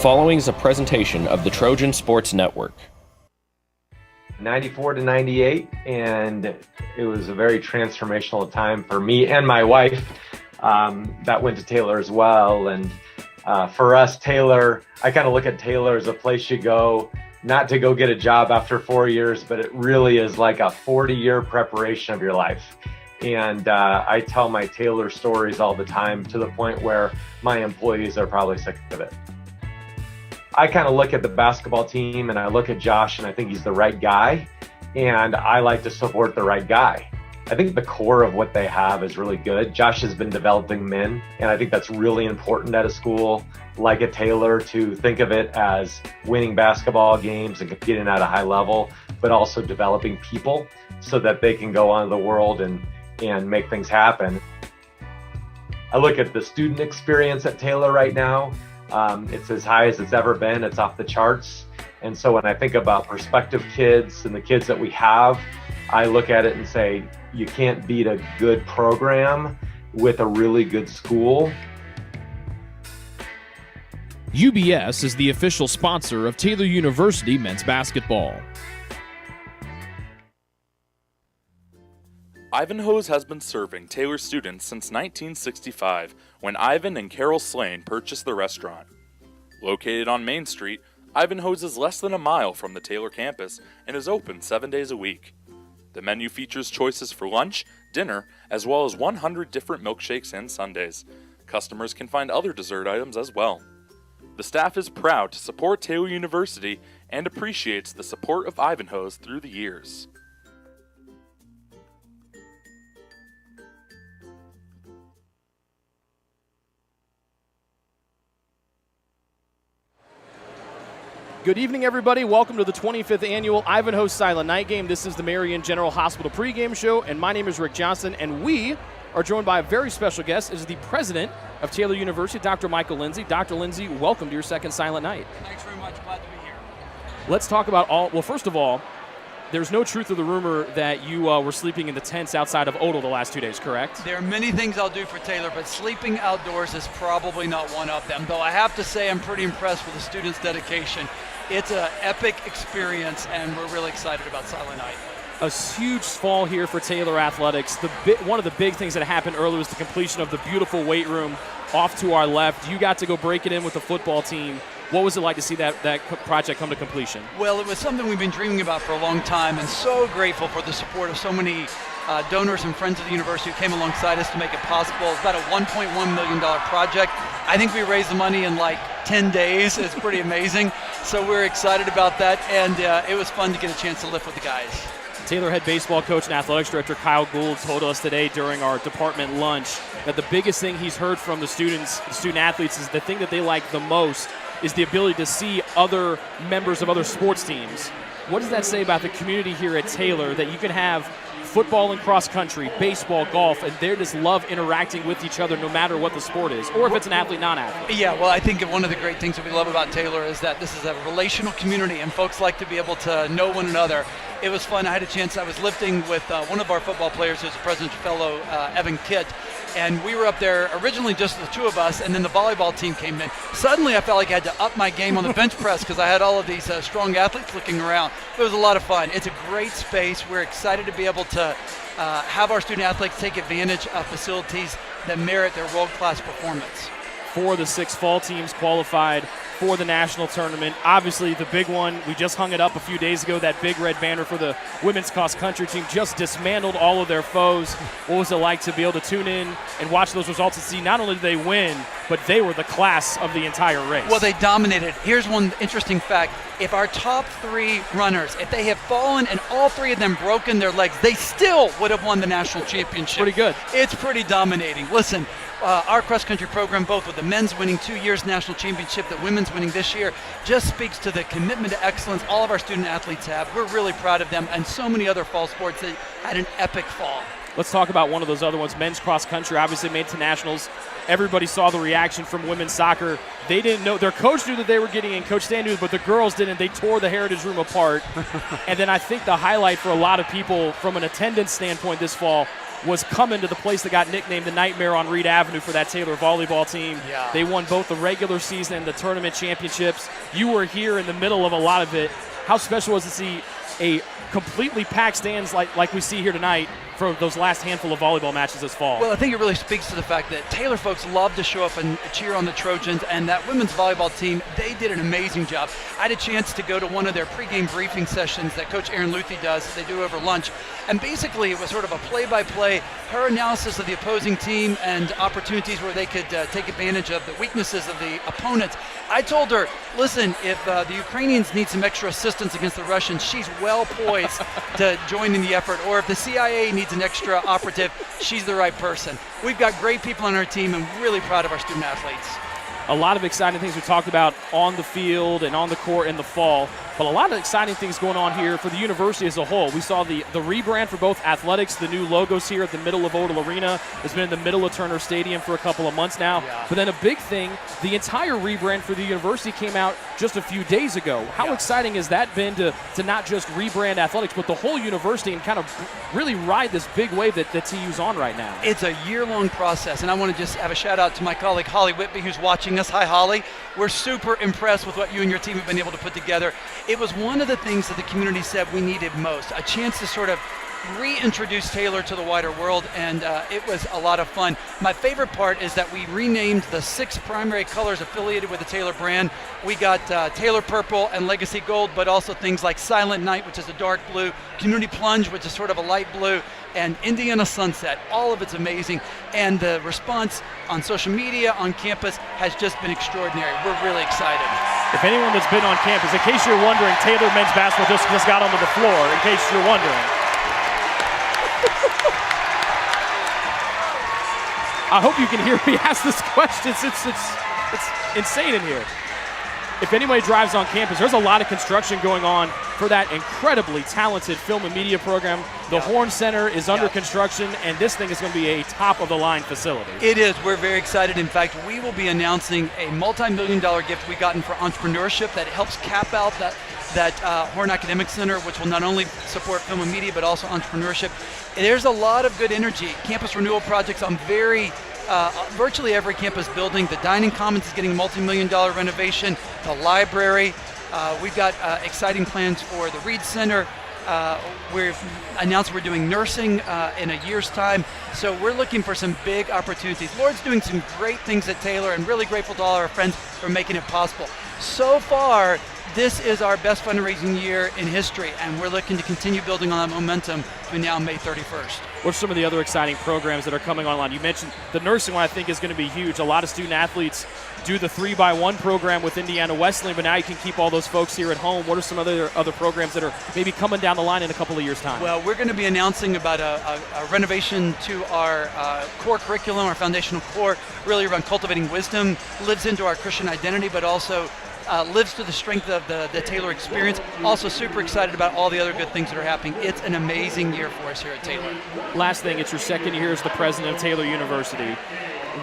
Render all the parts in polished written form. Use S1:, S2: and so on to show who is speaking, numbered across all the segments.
S1: following is a presentation of the Trojan Sports Network.
S2: 94 to 98, and it was a very transformational time for me and my wife that went to Taylor as well. And for us, Taylor, I kind of look at Taylor as a place you go, not to go get a job after 4 years, but it really is like a 40-year preparation of your life. And I tell my Taylor stories all the time, to the point where my employees are probably sick of it. I kind of look at the basketball team and I look at Josh and I think he's the right guy, and I like to support the right guy. I think the core of what they have is really good. Josh has been developing men, and I think that's really important at a school like a Taylor, to think of it as winning basketball games and competing at a high level, but also developing people so that they can go on to the world and make things happen. I look at the student experience at Taylor right now. It's as high as it's ever been. It's off the charts. And so when I think about prospective kids and the kids that we have, I look at it and say, you can't beat a good program with a really good school.
S3: UBS is the official sponsor of Taylor University men's basketball.
S4: Ivanhoes has been serving Taylor students since 1965, when Ivan and Carol Slane purchased the restaurant. Located on Main Street, Ivanhoes is less than a mile from the Taylor campus and is open 7 days a week. The menu features choices for lunch, dinner, as well as 100 different milkshakes and sundaes. Customers can find other dessert items as well. The staff is proud to support Taylor University and appreciates the support of Ivanhoes through the years.
S3: Good evening, everybody. Welcome to the 25th annual Ivanhoes Silent Night Game. This is the Marion General Hospital pregame show, and my name is Rick Johnson, and we are joined by a very special guest. It is the president of Taylor University, Dr. Michael Lindsay. Dr. Lindsay, welcome to your second Silent Night.
S5: Thanks very much. Glad to be here.
S3: Let's talk about well, first of all, there's no truth to the rumor that you were sleeping in the tents outside of Odell the last 2 days, correct?
S5: There are many things I'll do for Taylor, but sleeping outdoors is probably not one of them. Though I have to say I'm pretty impressed with the students' dedication. It's an epic experience, and we're really excited about Silent Night.
S3: A huge fall here for Taylor Athletics. One of the big things that happened earlier was the completion of the beautiful weight room off to our left. You got to go break it in with the football team. What was it like to see that project come to completion?
S5: Well, it was something we've been dreaming about for a long time, and so grateful for the support of so many donors and friends of the university who came alongside us to make it possible. It's about a $1.1 million project. I think we raised the money in like 10 days. It's pretty amazing. So we're excited about that, and it was fun to get a chance to lift with the guys.
S3: Taylor head baseball coach and athletics director Kyle Gould told us today during our department lunch that the biggest thing he's heard from the student athletes is the thing that they like the most is the ability to see other members of other sports teams. What does that say about the community here at Taylor, that you can have football and cross country, baseball, golf, and they just love interacting with each other no matter what the sport is, or if it's an athlete, non-athlete?
S5: Yeah, well, I think one of the great things that we love about Taylor is that this is a relational community, and folks like to be able to know one another. It was fun. I had a chance. I was lifting with one of our football players who's a President's Fellow, Evan Kitt, and we were up there originally just the two of us, and then the volleyball team came in. Suddenly I felt like I had to up my game on the bench press because I had all of these strong athletes looking around. It was a lot of fun. It's a great space. We're excited to be able to have our student athletes take advantage of facilities that merit their world-class performance.
S3: 4 of the 6 fall teams qualified for the national tournament. Obviously, the big one, we just hung it up a few days ago, that big red banner for the women's cross country team just dismantled all of their foes. What was it like to be able to tune in and watch those results and see not only did they win, but they were the class of the entire race?
S5: Well, they dominated. Here's one interesting fact. If our top 3 runners, if they have fallen and all 3 of them broken their legs, they still would have won the national championship.
S3: Pretty good.
S5: It's pretty dominating. Listen, our cross-country program, both with the men's winning 2 years national championship, the women's winning this year, just speaks to the commitment to excellence all of our student athletes have. We're really proud of them, and so many other fall sports that had an epic fall.
S3: Let's talk about one of those other ones. Men's cross country obviously made to nationals. Everybody saw the reaction from women's soccer. They didn't know, their coach knew that they were getting in, Coach Stan knew, but the girls didn't. They tore the Heritage Room apart. And then I think the highlight for a lot of people from an attendance standpoint this fall was coming to the place that got nicknamed the Nightmare on Reed Avenue for that Taylor volleyball team.
S5: Yeah.
S3: They won both the regular season and the tournament championships. You were here in the middle of a lot of it. How special was it to see a completely packed stands like we see here tonight for those last handful of volleyball matches this fall?
S5: Well, I think it really speaks to the fact that Taylor folks love to show up and cheer on the Trojans, and that women's volleyball team, they did an amazing job. I had a chance to go to one of their pregame briefing sessions that Coach Aaron Luthi does, that they do over lunch, and basically it was sort of a play-by-play, her analysis of the opposing team and opportunities where they could take advantage of the weaknesses of the opponents. I told her, listen, if the Ukrainians need some extra assistance against the Russians, she's well poised to join in the effort, or if the CIA needs an extra operative, she's the right person. We've got great people on our team and really proud of our student athletes.
S3: A lot of exciting things we talked about on the field and on the court in the fall, but a lot of exciting things going on here for the university as a whole. We saw the rebrand for both athletics, the new logos here at the middle of Odell Arena. It's been in the middle of Turner Stadium for a couple of months now.
S5: Yeah.
S3: But then a big thing, the entire rebrand for the university came out just a few days ago. How exciting has that been to not just rebrand athletics, but the whole university and kind of really ride this big wave that TU's on right now?
S5: It's a year-long process, and I want to just have a shout-out to my colleague Holly Whitby, who's watching us. Hi, Holly. We're super impressed with what you and your team have been able to put together. It was one of the things that the community said we needed most, a chance to sort of reintroduce Taylor to the wider world, and it was a lot of fun. My favorite part is that we renamed the 6 primary colors affiliated with the Taylor brand. We got Taylor Purple and Legacy Gold, but also things like Silent Night, which is a dark blue, Community Plunge, which is sort of a light blue, and Indiana Sunset. All of it's amazing, and the response on social media, on campus, has just been extraordinary. We're really excited.
S3: If anyone that's been on campus, in case you're wondering, Taylor men's basketball just got onto the floor, in case you're wondering. I hope you can hear me ask this question. It's insane in here. If anybody drives on campus, there's a lot of construction going on for that incredibly talented film and media program. The Horn Center is under construction, and this thing is going to be a top-of-the-line facility.
S5: It is. We're very excited. In fact, we will be announcing a multi-million-dollar gift we've gotten for entrepreneurship that helps cap out that Horn Academic Center, which will not only support film and media, but also entrepreneurship. There's a lot of good energy. Campus renewal projects on virtually every campus building. The dining commons is getting a multi-million-dollar renovation. The library. We've got exciting plans for the Reed Center. We've announced we're doing nursing in a year's time. So we're looking for some big opportunities. Lord's doing some great things at Taylor, and really grateful to all our friends for making it possible. So far, this is our best fundraising year in history, and we're looking to continue building on that momentum between now and May 31st.
S3: What are some of the other exciting programs that are coming online? You mentioned the nursing one, I think, is going to be huge. A lot of student athletes do the 3x1 program with Indiana Wesleyan, but now you can keep all those folks here at home. What are some other programs that are maybe coming down the line in a couple of years' time?
S5: Well, we're going to be announcing about a renovation to our core curriculum, our foundational core, really around cultivating wisdom, lives into our Christian identity, but also lives to the strength of the Taylor experience. Also super excited about all the other good things that are happening. It's an amazing year for us here at Taylor.
S3: Last thing, it's your second year as the president of Taylor University.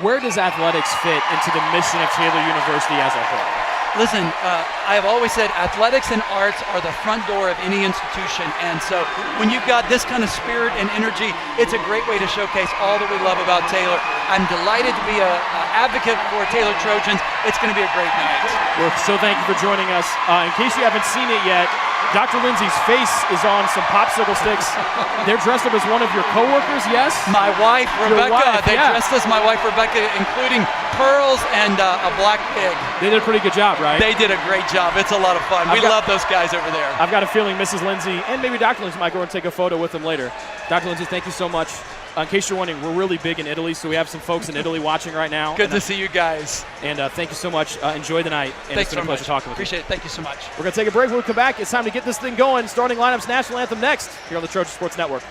S3: Where does athletics fit into the mission of Taylor University as a whole?
S5: Listen, I have always said athletics and arts are the front door of any institution, and so when you've got this kind of spirit and energy, it's a great way to showcase all that we love about Taylor. I'm delighted to be an advocate for Taylor Trojans. It's going to be a great night.
S3: Well, so thank you for joining us. In case you haven't seen it yet, Dr. Lindsay's face is on some popsicle sticks. They're dressed up as one of your coworkers, yes?
S5: My wife, Rebecca. They
S3: yeah.
S5: dressed as my wife, Rebecca, including pearls and a black pig.
S3: They did a pretty good job, right?
S5: They did a great job. It's a lot of fun. We love those guys over there.
S3: I've got a feeling Mrs. Lindsay and maybe Dr. Lindsay might go and take a photo with them later. Dr. Lindsay, thank you so much. In case you're wondering, we're really big in Italy, so we have some folks in Italy watching right now.
S5: Good to see you guys.
S3: And thank you so much. Enjoy the night. And
S5: Thanks
S3: it's been a pleasure talking with you.
S5: Appreciate it. Thank you so much.
S3: We're going to take a break. When we come back, it's time to get this thing going. Starting lineups, national anthem next here on the Trojan Sports Network.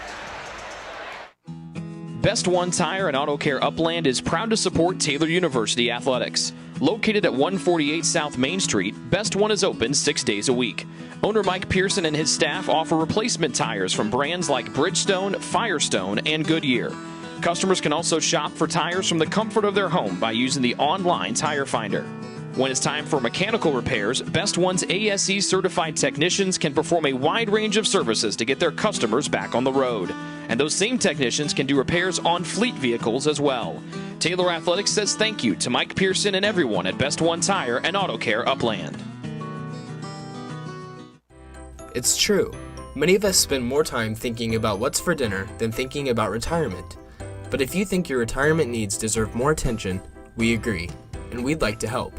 S1: Best One Tire and Auto Care Upland is proud to support Taylor University Athletics. Located at 148 South Main Street, Best One is open 6 days a week. Owner Mike Pearson and his staff offer replacement tires from brands like Bridgestone, Firestone, and Goodyear. Customers can also shop for tires from the comfort of their home by using the online tire finder. When it's time for mechanical repairs, Best One's ASE certified technicians can perform a wide range of services to get their customers back on the road. And those same technicians can do repairs on fleet vehicles as well. Taylor Athletics says thank you to Mike Pearson and everyone at Best One Tire and Auto Care Upland.
S6: It's true. Many of us spend more time thinking about what's for dinner than thinking about retirement. But if you think your retirement needs deserve more attention, we agree, and we'd like to help.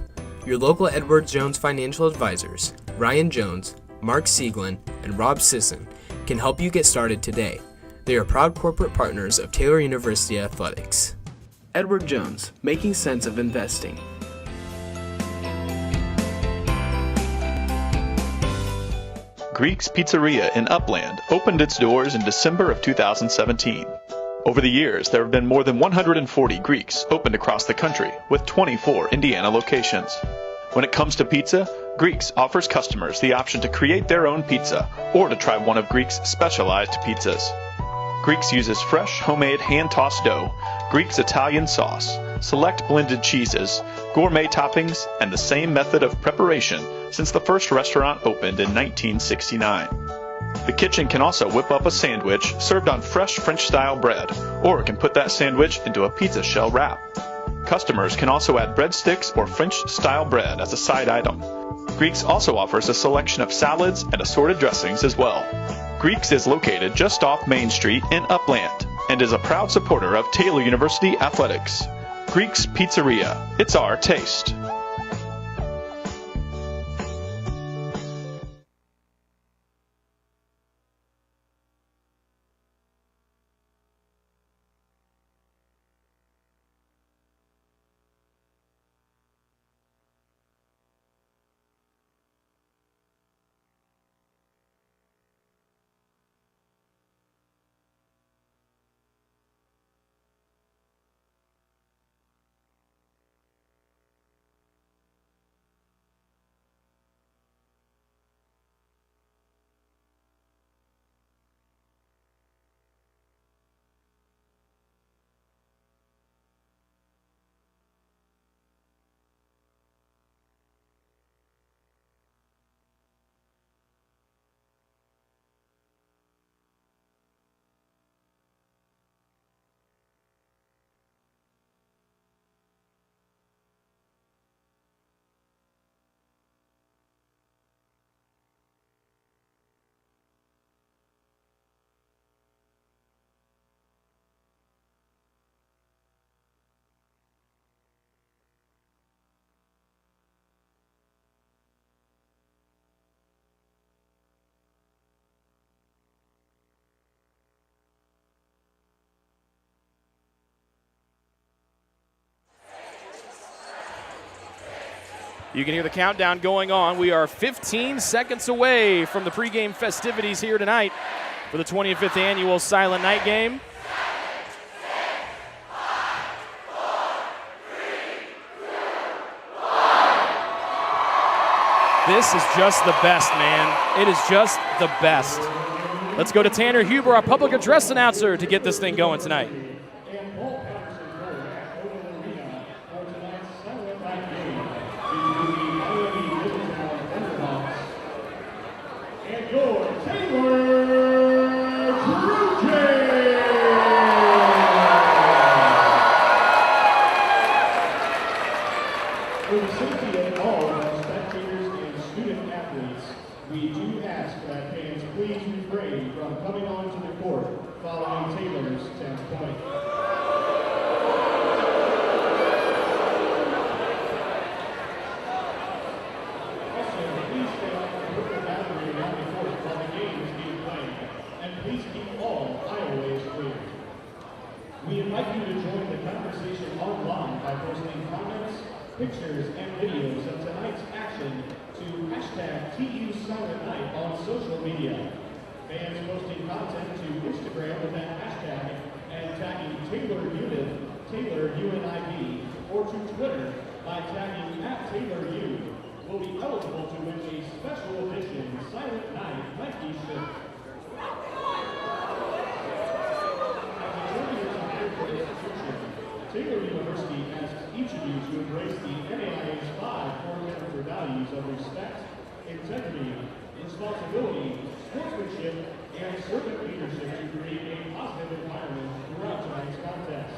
S6: Your local Edward Jones financial advisors, Ryan Jones, Mark Sieglin, and Rob Sisson, can help you get started today. They are proud corporate partners of Taylor University Athletics. Edward Jones, making sense of investing.
S7: Greek's Pizzeria in Upland opened its doors in December of 2017. Over the years, there have been more than 140 Greeks opened across the country, with 24 Indiana locations. When it comes to pizza, Greeks offers customers the option to create their own pizza or to try one of Greek's specialized pizzas. Greeks uses fresh, homemade, hand-tossed dough, Greek's Italian sauce, select blended cheeses, gourmet toppings, and the same method of preparation since the first restaurant opened in 1969. The kitchen can also whip up a sandwich served on fresh French-style bread, or it can put that sandwich into a pizza shell wrap. Customers can also add breadsticks or French-style bread as a side item. Greeks also offers a selection of salads and assorted dressings as well. Greeks is located just off Main Street in Upland and is a proud supporter of Taylor University Athletics. Greek's Pizzeria, it's our taste.
S3: You can hear the countdown going on. We are 15 seconds away from the pregame festivities here tonight for the 25th annual Silent Night Game. This is just the best, man. It is just the best. Let's go to Tanner Huber, our public address announcer, to get this thing going tonight.
S8: For the safety of all of our spectators and student athletes, we do ask that fans please refrain from coming onto the court following Taylor's 10th point. Also, please stay off the purple battery around the court while the game is being played, and please keep all aisleways clear. We invite you to join the conversation online by posting comments, pictures, and videos of tonight's action to hashtag TU Silent Night on social media. Fans posting content to Instagram with that hashtag and tagging Taylor Unit, Taylor UNIV, or to Twitter by tagging @TaylorU will be eligible to win a special edition Silent Night Nike shirt. Taylor University asks each of you to embrace the NAIA's 5 core character values of respect, integrity, responsibility, sportsmanship, and servant leadership to create a positive environment throughout tonight's contest.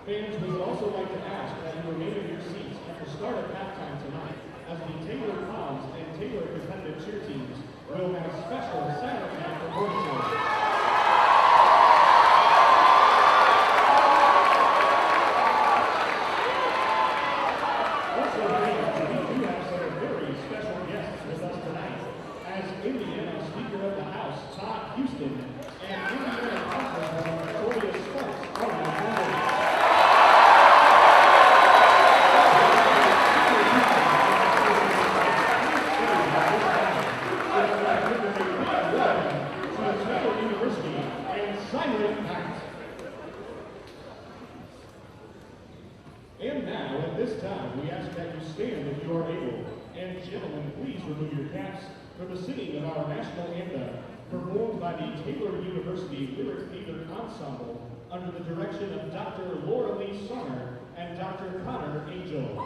S8: Fans, we would also like to ask that you remain in your seats at the start of halftime tonight, as the Taylor Clowns and Taylor competitive cheer teams will have special silent night performances. And now, at this time, we ask that you stand if you are able. And gentlemen, please remove your caps for the singing of our national anthem, performed by the Taylor University Lyric Theater Ensemble under the direction of Dr. Laura Lee Sonner and Dr. Connor Angel.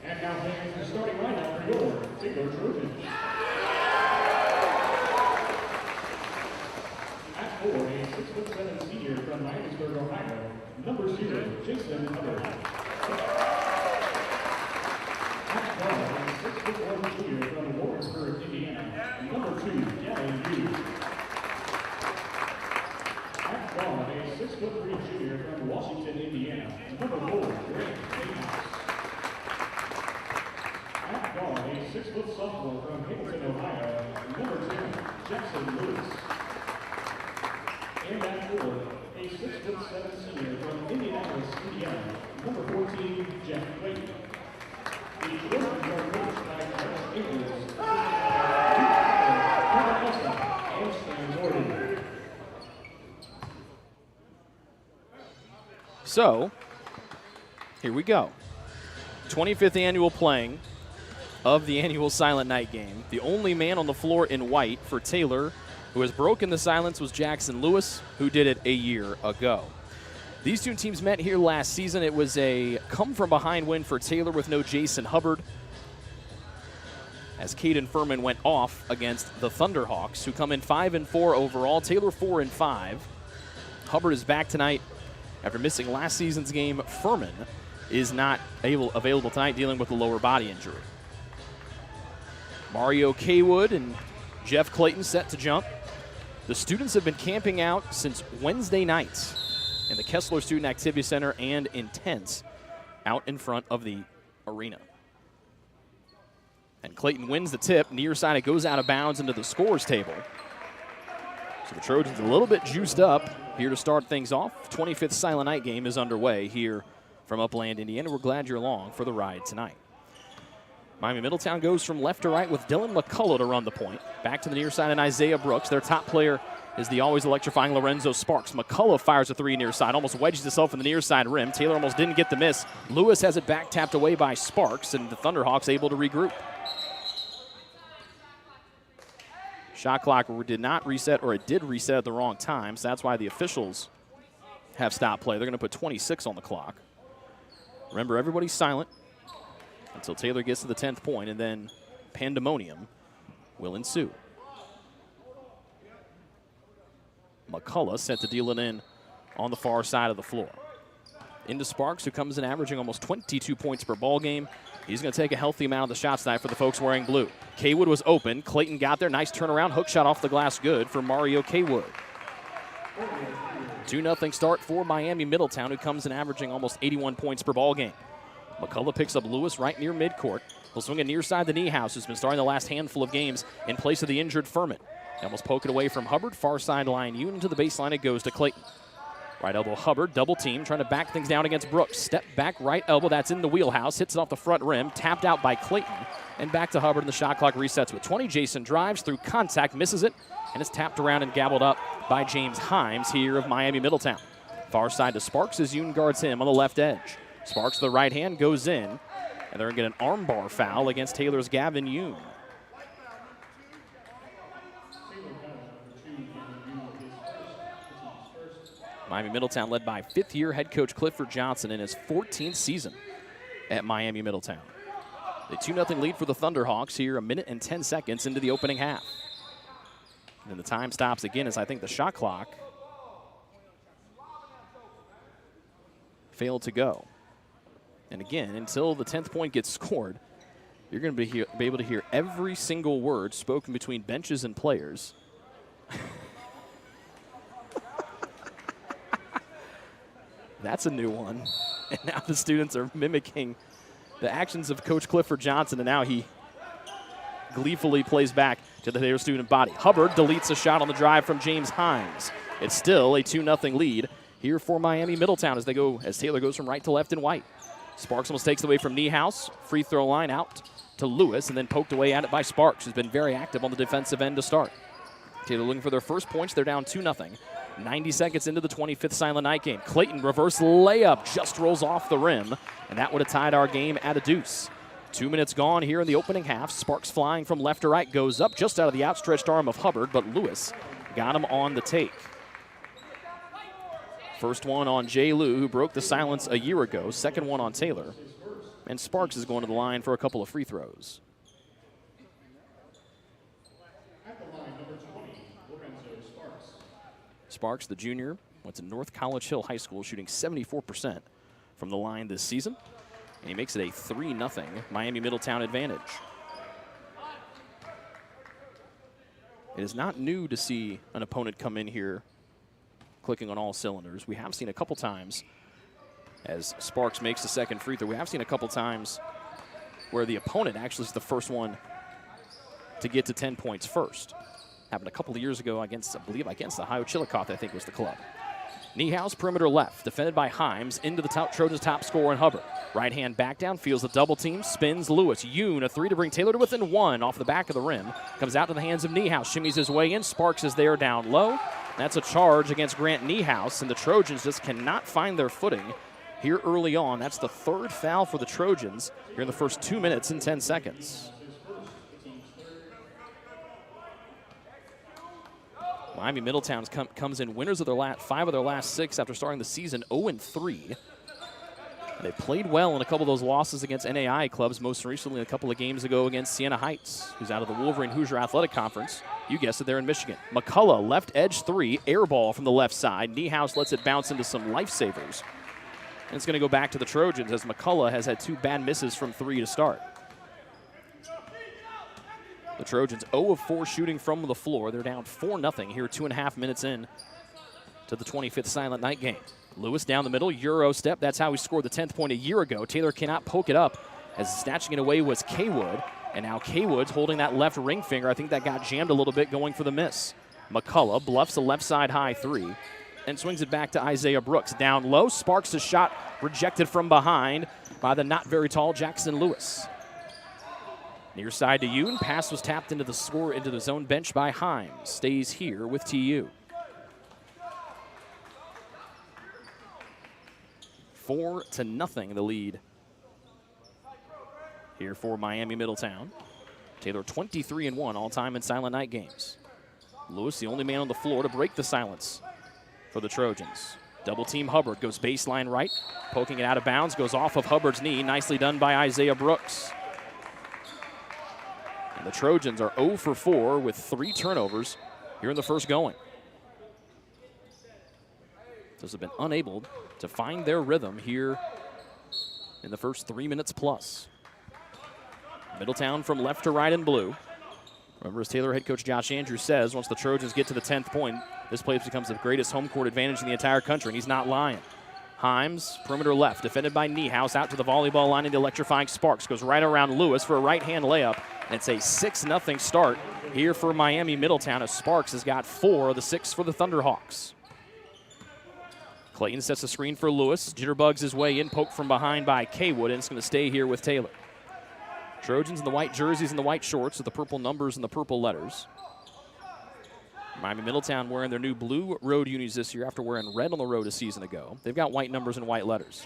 S8: And now fans, the starting lineup for your Taylor Trojans. At 4, a 6'7" senior from Miami-Middletown, Ohio, number 0, Jason Hubbard. At 12, a 6'1" junior from Lawrenceburg, Indiana, number 2, Gavin Hughes. At 12, a 6'3" junior from Washington, Indiana, number 4, Grant Mayhouse. At guard, a 6-foot sophomore from Hamilton, Ohio, number 10, Jackson Lewis. And at 4, a 6'7" senior from Indianapolis, Indiana, number 14, Jeff Clayton. The Trojans are coached by Josh Ingles, and Stan Gordon.
S3: So, here we go. 25th annual playing of the annual Silent Night Game. The only man on the floor in white for Taylor who has broken the silence was Jackson Lewis, who did it a year ago. These two teams met here last season. It was a come-from-behind win for Taylor with no Jason Hubbard, as Caden Furman went off against the Thunderhawks, who come in 5-4 overall. Taylor 4-5. Hubbard is back tonight after missing last season's game. Furman is not available tonight, dealing with a lower body injury. Mario Kaywood and Jeff Clayton set to jump. The students have been camping out since Wednesday night in the Kessler Student Activity Center and in tents out in front of the arena. And Clayton wins the tip. Near side, it goes out of bounds into the scores table. So the Trojans a little bit juiced up here to start things off. 25th Silent Night Game is underway here from Upland, Indiana. We're glad you're along for the ride tonight. Miami-Middletown goes from left to right with Dylan McCullough to run the point. Back to the near side and Isaiah Brooks. Their top player is the always electrifying Lorenzo Sparks. McCullough fires a three near side, almost wedges himself in the near side rim. Taylor almost didn't get the miss. Lewis has it back tapped away by Sparks, and the Thunderhawks able to regroup. Shot clock did not reset, or it did reset at the wrong time, so that's why the officials have stopped play. They're going to put 26 on the clock. Remember, everybody's silent until Taylor gets to the 10th point, and then pandemonium will ensue. McCullough set to deal it in on the far side of the floor. Into Sparks, who comes in averaging almost 22 points per ball game. He's going to take a healthy amount of the shots tonight for the folks wearing blue. Kaywood was open. Clayton got there. Nice turnaround. Hook shot off the glass. Good for Mario Kaywood. 2-0 start for Miami-Middletown, who comes in averaging almost 81 points per ball game. McCullough picks up Lewis right near midcourt. He'll swing it near side to Niehaus, who's been starting the last handful of games in place of the injured Furman. He almost poke it away from Hubbard. Far sideline, Yoon into the baseline. It goes to Clayton. Right elbow Hubbard, double team, trying to back things down against Brooks. Step back right elbow, that's in the wheelhouse. Hits it off the front rim, tapped out by Clayton. And back to Hubbard, and the shot clock resets with 20. Jason drives through contact, misses it, and it's tapped around and gabbled up by James Himes here of Miami-Middletown. Far side to Sparks as Yoon guards him on the left edge. Sparks, the right hand, goes in, and they're going to get an armbar foul against Taylor's Gavin Yoon. Miami-Middletown led by fifth-year head coach Clifford Johnson in his 14th season at Miami-Middletown. The 2-0 lead for the Thunderhawks here, 1 minute and 10 seconds into the opening half. And then the time stops again as I think the shot clock failed to go. And again, until the 10th point gets scored, you're going to be able to hear every single word spoken between benches and players. That's a new one. And now the students are mimicking the actions of Coach Clifford Johnson, and now he gleefully plays back to the Taylor student body. Hubbard deletes a shot on the drive from James Himes. It's still a 2-0 lead here for Miami-Middletown as Taylor goes from right to left in white. Sparks almost takes it away from Niehaus. Free throw line out to Lewis, and then poked away at it by Sparks, who's been very active on the defensive end to start. Taylor looking for their first points. They're down 2-0. 90 seconds into the 25th Silent Night Game. Clayton reverse layup just rolls off the rim, and that would have tied our game at a deuce. 2 minutes gone here in the opening half. Sparks flying from left to right, goes up just out of the outstretched arm of Hubbard, but Lewis got him on the take. First one on Jay Lou, who broke the silence a year ago. Second one on Taylor. And Sparks is going to the line for a couple of free throws. Sparks, the junior, went to North College Hill High School, shooting 74% from the line this season. And he makes it a 3-0 Miami-Middletown advantage. It is not new to see an opponent come in here clicking on all cylinders. We have seen a couple times as Sparks makes the second free throw. We have seen a couple times where the opponent actually is the first one to get to 10 points first. Happened a couple of years ago against, I believe, against Ohio Chillicothe, I think was the club. Niehaus, perimeter left, defended by Himes, into the Trojans' top scorer in Hubbard. Right hand back down, feels the double team, spins Lewis. Yoon, a three to bring Taylor to within one off the back of the rim. Comes out to the hands of Niehaus, shimmies his way in. Sparks is there down low. That's a charge against Grant Niehaus, and the Trojans just cannot find their footing here early on. That's the third foul for the Trojans here in the first 2 minutes and 10 seconds. Miami-Middletown comes in winners of their 5 of their last 6 after starting the season 0-3. They played well in a couple of those losses against NAI clubs, most recently a couple of games ago against Siena Heights, who's out of the Wolverine Hoosier Athletic Conference. You guessed it, they're in Michigan. McCullough, left edge three, air ball from the left side. Niehaus lets it bounce into some lifesavers. And it's going to go back to the Trojans as McCullough has had 2 bad misses from 3 to start. The Trojans 0 of 4 shooting from the floor. They're down 4-0 here 2.5 minutes in to the 25th Silent Night game. Lewis down the middle, Euro step. That's how he scored the 10th point a year ago. Taylor cannot poke it up as snatching it away was Kaywood. And now Kaywood's holding that left ring finger. I think that got jammed a little bit going for the miss. McCullough bluffs a left side high 3 and swings it back to Isaiah Brooks. Down low, sparks a shot rejected from behind by the not very tall Jackson Lewis. Near side to Yoon. Pass was tapped into the zone bench by Himes. Stays here with TU. 4-0 the lead here for Miami-Middletown. Taylor 23-1 all-time in Silent Night games. Lewis, the only man on the floor to break the silence for the Trojans. Double team Hubbard, goes baseline right, poking it out of bounds, goes off of Hubbard's knee. Nicely done by Isaiah Brooks. And the Trojans are 0 for 4 with 3 turnovers here in the first going. Those have been unable to find their rhythm here in the first 3 minutes plus. Middletown from left to right in blue. Remember, as Taylor head coach Josh Andrews says, once the Trojans get to the 10th point, this place becomes the greatest home court advantage in the entire country, and he's not lying. Himes, perimeter left, defended by Niehaus, out to the volleyball line, and the electrifying Sparks goes right around Lewis for a right-hand layup, and it's a 6-0 start here for Miami-Middletown as Sparks has got 4 of the 6 for the Thunderhawks. Clayton sets the screen for Lewis, jitterbugs his way in, poked from behind by Kaywood, and it's going to stay here with Taylor. Trojans in the white jerseys and the white shorts with the purple numbers and the purple letters. Miami-Middletown wearing their new blue road unis this year after wearing red on the road a season ago. They've got white numbers and white letters.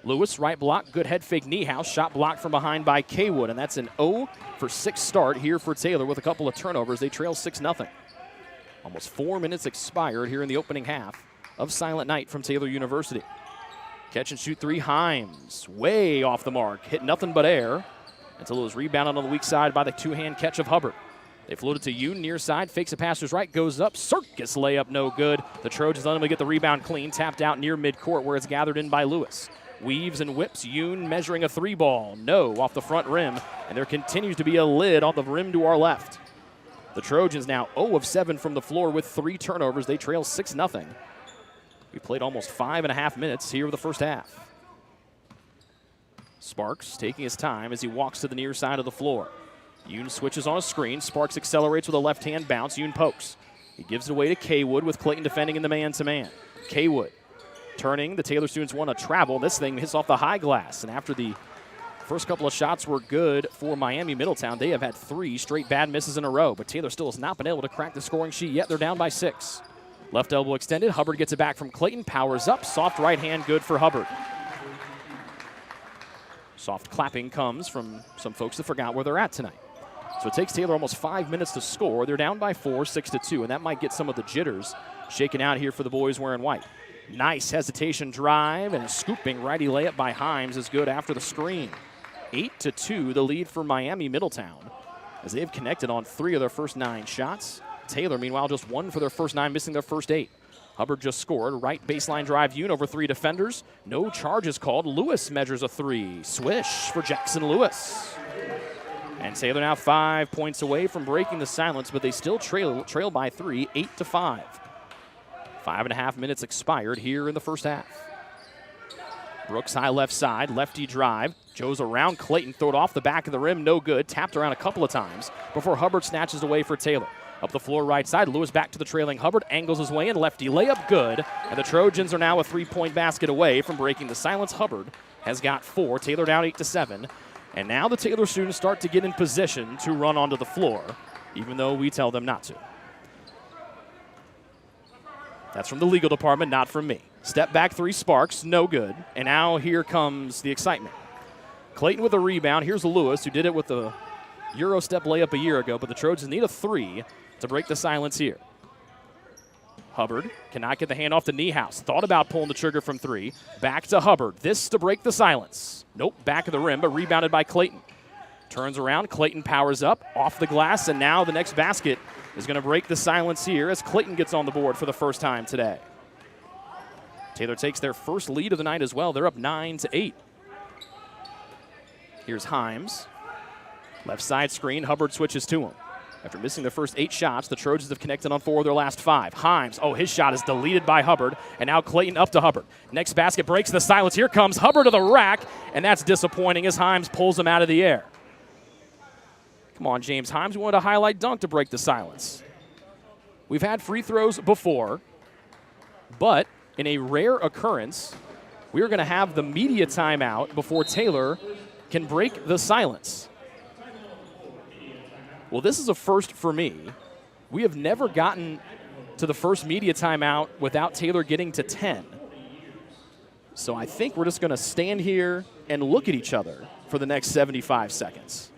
S3: Lewis, right block, good head fake Niehaus, shot blocked from behind by Kaywood, and that's an 0 for 6 start here for Taylor with a couple of turnovers. They trail 6-0. Almost 4 minutes expired here in the opening half of Silent Night from Taylor University. Catch and shoot 3, Himes, way off the mark, hit nothing but air until it was rebounded on the weak side by the 2-hand catch of Hubbard. They floated to Yoon near side, fakes a passer's right, goes up, circus layup, no good. The Trojans let him get the rebound clean, tapped out near midcourt where it's gathered in by Lewis. Weaves and whips, Yoon measuring a 3-ball, no, off the front rim, and there continues to be a lid on the rim to our left. The Trojans now 0 of 7 from the floor with 3 turnovers. They trail 6-0. We played almost 5.5 minutes here of the first half. Sparks taking his time as he walks to the near side of the floor. Yoon switches on a screen. Sparks accelerates with a left-hand bounce. Yoon pokes. He gives it away to Kaywood with Clayton defending in the man-to-man. Kaywood turning. The Taylor students want to travel. This thing hits off the high glass. And after the first couple of shots were good for Miami-Middletown, they have had 3 straight bad misses in a row. But Taylor still has not been able to crack the scoring sheet yet. They're down by 6. Left elbow extended. Hubbard gets it back from Clayton. Powers up. Soft right hand good for Hubbard. Soft clapping comes from some folks that forgot where they're at tonight. So it takes Taylor almost 5 minutes to score. They're down by 4, 6-2, and that might get some of the jitters shaken out here for the boys wearing white. Nice hesitation drive, and a scooping righty layup by Himes is good after the screen. 8-2, the lead for Miami-Middletown, as they've connected on 3 of their first 9 shots. Taylor, meanwhile, just 1 for their first 9, missing their first 8. Hubbard just scored. Right baseline drive, Yoon over 3 defenders. No charges called. Lewis measures a 3. Swish for Jackson Lewis. And Taylor now 5 points away from breaking the silence, but they still trail by 3, 8-5. 5.5 minutes expired here in the first half. Brooks high left side, lefty drive. Joe's around Clayton, throw it off the back of the rim, no good. Tapped around a couple of times before Hubbard snatches away for Taylor. Up the floor right side, Lewis back to the trailing Hubbard, angles his way in, lefty layup good. And the Trojans are now a 3-point basket away from breaking the silence. Hubbard has got 4, Taylor down 8-7. And now the Taylor students start to get in position to run onto the floor, even though we tell them not to. That's from the legal department, not from me. Step back 3, Sparks, no good. And now here comes the excitement. Clayton with a rebound. Here's Lewis, who did it with the Euro step layup a year ago, but the Trojans need a 3 to break the silence here. Hubbard cannot get the handoff to Niehaus. Thought about pulling the trigger from 3. Back to Hubbard. This to break the silence. Nope, back of the rim, but rebounded by Clayton. Turns around, Clayton powers up, off the glass, and now the next basket is going to break the silence here as Clayton gets on the board for the first time today. Taylor takes their first lead of the night as well. They're up 9-8. Here's Himes. Left side screen, Hubbard switches to him. After missing their first 8 shots, the Trojans have connected on 4 of their last 5. Himes, his shot is deleted by Hubbard, and now Clayton up to Hubbard. Next basket breaks the silence. Here comes Hubbard to the rack, and that's disappointing as Himes pulls him out of the air. Come on, James Himes, we wanted a highlight dunk to break the silence. We've had free throws before, but in a rare occurrence, we are going to have the media timeout before Taylor can break the silence. Well, this is a first for me. We have never gotten to the first media timeout without Taylor getting to 10. So I think we're just going to stand here and look at each other for the next 75 seconds.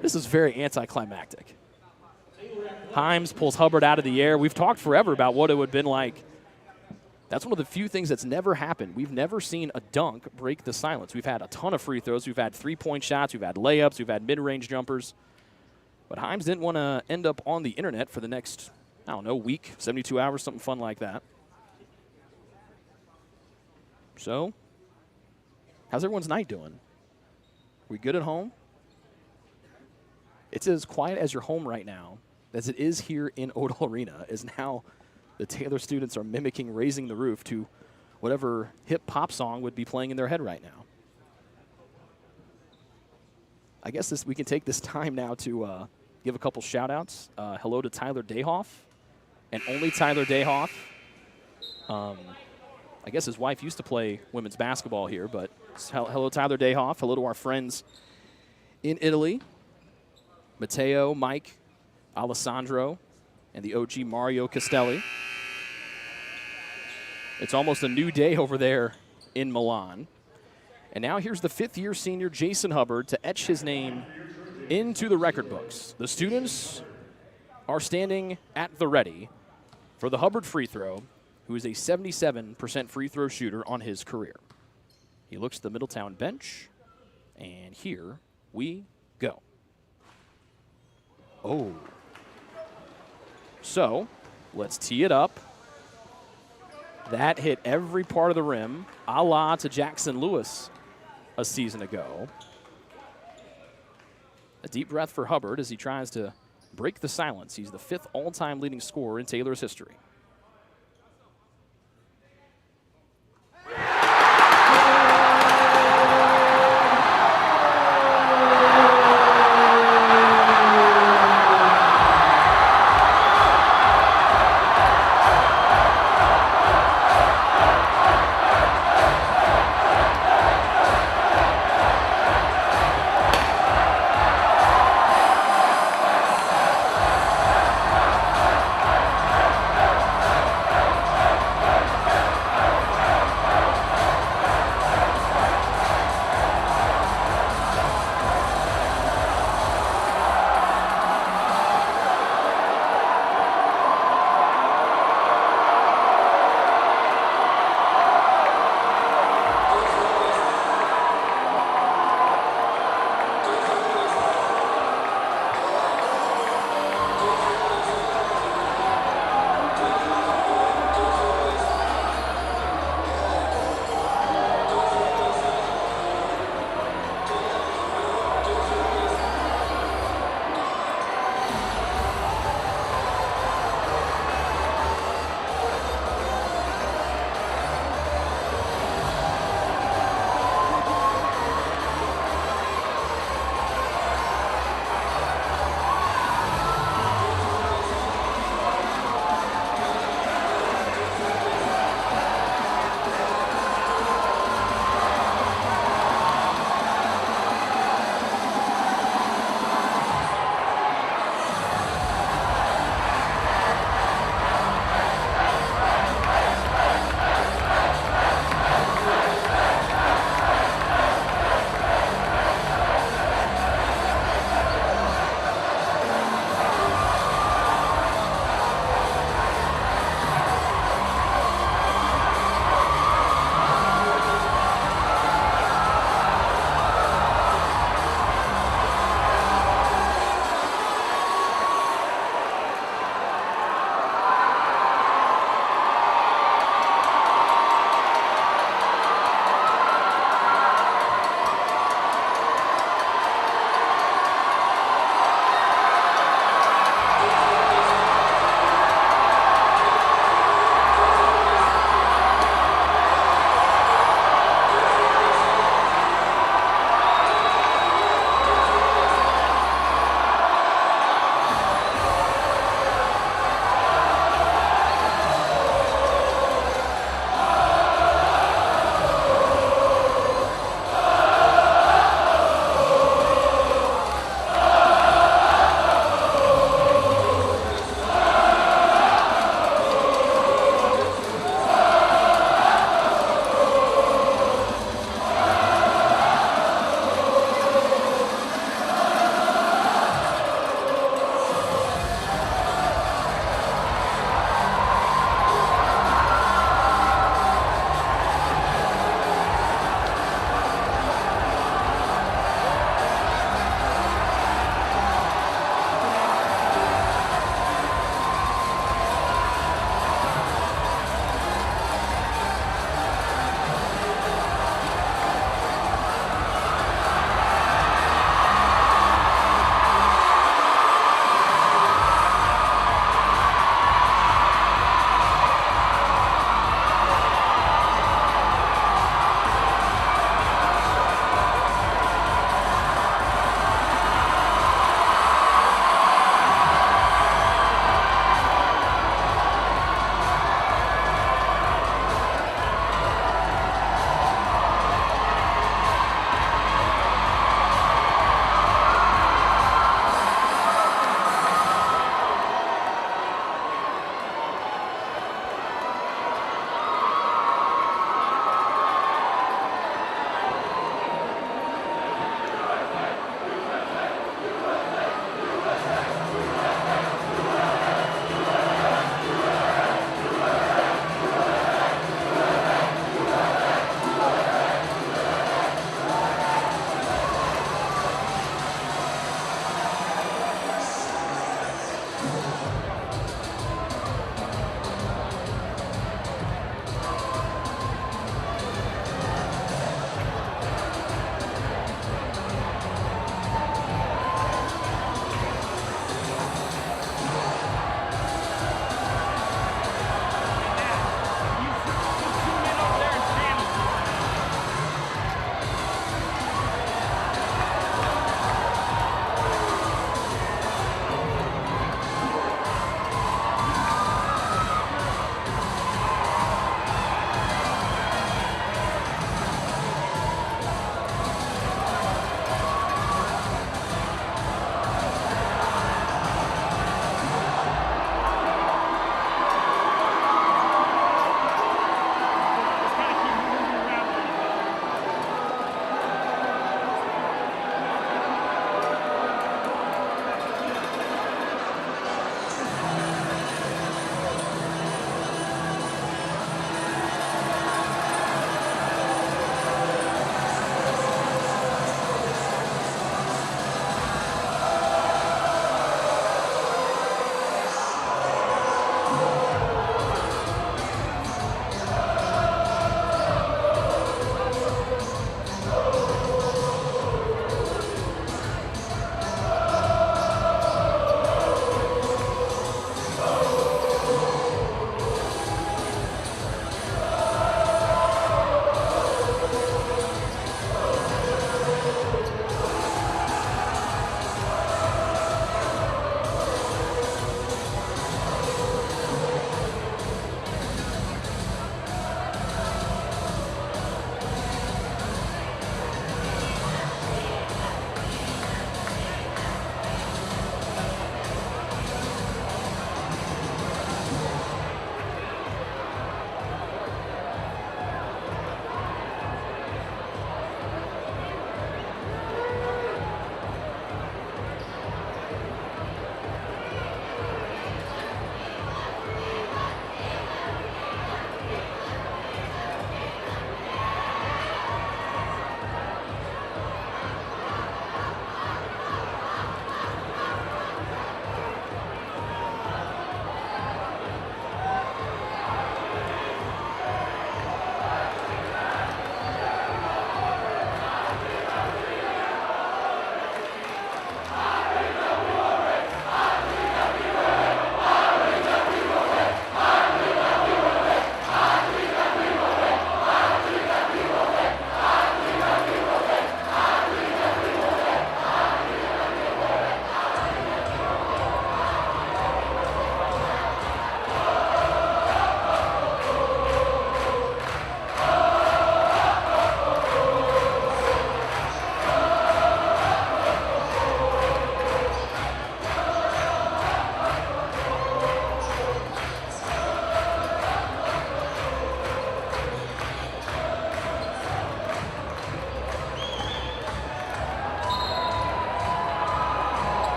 S3: This is very anticlimactic. Himes pulls Hubbard out of the air. We've talked forever about what it would have been like. That's one of the few things that's never happened. We've never seen a dunk break the silence. We've had a ton of free throws. We've had 3-point shots. We've had layups. We've had mid-range jumpers. But Himes didn't want to end up on the internet for the next, week, 72 hours, something fun like that. So, how's everyone's night doing? We good at home? It's as quiet as your home right now as it is here in Odell Arena, as now the Taylor students are mimicking Raising the Roof to whatever hip pop song would be playing in their head right now. I guess we can take this time now to give a couple shout-outs. Hello to Tyler Dayhoff, and only Tyler Dayhoff. I guess his wife used to play women's basketball here, but hello, Tyler Dayhoff. Hello to our friends in Italy, Matteo, Mike, Alessandro, and the OG Mario Castelli. It's almost a new day over there in Milan. And now here's the 5th-year senior Jason Hubbard to etch his name into the record books. The students are standing at the ready for the Hubbard free throw, who is a 77% free throw shooter on his career. He looks at the Middletown bench, and here we go. Oh. So, let's tee it up. That hit every part of the rim, a la to Jackson Lewis a season ago. A deep breath for Hubbard as he tries to break the silence. He's the 5th all-time leading scorer in Taylor's history.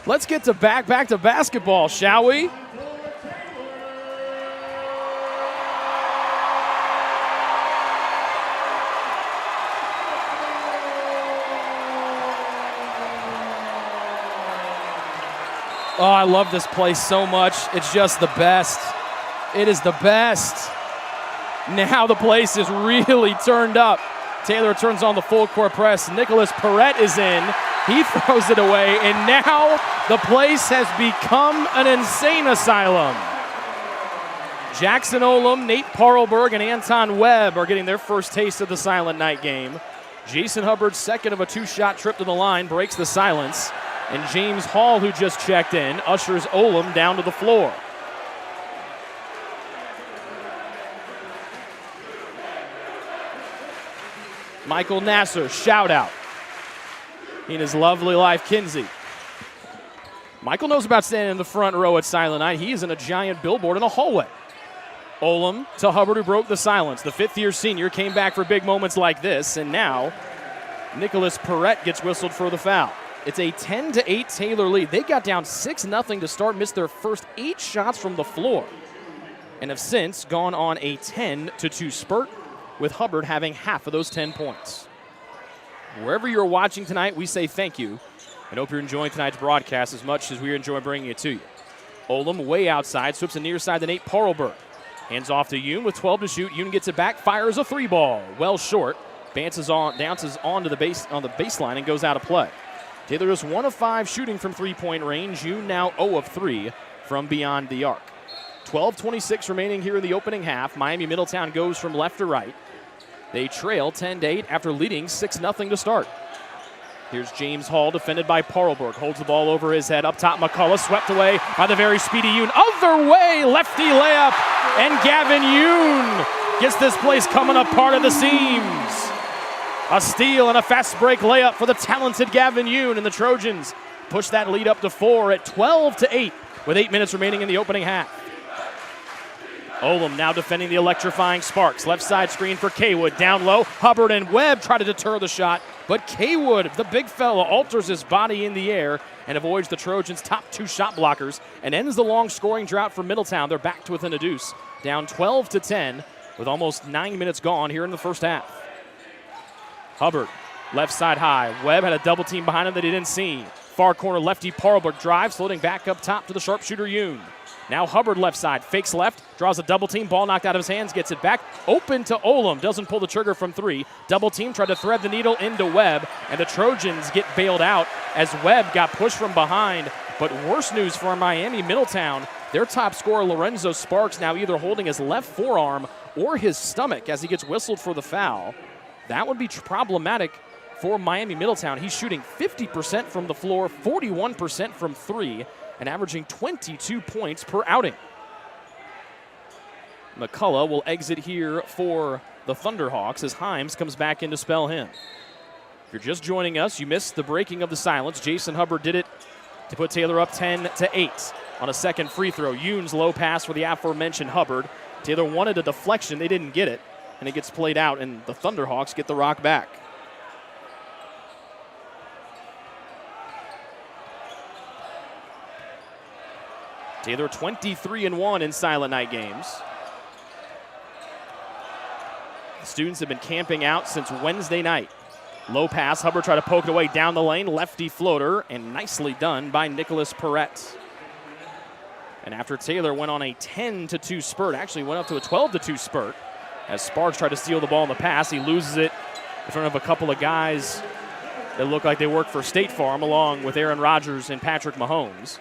S3: Let's get to back to basketball, shall we? Oh, I love this place so much. It's just the best. It is the best. Now the place is really turned up. Taylor turns on the full court press. Nicholas Perrette is in. He throws it away, and now the place has become an insane asylum. Jackson Olam, Nate Parlberg, and Anton Webb are getting their first taste of the Silent Night game. Jason Hubbard's second of a two-shot trip to the line breaks the silence. And James Hall, who just checked in, ushers Olam down to the floor. Michael Nasser, shout out. He and his lovely wife, Kinsey. Michael knows about standing in the front row at Silent Night. He is in a giant billboard in a hallway. Olam to Hubbard, who broke the silence. The fifth-year senior came back for big moments like this, and now Nicholas Perrette gets whistled for the foul. It's a 10-8 Taylor lead. They got down 6-0 to start, missed their first 8 shots from the floor, and have since gone on a 10-2 spurt, with Hubbard having half of those 10 points. Wherever you're watching tonight, we say thank you and hope you're enjoying tonight's broadcast as much as we enjoy bringing it to you. Olam way outside, slips a near side to Nate Parlberg. Hands off to Yoon with 12 to shoot. Yoon gets it back, fires a 3-ball. Well short, bounces onto the baseline and goes out of play. Taylor is 1 of 5 shooting from three-point range. Yoon now 0 of 3 from beyond the arc. 12:26 remaining here in the opening half. Miami-Middletown goes from left to right. They trail 10-8 after leading 6-0 to start. Here's James Hall, defended by Parlberg. Holds the ball over his head. Up top, McCullough swept away by the very speedy Yoon. Other way, lefty layup. And Gavin Yoon gets this place coming apart at the seams. A steal and a fast break layup for the talented Gavin Yoon, and the Trojans push that lead up to 4 at 12-8 with 8 minutes remaining in the opening half. Olam now defending the electrifying Sparks. Left side screen for Kaywood. Down low, Hubbard and Webb try to deter the shot, but Kaywood, the big fella, alters his body in the air and avoids the Trojans' top 2 shot blockers and ends the long scoring drought for Middletown. They're back to within a deuce, down 12-10 with almost 9 minutes gone here in the first half. Hubbard, left side high. Webb had a double team behind him that he didn't see. Far corner lefty Parlberg drives, floating back up top to the sharpshooter Yoon. Now Hubbard left side, fakes left, draws a double team, ball knocked out of his hands, gets it back. Open to Olam, doesn't pull the trigger from 3. Double team, tried to thread the needle into Webb, and the Trojans get bailed out as Webb got pushed from behind. But worse news for Miami-Middletown, their top scorer Lorenzo Sparks now either holding his left forearm or his stomach as he gets whistled for the foul. That would be problematic for Miami-Middletown. He's shooting 50% from the floor, 41% from 3, and averaging 22 points per outing. McCullough will exit here for the Thunderhawks as Himes comes back in to spell him. If you're just joining us, you missed the breaking of the silence. Jason Hubbard did it to put Taylor up 10-8 on a second free throw. Yoon's low pass for the aforementioned Hubbard. Taylor wanted a deflection. They didn't get it, and it gets played out, and the Thunderhawks get the rock back. Taylor 23-1 in Silent Night games. The students have been camping out since Wednesday night. Low pass, Hubbard tried to poke it away down the lane, lefty floater, and nicely done by Nicholas Perrette. And after Taylor went on a 10-2 spurt, actually went up to a 12-2 spurt, as Sparks tried to steal the ball in the pass, he loses it in front of a couple of guys that look like they work for State Farm, along with Aaron Rodgers and Patrick Mahomes.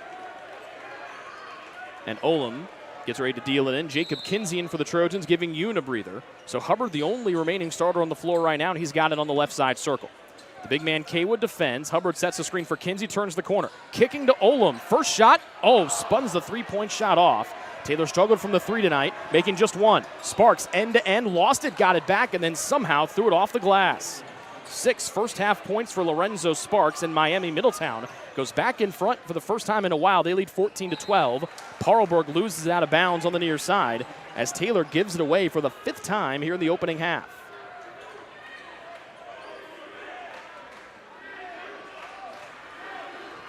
S3: And Olam gets ready to deal it in. Jacob Kinsey in for the Trojans, giving Yoon a breather. So Hubbard, the only remaining starter on the floor right now, and he's got it on the left side circle. The big man Kaywood defends. Hubbard sets the screen for Kinsey, turns the corner. Kicking to Olam. First shot. Spuns the three-point shot off. Taylor struggled from the 3 tonight, making just 1. Sparks end-to-end, lost it, got it back, and then somehow threw it off the glass. 6 first-half points for Lorenzo Sparks, and Miami-Middletown goes back in front for the first time in a while. They lead 14-12. Parlberg loses it out of bounds on the near side as Taylor gives it away for the 5th time here in the opening half.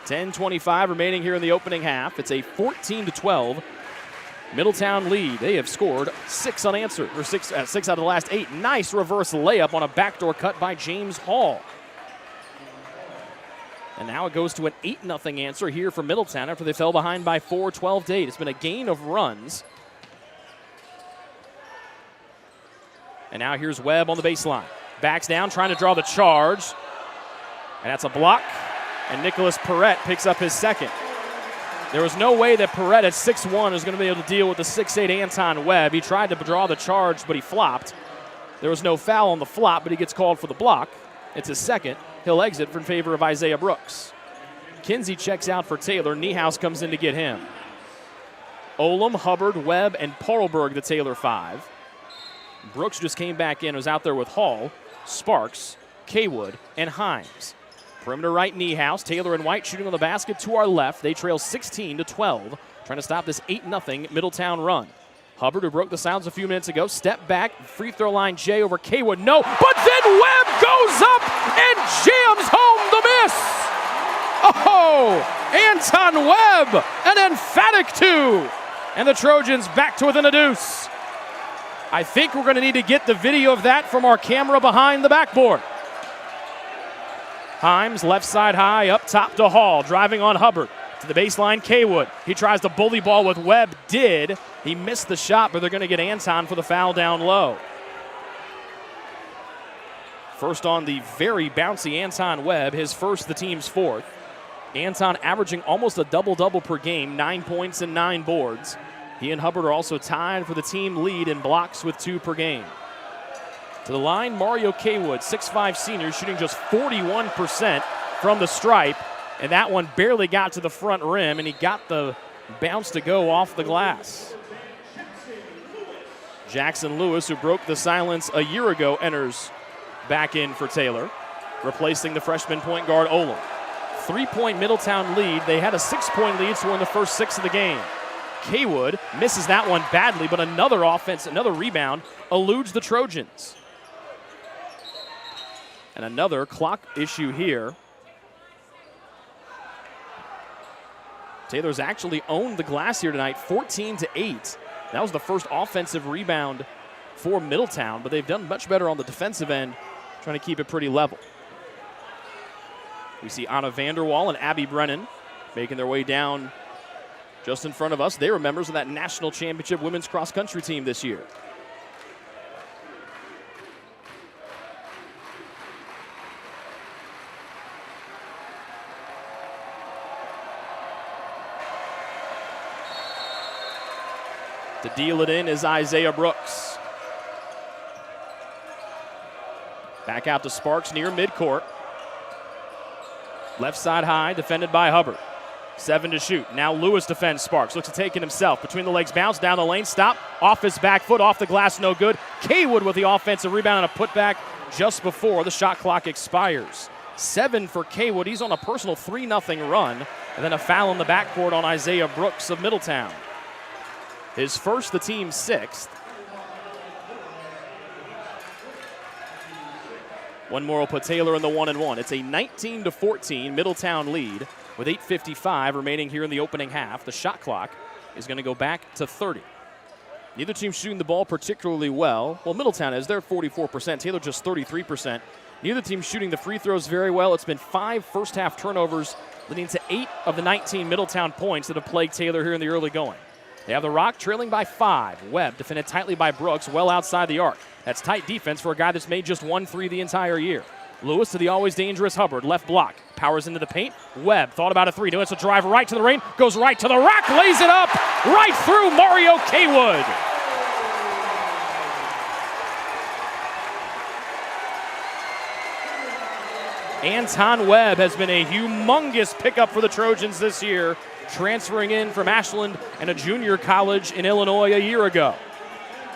S3: 10:25 remaining here in the opening half. It's a 14-12 Middletown lead. They have scored 6 unanswered, or 6 out of the last 8. Nice reverse layup on a backdoor cut by James Hall. And now it goes to an 8-0 answer here for Middletown after they fell behind by 4, 12-8. It's been a gain of runs. And now here's Webb on the baseline. Backs down, trying to draw the charge. And that's a block. And Nicholas Perrette picks up his second. There was no way that Perrette at 6'1" was going to be able to deal with the 6'8" Anton Webb. He tried to draw the charge, but he flopped. There was no foul on the flop, but he gets called for the block. It's his second. He'll exit in favor of Isaiah Brooks. Kinsey checks out for Taylor. Niehaus comes in to get him. Olam, Hubbard, Webb, and Parlberg, the Taylor 5. Brooks just came back in, was out there with Hall, Sparks, Kaywood, and Himes. Perimeter right, Niehaus. Taylor and White shooting on the basket to our left. They trail 16-12, trying to stop this 8-0 Middletown run. Hubbard, who broke the silence a few minutes ago, step back, free throw line J over Kaywood. No, but then Webb goes up and jams home the miss. Oh, Anton Webb, an emphatic 2. And the Trojans back to within a deuce. I think we're going to need to get the video of that from our camera behind the backboard. Himes, left side high, up top to Hall, driving on Hubbard. To the baseline, Kaywood. He tries to bully ball with Webb. He missed the shot, but they're going to get Anton for the foul down low. First on the very bouncy Anton Webb, his first, the team's 4th. Anton averaging almost a double-double per game, 9 points and 9 boards. He and Hubbard are also tied for the team lead in blocks with 2 per game. To the line, Mario Kaywood, 6'5" senior, shooting just 41% from the stripe. And that one barely got to the front rim, and he got the bounce to go off the glass. Jackson Lewis, who broke the silence a year ago, enters back in for Taylor, replacing the freshman point guard Olam. 3-point Middletown lead. They had a 6-point lead, so we're in the first 6 of the game. Kaywood misses that one badly, but another rebound eludes the Trojans. And another clock issue here. Taylor's actually owned the glass here tonight, 14-8. That was the first offensive rebound for Middletown, but they've done much better on the defensive end, trying to keep it pretty level. We see Anna Vanderwall and Abby Brennan making their way down just in front of us. They were members of that national championship women's cross-country team this year. To deal it in is Isaiah Brooks. Back out to Sparks near midcourt. Left side high, defended by Hubbard. 7 to shoot. Now Lewis defends Sparks. Looks to take it himself. Between the legs, bounce down the lane. Stop. Off his back foot. Off the glass. No good. Kaywood with the offensive rebound and a putback just before the shot clock expires. 7 for Kaywood. He's on a personal 3-0 run. And then a foul in the backcourt on Isaiah Brooks of Middletown. His first, the team's 6th. One more will put Taylor in the 1-1. It's a 19-14 Middletown lead with 8:55 remaining here in the opening half. The shot clock is going to go back to 30. Neither team shooting the ball particularly well. Well, Middletown is. They're 44%. Taylor just 33%. Neither team shooting the free throws very well. It's been 5 first-half turnovers, leading to 8 of the 19 Middletown points that have plagued Taylor here in the early going. They have the rock trailing by 5. Webb defended tightly by Brooks, well outside the arc. That's tight defense for a guy that's made just 1 3 the entire year. Lewis to the always dangerous Hubbard, left block. Powers into the paint. Webb thought about a 3. No, it's a drive right to the ring. Goes right to the rack, lays it up, right through Mario Kaywood. Anton Webb has been a humongous pickup for the Trojans this year, transferring in from Ashland and a junior college in Illinois a year ago.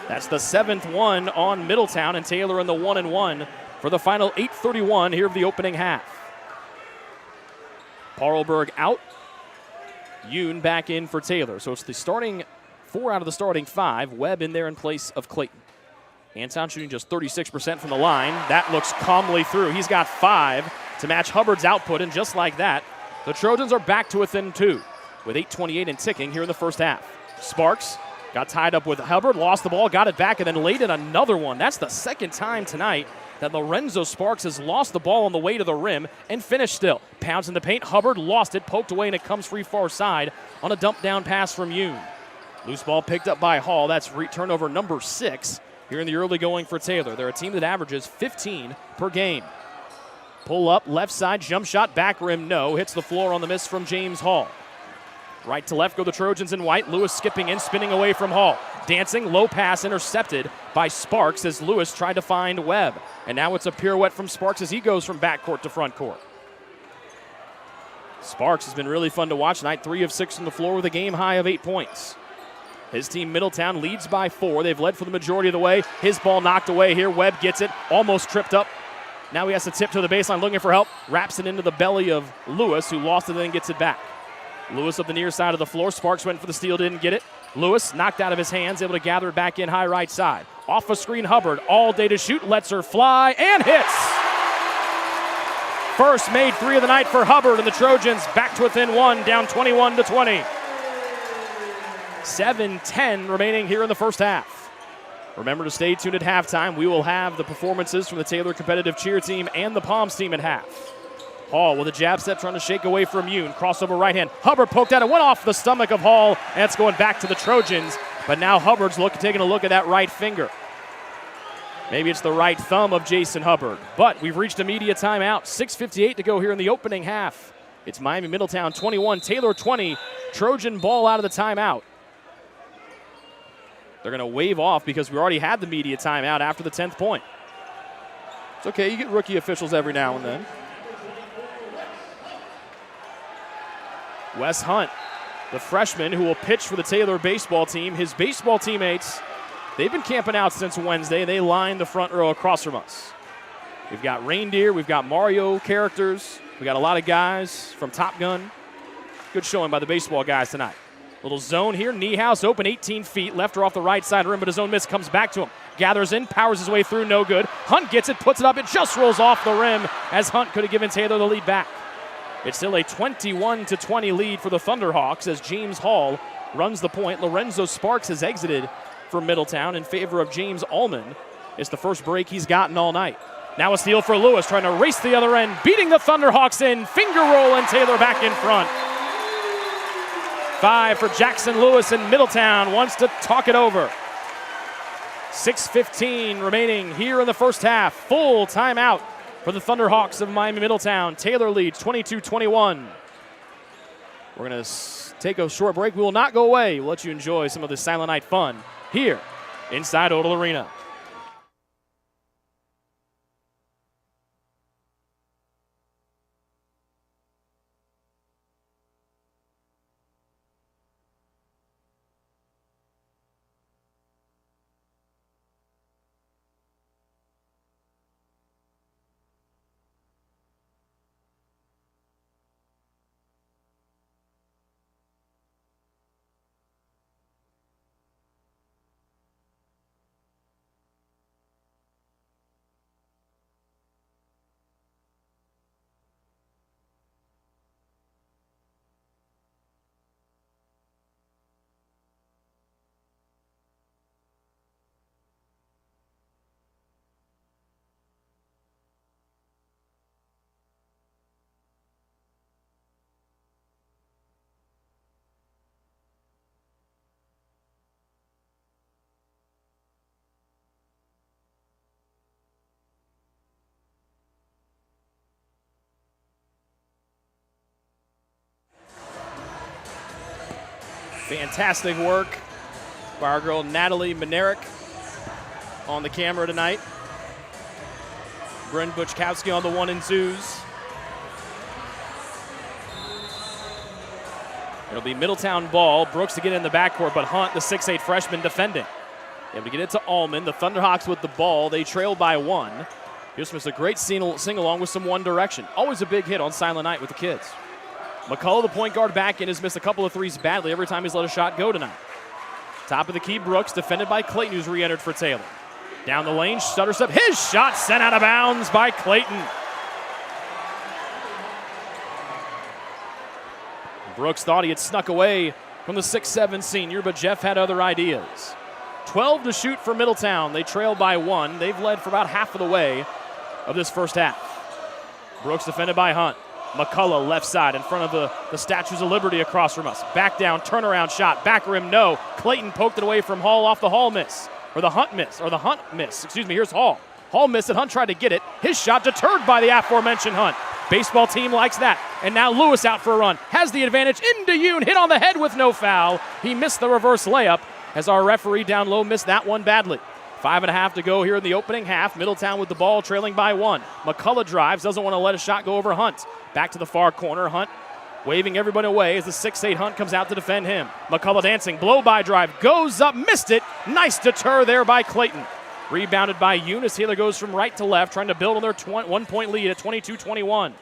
S3: That's the 7th one on Middletown, and Taylor in the 1-1 for the final 8:31 here of the opening half. Parlberg out. Yoon back in for Taylor. So it's the starting 4 out of the starting 5. Webb in there in place of Clayton. Anton shooting just 36% from the line. That looks calmly through. He's got 5 to match Hubbard's output, and just like that, The Trojans are back to within 2 with 8:28 and ticking here in the first half. Sparks got tied up with Hubbard, lost the ball, got it back, and then laid in another one. That's the second time tonight that Lorenzo Sparks has lost the ball on the way to the rim and finished still. Pounds in the paint, Hubbard lost it, poked away, and it comes free far side on a dump down pass from Yoon. Loose ball picked up by Hall. That's turnover number 6 here in the early going for Taylor. They're a team that averages 15 per game. Pull up, left side, jump shot, back rim, no. Hits the floor on the miss from James Hall. Right to left go the Trojans in white. Lewis skipping in, spinning away from Hall. Dancing, low pass intercepted by Sparks as Lewis tried to find Webb. And now it's a pirouette from Sparks as he goes from backcourt to front court. Sparks has been really fun to watch tonight. 3 of 6 from the floor with a game high of 8 points. His team, Middletown, leads by 4. They've led for the majority of the way. His ball knocked away here. Webb gets it, almost tripped up. Now he has to tip to the baseline looking for help. Wraps it into the belly of Lewis, who lost it and then gets it back. Lewis up the near side of the floor. Sparks went for the steal, didn't get it. Lewis knocked out of his hands, able to gather it back in high right side. Off a screen, Hubbard all day to shoot, lets her fly, and hits. First made 3 of the night for Hubbard, and the Trojans back to within 1, down 21-20. 7:10 remaining here in the first half. Remember to stay tuned at halftime. We will have the performances from the Taylor competitive cheer team and the Palms team at half. Hall with a jab step trying to shake away from Yoon. Crossover right hand. Hubbard poked out and went off the stomach of Hall. And it's going back to the Trojans. But now Hubbard's taking a look at that right finger. Maybe it's the right thumb of Jason Hubbard. But we've reached a media timeout. 6:58 to go here in the opening half. It's Miami-Middletown 21, Taylor 20. Trojan ball out of the timeout. They're going to wave off because we already had the media timeout after the 10th point. It's okay, you get rookie officials every now and then. Wes Hunt, the freshman who will pitch for the Taylor baseball team. His baseball teammates, they've been camping out since Wednesday. They line the front row across from us. We've got reindeer, we've got Mario characters. We got a lot of guys from Top Gun. Good showing by the baseball guys tonight. Little zone here. Niehaus open 18 feet. Left her off the right side rim, but his own miss comes back to him. Gathers in, powers his way through, no good. Hunt gets it, puts it up. It just rolls off the rim as Hunt could have given Taylor the lead back. It's still a 21-20 lead for the Thunderhawks as James Hall runs the point. Lorenzo Sparks has exited for Middletown in favor of James Allman. It's the first break he's gotten all night. Now a steal for Lewis, trying to race the other end, beating the Thunderhawks in. Finger roll and Taylor back in front. 5 for Jackson Lewis, and Middletown wants to talk it over. 6:15 remaining here in the first half. Full timeout for the Thunderhawks of Miami-Middletown. Taylor leads 22-21. We're going to take a short break. We will not go away. We'll let you enjoy some of the Silent Night fun here inside Odell Arena. Fantastic work by our girl Natalie Minerick on the camera tonight. Bryn Buchkowski on the 1 and 2s. It'll be Middletown ball. Brooks to get in the backcourt, but Hunt, the 6'8 freshman, defending. Able to get it to Allman. The Thunderhawks with the ball. They trail by 1. Just missed a great sing-along with some One Direction. Always a big hit on Silent Night with the kids. McCullough, the point guard, back in, has missed a couple of threes badly every time he's let a shot go tonight. Top of the key, Brooks, defended by Clayton, who's re-entered for Taylor. Down the lane, stutter step. His shot sent out of bounds by Clayton. Brooks thought he had snuck away from the 6'7 senior, but Jeff had other ideas. 12 to shoot for Middletown. They trailed by 1. They've led for about half of the way of this first half. Brooks defended by Hunt. McCullough left side in front of the Statues of Liberty across from us. Back down, turnaround shot, back rim, no. Clayton poked it away from Hall off the Hall miss. Or the Hunt miss. Excuse me, here's Hall. Hall missed it, Hunt tried to get it. His shot deterred by the aforementioned Hunt. Baseball team likes that. And now Lewis out for a run. Has the advantage into Yoon, hit on the head with no foul. He missed the reverse layup as our referee down low missed that one badly. 5.5 to go here in the opening half. Middletown with the ball trailing by 1. McCullough drives, doesn't want to let a shot go over Hunt. Back to the far corner. Hunt waving everybody away as the 6'8 Hunt comes out to defend him. McCullough dancing, blow-by drive, goes up, missed it. Nice deter there by Clayton. Rebounded by Eunice. Taylor goes from right to left, trying to build on their 1-point lead at 22-21.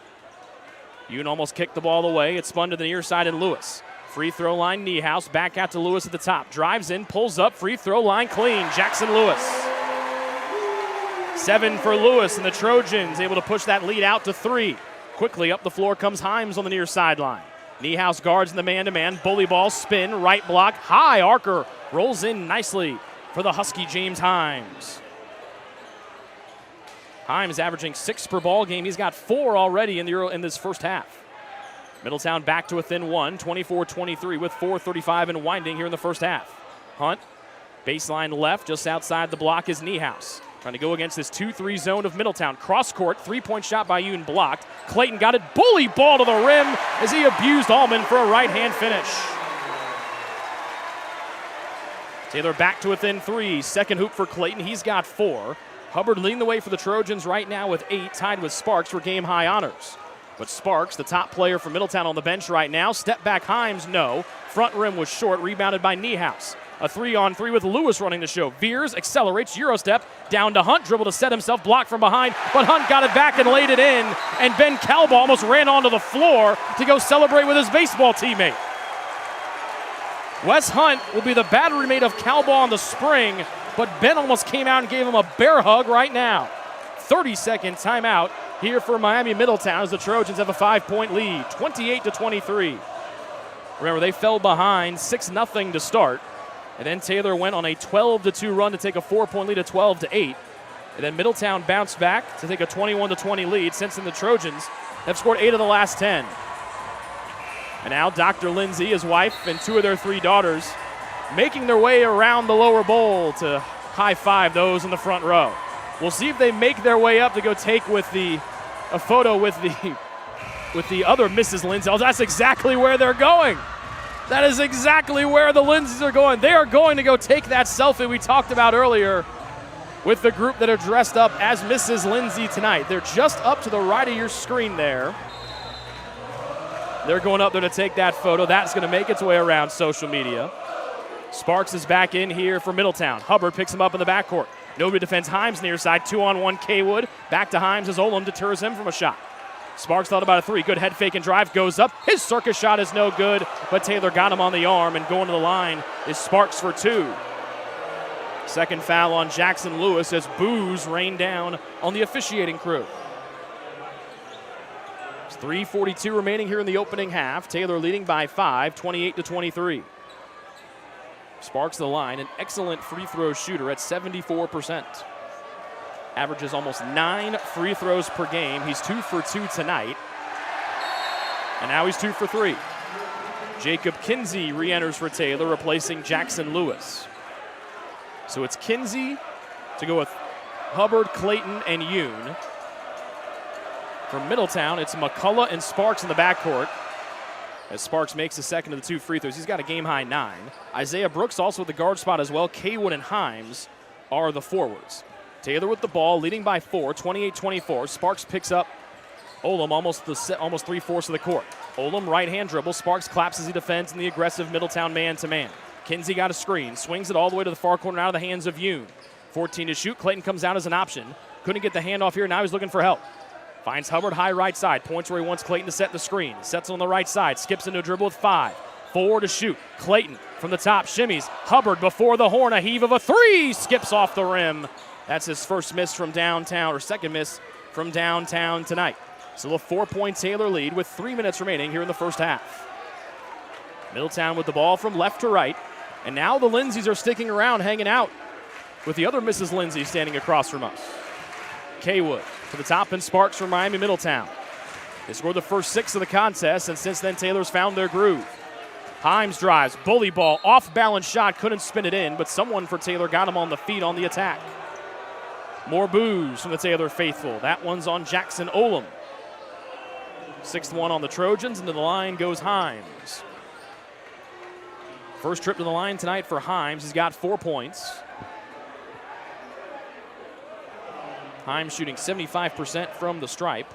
S3: Yoon almost kicked the ball away. It spun to the near side, and Lewis. Free throw line, Niehaus. Back out to Lewis at the top. Drives in, pulls up, free throw line clean. Jackson Lewis. 7 for Lewis, and the Trojans able to push that lead out to 3. Quickly up the floor comes Himes on the near sideline. Niehaus guards in the man-to-man. Bully ball, spin, right block, high. Archer rolls in nicely for the Husky James Himes. Himes averaging 6 per ball game. He's got 4 already in this first half. Middletown back to within 1, 24-23 with 4:35 and winding here in the first half. Hunt, baseline left, just outside the block is Niehaus. Trying to go against this 2-3 zone of Middletown. Cross court, 3-point shot by Yoon blocked. Clayton got it, bully ball to the rim as he abused Allman for a right-hand finish. Taylor back to within 3, second hoop for Clayton, he's got 4. Hubbard leading the way for the Trojans right now with 8, tied with Sparks for game-high honors. But Sparks, the top player for Middletown on the bench right now. Step back Himes, no. Front rim was short, rebounded by Niehaus. A 3-on-3 with Lewis running the show. Veers, accelerates, Eurostep, down to Hunt, dribble to set himself, blocked from behind, but Hunt got it back and laid it in, and Ben Calba almost ran onto the floor to go celebrate with his baseball teammate. Wes Hunt will be the battery mate of Calba on the spring, but Ben almost came out and gave him a bear hug right now. 30-second timeout here for Miami-Middletown as the Trojans have a 5-point lead, 28-23. Remember, they fell behind 6-0 to start, and then Taylor went on a 12-2 run to take a 4-point lead at 12-8. And then Middletown bounced back to take a 21-20 lead. Since then, the Trojans have scored 8 of the last 10. And now Dr. Lindsay, his wife, and 2 of their 3 daughters making their way around the lower bowl to high-five those in the front row. We'll see if they make their way up to go take a photo with the other Mrs. Lindsay. Oh, that's exactly where they're going. That is exactly where the Lindsays are going. They are going to go take that selfie we talked about earlier with the group that are dressed up as Mrs. Lindsay tonight. They're just up to the right of your screen there. They're going up there to take that photo. That's going to make its way around social media. Sparks is back in here for Middletown. Hubbard picks him up in the backcourt. Nobody defends Himes near side. 2-on-1 Kaywood. Back to Himes as Olam deters him from a shot. Sparks thought about a 3. Good head fake and drive. Goes up. His circus shot is no good, but Taylor got him on the arm, and going to the line is Sparks for 2. Second foul on Jackson Lewis as boos rain down on the officiating crew. It's 3:42 remaining here in the opening half. Taylor leading by 5, 28-23. Sparks the line, an excellent free throw shooter at 74%. Averages almost 9 free throws per game. He's 2 for 2 tonight. And now he's 2 for 3. Jacob Kinsey re-enters for Taylor, replacing Jackson Lewis. So it's Kinsey to go with Hubbard, Clayton, and Yoon. For Middletown, it's McCullough and Sparks in the backcourt. As Sparks makes the second of the 2 free throws, he's got a game-high 9. Isaiah Brooks also at the guard spot as well. Kaywood and Himes are the forwards. Taylor with the ball, leading by 4, 28-24. Sparks picks up Olam almost 3/4 of the court. Olam right-hand dribble. Sparks claps as he defends in the aggressive Middletown man-to-man. Kinsey got a screen, swings it all the way to the far corner out of the hands of Yoon. 14 to shoot. Clayton comes out as an option. Couldn't get the handoff here. Now he's looking for help. Finds Hubbard high right side. Points where he wants Clayton to set the screen. Sets on the right side. Skips into a dribble with 5. 4 to shoot. Clayton from the top shimmies. Hubbard before the horn. A heave of a 3. Skips off the rim. That's his first miss from downtown, or second miss from downtown tonight. Still a 4-point Taylor lead with 3 minutes remaining here in the first half. Middletown with the ball from left to right. And now the Lindsays are sticking around, hanging out with the other Mrs. Lindsay standing across from us. Kaywood to the top and Sparks from Miami-Middletown. They scored the first 6 of the contest, and since then Taylor's found their groove. Himes drives, bully ball, off-balance shot, couldn't spin it in, but someone for Taylor got him on the feet on the attack. More boos from the Taylor faithful. That one's on Jackson Olam. 6th one on the Trojans, and to the line goes Himes. First trip to the line tonight for Himes. He's got 4 points. Himes shooting 75% from the stripe.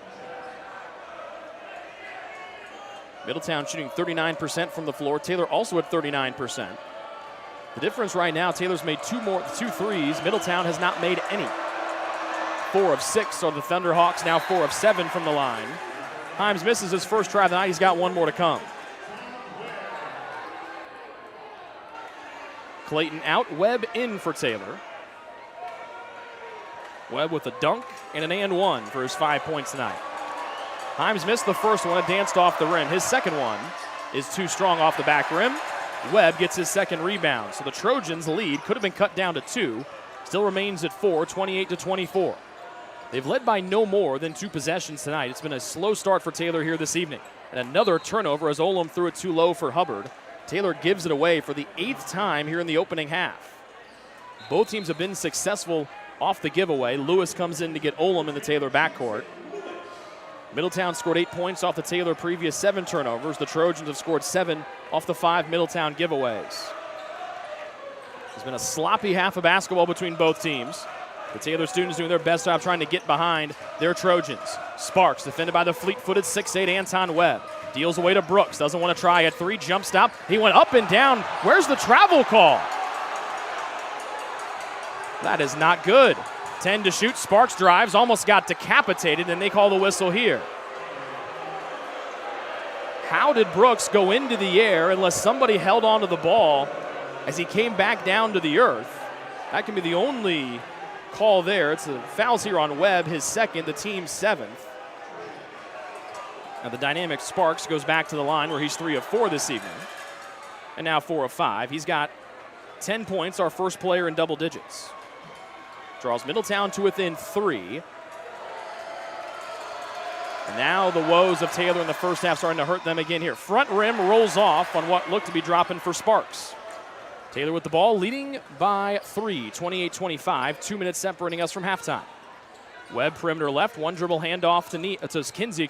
S3: Middletown shooting 39% from the floor. Taylor also at 39%. The difference right now, Taylor's made 2 threes. Middletown has not made any. 4 of 6 are the Thunderhawks, now 4 of 7 from the line. Himes misses his first try of the night. He's got 1 more to come. Clayton out, Webb in for Taylor. Webb with a dunk and an and 1 for his 5 points tonight. Himes missed the first one, it danced off the rim. His second one is too strong off the back rim. Webb gets his second rebound. So the Trojans' lead could have been cut down to 2. Still remains at 4, 28-24. They've led by no more than 2 possessions tonight. It's been a slow start for Taylor here this evening. And another turnover as Olam threw it too low for Hubbard. Taylor gives it away for the 8th time here in the opening half. Both teams have been successful off the giveaway. Lewis comes in to get Olam in the Taylor backcourt. Middletown scored 8 points off the Taylor previous 7 turnovers. The Trojans have scored 7 off the 5 Middletown giveaways. It's been a sloppy half of basketball between both teams. The Taylor students doing their best job trying to get behind their Trojans. Sparks defended by the fleet-footed 6'8" Anton Webb. Deals away to Brooks. Doesn't want to try at 3. Jump stop. He went up and down. Where's the travel call? That is not good. 10 to shoot. Sparks drives. Almost got decapitated, and they call the whistle here. How did Brooks go into the air unless somebody held onto the ball as he came back down to the earth? That can be the only call there. It's the fouls here on Webb, his 2nd, the team's 7th. Now the dynamic Sparks goes back to the line where he's 3 of 4 this evening. And now 4 of 5. He's got 10 points, our first player in double digits. Draws Middletown to within 3. And now the woes of Taylor in the first half starting to hurt them again here. Front rim rolls off on what looked to be dropping for Sparks. Taylor with the ball, leading by 3, 28-25, 2 minutes separating us from halftime. Webb perimeter left, 1 dribble handoff to Kinsey,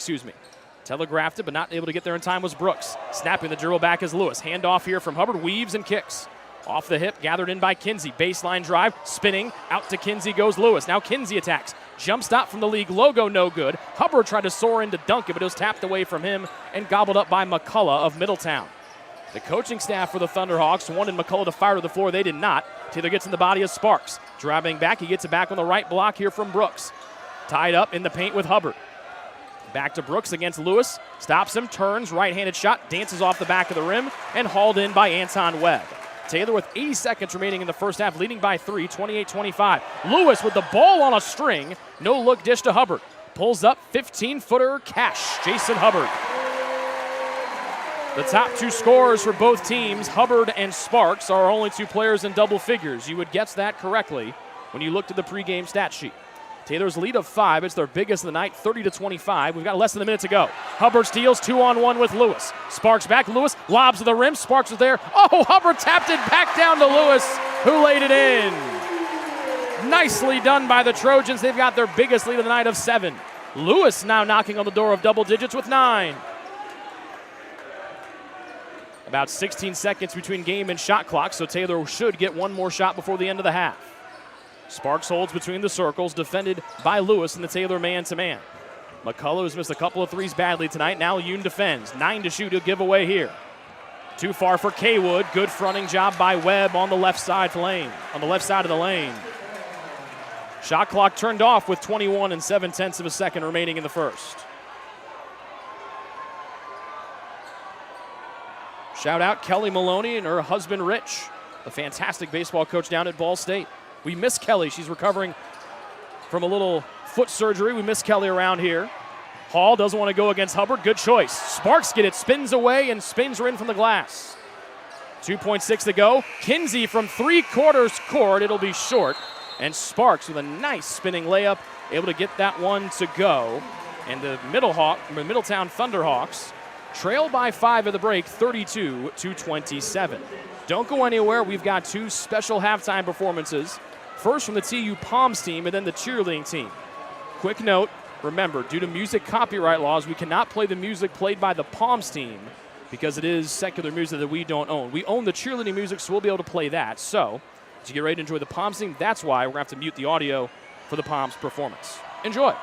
S3: Telegraphed it, but not able to get there in time was Brooks. Snapping the dribble back is Lewis. Handoff here from Hubbard, weaves and kicks. Off the hip, gathered in by Kinsey. Baseline drive, spinning, out to Kinsey goes Lewis. Now Kinsey attacks. Jump stop from the league logo, no good. Hubbard tried to soar in to dunk it, but it was tapped away from him and gobbled up by McCullough of Middletown. The coaching staff for the Thunderhawks wanted McCullough to fire to the floor. They did not. Taylor gets in the body of Sparks. Driving back, he gets it back on the right block here from Brooks. Tied up in the paint with Hubbard. Back to Brooks against Lewis. Stops him, turns, right-handed shot, dances off the back of the rim, and hauled in by Anton Webb. Taylor with 80 seconds remaining in the first half, leading by 3, 28-25. Lewis with the ball on a string. No-look dish to Hubbard. Pulls up, 15-footer cash. Jason Hubbard. The top 2 scorers for both teams, Hubbard and Sparks, are only 2 players in double figures. You would guess that correctly when you looked at the pregame stat sheet. Taylor's lead of 5. It's their biggest of the night, 30-25. We've got less than a minute to go. Hubbard steals 2-on-1 with Lewis. Sparks back. Lewis lobs to the rim. Sparks is there. Oh, Hubbard tapped it back down to Lewis, who laid it in. Nicely done by the Trojans. They've got their biggest lead of the night of 7. Lewis now knocking on the door of double digits with 9. About 16 seconds between game and shot clock, so Taylor should get 1 more shot before the end of the half. Sparks holds between the circles, defended by Lewis in the Taylor man-to-man. McCullough has missed a couple of threes badly tonight. Now Yoon defends. 9 to shoot. He'll give away here. Too far for Kaywood. Good fronting job by Webb on the left side lane. On the left side of the lane. Shot clock turned off with 21 7/10 of a second remaining in the first. Shout out Kelly Maloney and her husband Rich, a fantastic baseball coach down at Ball State. We miss Kelly. She's recovering from a little foot surgery. We miss Kelly around here. Hall doesn't want to go against Hubbard. Good choice. Sparks get it, spins away, and spins her in from the glass. 2.6 to go. Kinsey from 3/4 court. It'll be short. And Sparks with a nice spinning layup, able to get that one to go. And the Middletown Thunderhawks trail by 5 at the break, 32-27. Don't go anywhere. We've got 2 special halftime performances. First from the TU Palms team and then the cheerleading team. Quick note, remember, due to music copyright laws, we cannot play the music played by the Palms team because it is secular music that we don't own. We own the cheerleading music, so we'll be able to play that. So, to get ready to enjoy the Palms team, that's why we're going to have to mute the audio for the Palms performance. Enjoy.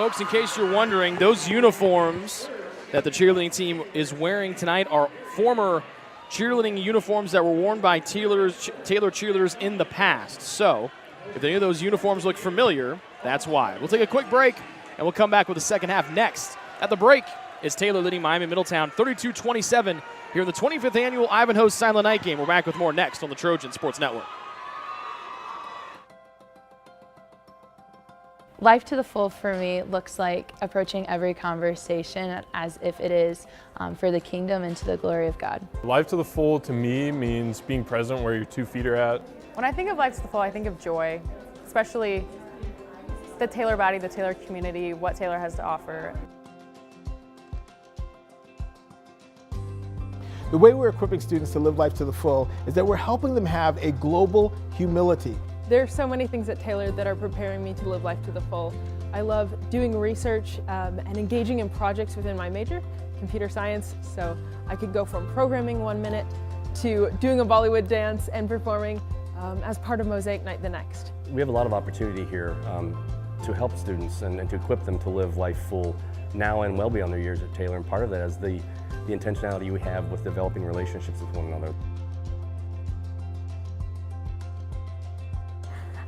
S3: folks, in case you're wondering, those uniforms that the cheerleading team is wearing tonight are former cheerleading uniforms that were worn by Taylor cheerleaders in the past. So, if any of those uniforms look familiar, that's why. We'll take a quick break, and we'll come back with the second half next. At the break is Taylor leading Miami-Middletown 32-27 here in the 25th annual Ivanhoes Silent Night Game. We're back with more next on the Trojan Sports Network.
S9: Life to the full for me looks like approaching every conversation as if it is for the kingdom and to the glory of God.
S10: Life to the full to me means being present where your 2 feet are at.
S11: When I think of life to the full, I think of joy, especially the Taylor body, the Taylor community, what Taylor has to offer.
S12: The way we're equipping students to live life to the full is that we're helping them have a global humility.
S11: There's so many things at Taylor that are preparing me to live life to the full. I love doing research and engaging in projects within my major, computer science, so I could go from programming 1 minute to doing a Bollywood dance and performing as part of Mosaic Night the next.
S13: We have a lot of opportunity here to help students and to equip them to live life full now and well beyond their years at Taylor, and part of that is the intentionality we have with developing relationships with one another.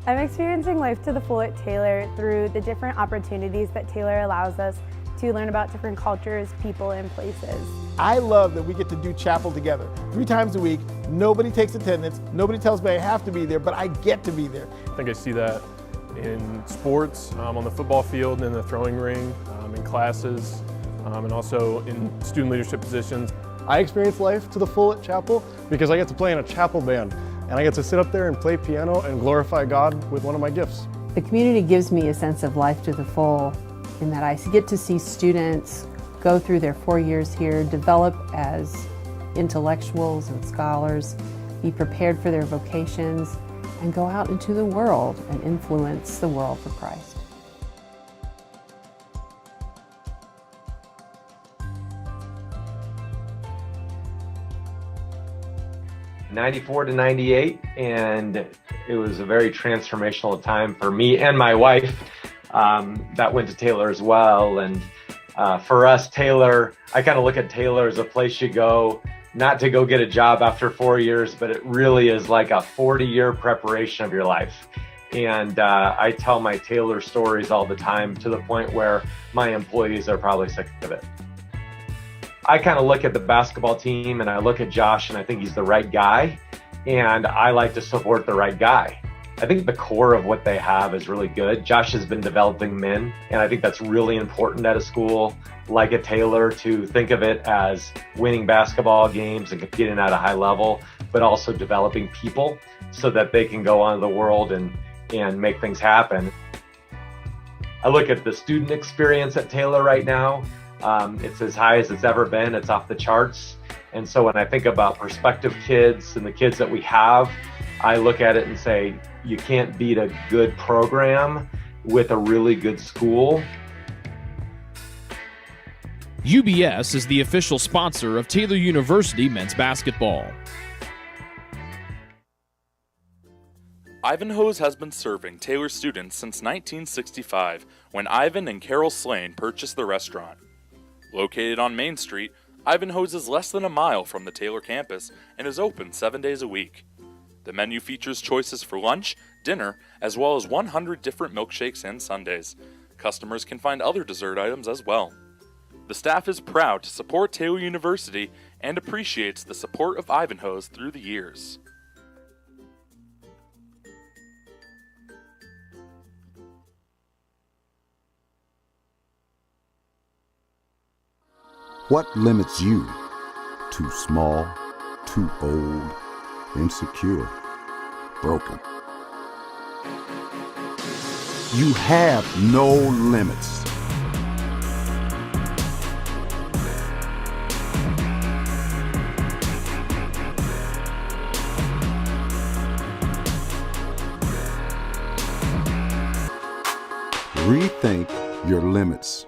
S14: I'm experiencing life to the full at Taylor through the different opportunities that Taylor allows us to learn about different cultures, people, and places.
S12: I love that we get to do chapel together 3 times a week. Nobody takes attendance. Nobody tells me I have to be there, but I get to be there.
S10: I think I see that in sports, on the football field, in the throwing ring, in classes, and also in student leadership positions.
S15: I experience life to the full at chapel because I get to play in a chapel band. And I get to sit up there and play piano and glorify God with one of my gifts.
S16: The community gives me a sense of life to the full in that I get to see students go through their 4 years here, develop as intellectuals and scholars, be prepared for their vocations, and go out into the world and influence the world for Christ.
S2: '94 to '98, and it was a very transformational time for me and my wife that went to Taylor as well. And for us, Taylor, I kind of look at Taylor as a place you go, not to go get a job after 4 years, but it really is like a 40-year preparation of your life. And I tell my Taylor stories all the time, to the point where my employees are probably sick of it. I kind of look at the basketball team and I look at Josh and I think he's the right guy, and I like to support the right guy. I think the core of what they have is really good. Josh has been developing men, and I think that's really important at a school like at Taylor, to think of it as winning basketball games and competing at a high level, but also developing people so that they can go on to the world and make things happen. I look at the student experience at Taylor right now. It's as high as it's ever been. It's off the charts. And so when I think about prospective kids and the kids that we have, I look at it and say, you can't beat a good program with a really good school.
S1: UBS is the official sponsor of Taylor University men's basketball.
S4: Ivanhoes has been serving Taylor students since 1965, when Ivan and Carol Slane purchased the restaurant. Located on Main Street, Ivanhoes is less than a mile from the Taylor campus and is open 7 days a week. The menu features choices for lunch, dinner, as well as 100 different milkshakes and sundaes. Customers can find other dessert items as well. The staff is proud to support Taylor University and appreciates the support of Ivanhoes through the years.
S17: What limits you? Too small, too old, insecure, broken. You have no limits. Rethink your limits.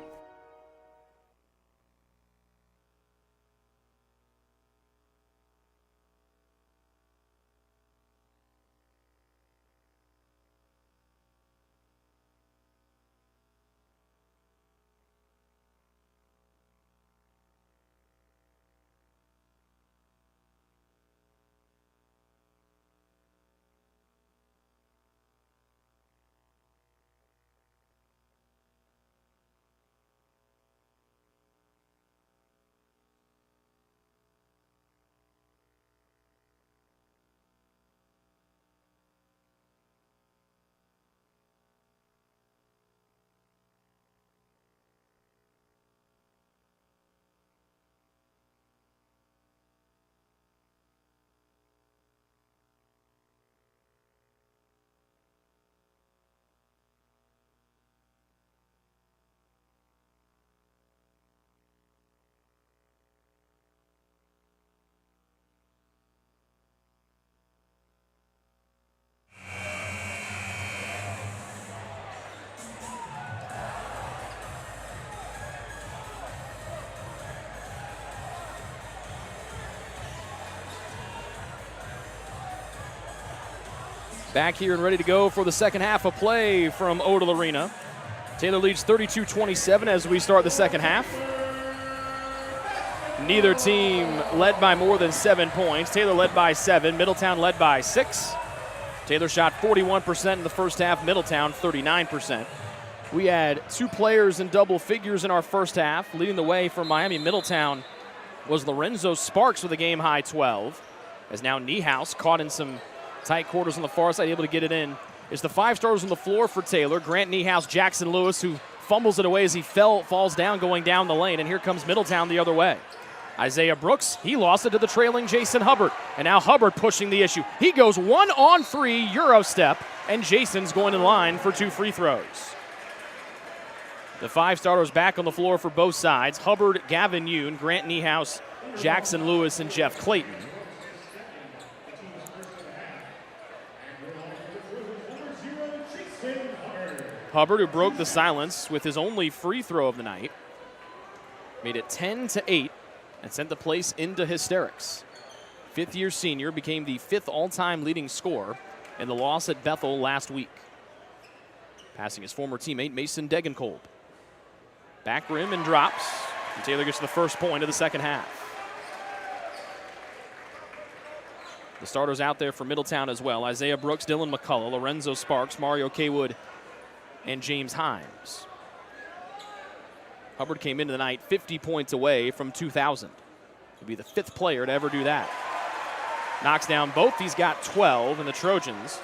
S3: Back here and ready to go for the second half of play from Odell Arena. Taylor leads 32-27 as we start the second half. Neither team led by more than 7 points. Taylor led by 7, Middletown led by 6. Taylor shot 41% in the first half, Middletown 39%. We had 2 players in double figures in our first half. Leading the way for Miami-Middletown was Lorenzo Sparks with a game-high 12. As now Niehaus, caught in some tight quarters on the far side, able to get it in. It's the 5 starters on the floor for Taylor. Grant Niehaus, Jackson Lewis, who fumbles it away as he falls down going down the lane. And here comes Middletown the other way. Isaiah Brooks, he lost it to the trailing Jason Hubbard. And now Hubbard pushing the issue. He goes 1-on-3 Euro step, and Jason's going in line for 2 free throws. The 5 starters back on the floor for both sides. Hubbard, Gavin Yoon, Grant Niehaus, Jackson Lewis, and Jeff Clayton. Hubbard, who broke the silence with his only free throw of the night, made it 10-8 and sent the place into hysterics. 5th-year senior became the 5th all-time leading scorer in the loss at Bethel last week, passing his former teammate Mason Degenkolb. Back rim and drops, and Taylor gets the first point of the second half. The starters out there for Middletown as well: Isaiah Brooks, Dylan McCullough, Lorenzo Sparks, Mario Kaywood, and James Himes. Hubbard came into the night 50 points away from 2,000. He'll be the 5th player to ever do that. Knocks down both. He's got 12, and the Trojans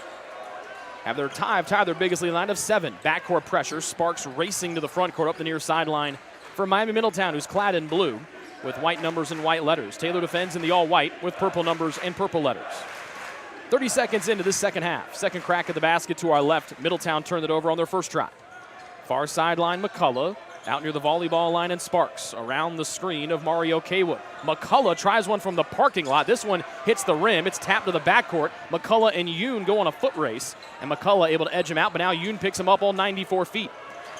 S3: have tied their biggest lead line of 7. Backcourt pressure. Sparks racing to the front court up the near sideline for Miami-Middletown, who's clad in blue with white numbers and white letters. Taylor defends in the all-white with purple numbers and purple letters. 30 seconds into this second half. Second crack at the basket to our left. Middletown turned it over on their first try. Far sideline, McCullough out near the volleyball line, and Sparks around the screen of Mario Kaywood. McCullough tries one from the parking lot. This one hits the rim. It's tapped to the backcourt. McCullough and Yoon go on a foot race, and McCullough able to edge him out, but now Yoon picks him up all 94 feet.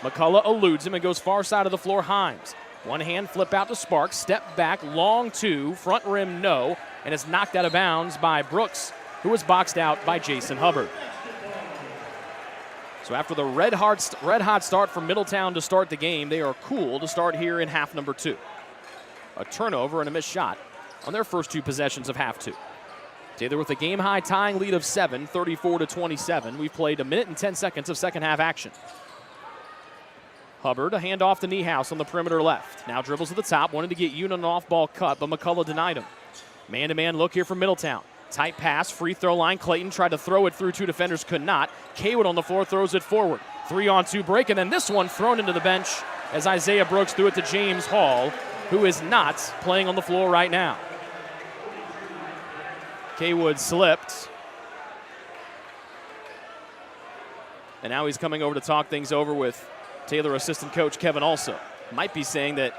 S3: McCullough eludes him and goes far side of the floor. Himes. One hand flip out to Sparks. Step back, long 2. Front rim, no. And it's knocked out of bounds by Brooks, who was boxed out by Jason Hubbard. So after the red hot start from Middletown to start the game, they are cool to start here in half number 2. A turnover and a missed shot on their first 2 possessions of half 2. Taylor with a game-high tying lead of 7, 34-27. We've played 1 minute and 10 seconds of second half action. Hubbard, a handoff to Niehaus on the perimeter left. Now dribbles to the top, wanted to get Yoon an off-ball cut, but McCullough denied him. Man-to-man look here from Middletown. Tight pass, free throw line. Clayton tried to throw it through 2 defenders, could not. Kaywood on the floor throws it forward. 3-on-2 break, and then this one thrown into the bench as Isaiah Brooks threw it to James Hall, who is not playing on the floor right now. Kaywood slipped. And now he's coming over to talk things over with Taylor assistant coach Kevin Also. Might be saying that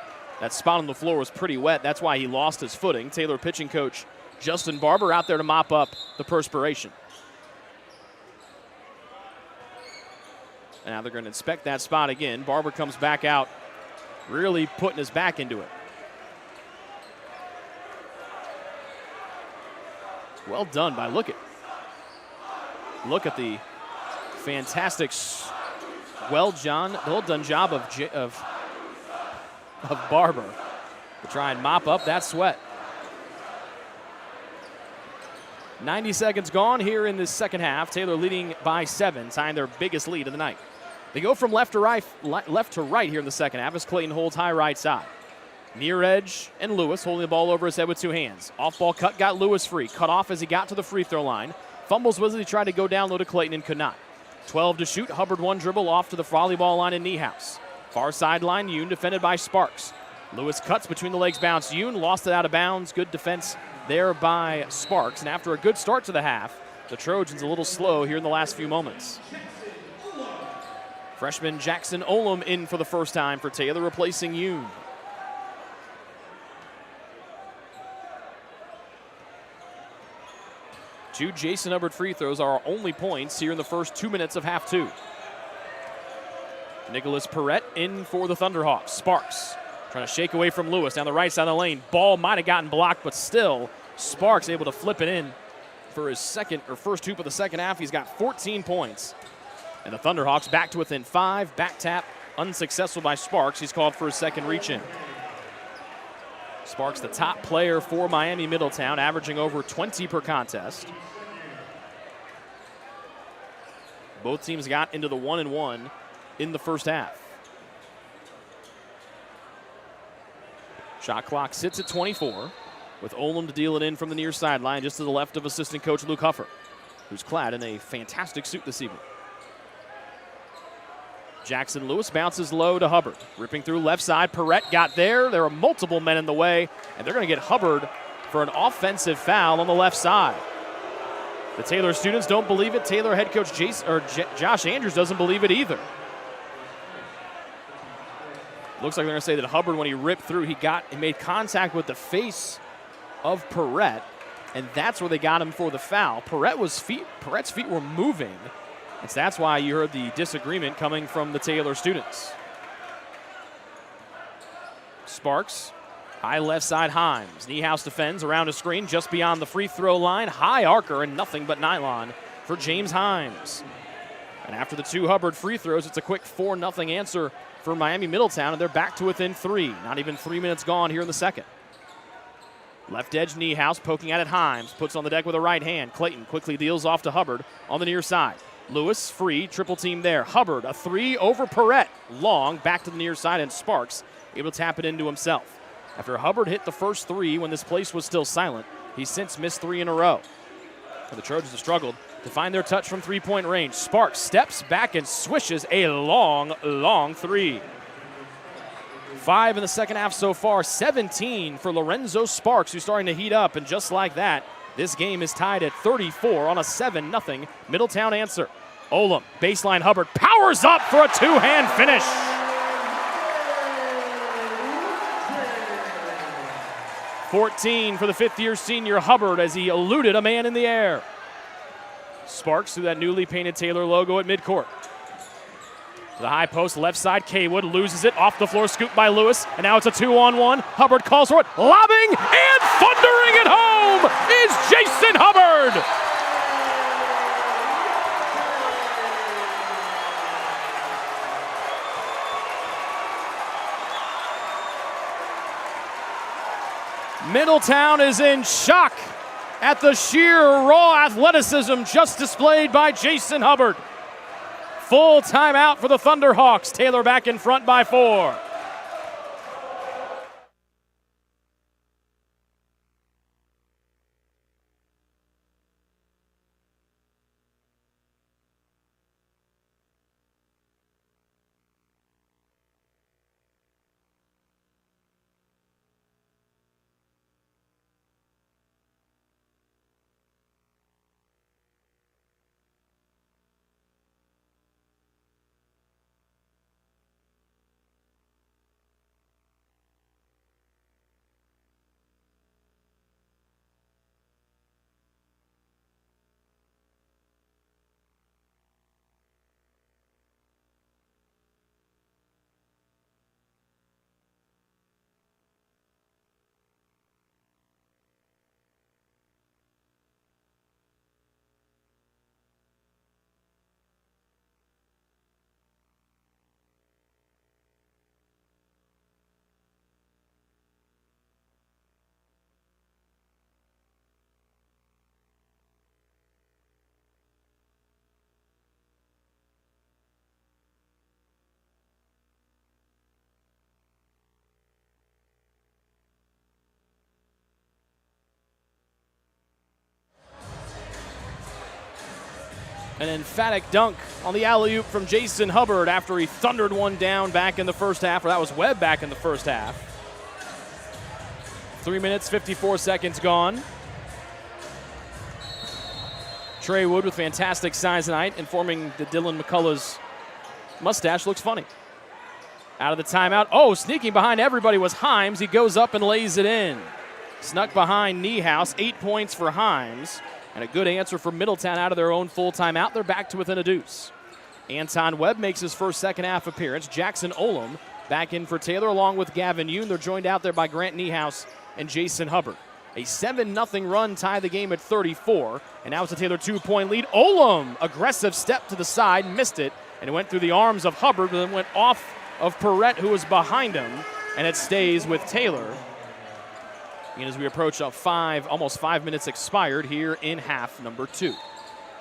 S3: spot on the floor was pretty wet. That's why he lost his footing. Taylor pitching coach Justin Barber out there to mop up the perspiration. And now they're going to inspect that spot again. Barber comes back out, really putting his back into it. Well done by Look at the fantastic, well done job of Barber to try and mop up that sweat. 90 seconds gone here in this second half. Taylor leading by 7, tying their biggest lead of the night. They go from left to right here in the second half as Clayton holds high right side. Near edge, and Lewis holding the ball over his head with 2 hands. Off-ball cut got Lewis free. Cut off as he got to the free throw line. Fumbles as he tried to go down low to Clayton and could not. 12 to shoot. Hubbard 1 dribble off to the volleyball line in Niehaus. Far sideline, Yoon defended by Sparks. Lewis cuts between the legs, bounce. Yoon lost it out of bounds. Good defense there by Sparks. And after a good start to the half, the Trojans a little slow here in the last few moments. Freshman Jackson Olam in for the first time for Taylor, replacing Yoon. Two Jason Hubbard free throws are our only points here in the first 2 minutes of half 2. Nicholas Perrette in for the Thunderhawks. Sparks trying to shake away from Lewis down the right side of the lane. Ball might have gotten blocked, but still Sparks able to flip it in for his first hoop of the second half. He's got 14 points. And the Thunderhawks back to within 5. Back tap unsuccessful by Sparks. He's called for his second reach-in. Sparks, the top player for Miami-Middletown, averaging over 20 per contest. Both teams got into the 1-1 in the first half. Shot clock sits at 24, with Olam to deal it in from the near sideline, just to the left of assistant coach Luke Huffer, who's clad in a fantastic suit this evening. Jackson Lewis bounces low to Hubbard. Ripping through left side, Perrette got there. There are multiple men in the way, and they're going to get Hubbard for an offensive foul on the left side. The Taylor students don't believe it. Taylor head coach Josh Andrews doesn't believe it either. Looks like they're going to say that Hubbard, when he ripped through, he made contact with the face of Perrette, and that's where they got him for the foul. Perrette's feet were moving. And so that's why you heard the disagreement coming from the Taylor students. Sparks, high left side, Himes. Niehaus defends around a screen just beyond the free throw line. High arcer and nothing but nylon for James Himes. And after the 2 Hubbard free throws, it's a quick 4-0 answer for Miami-Middletown, and they're back to within 3. Not even 3 minutes gone here in the second. Left edge, Niehaus poking at it, Himes. Puts on the deck with a right hand. Clayton quickly deals off to Hubbard on the near side. Lewis free, triple team there. Hubbard, a 3 over Perrette. Long, back to the near side, and Sparks able to tap it into himself. After Hubbard hit the first 3 when this place was still silent, he's since missed 3 in a row. The Trojans have struggled to find their touch from three-point range. Sparks steps back and swishes a long, long 3. 5 in the second half so far, 17 for Lorenzo Sparks, who's starting to heat up, and just like that, this game is tied at 34 on a 7-0 Middletown answer. Olam, baseline Hubbard, powers up for a 2-hand finish. .14 for the fifth-year senior Hubbard as he eluded a man in the air. Sparks through that newly painted Taylor logo at midcourt. To the high post, left side, Kaywood loses it, off the floor, scooped by Lewis, and now it's a 2-on-1. Hubbard calls for it, lobbing, and thundering it home is Jason Hubbard! Middletown is in shock at the sheer raw athleticism just displayed by Jason Hubbard. Full timeout for the Thunderhawks. Taylor back in front by 4. An emphatic dunk on the alley-oop from Jason Hubbard after he thundered one down back in the first half, or that was Webb back in the first half. 3 minutes, 54 seconds gone. Trey Wood with fantastic size tonight, informing that Dylan McCullough's mustache looks funny. Out of the timeout. Oh, sneaking behind everybody was Himes. He goes up and lays it in. Snuck behind Niehaus. 8 points for Himes. And a good answer for Middletown out of their own full timeout. They're back to within a deuce. Anton Webb makes his first second half appearance. Jackson Olam back in for Taylor along with Gavin Yoon. They're joined out there by Grant Niehaus and Jason Hubbard. A 7-0 run tied the game at 34, and now it's a Taylor 2-point lead. Olam, aggressive step to the side, missed it, and it went through the arms of Hubbard, but then went off of Perrette, who was behind him, and it stays with Taylor. And as we approach almost 5 minutes expired here in half number 2.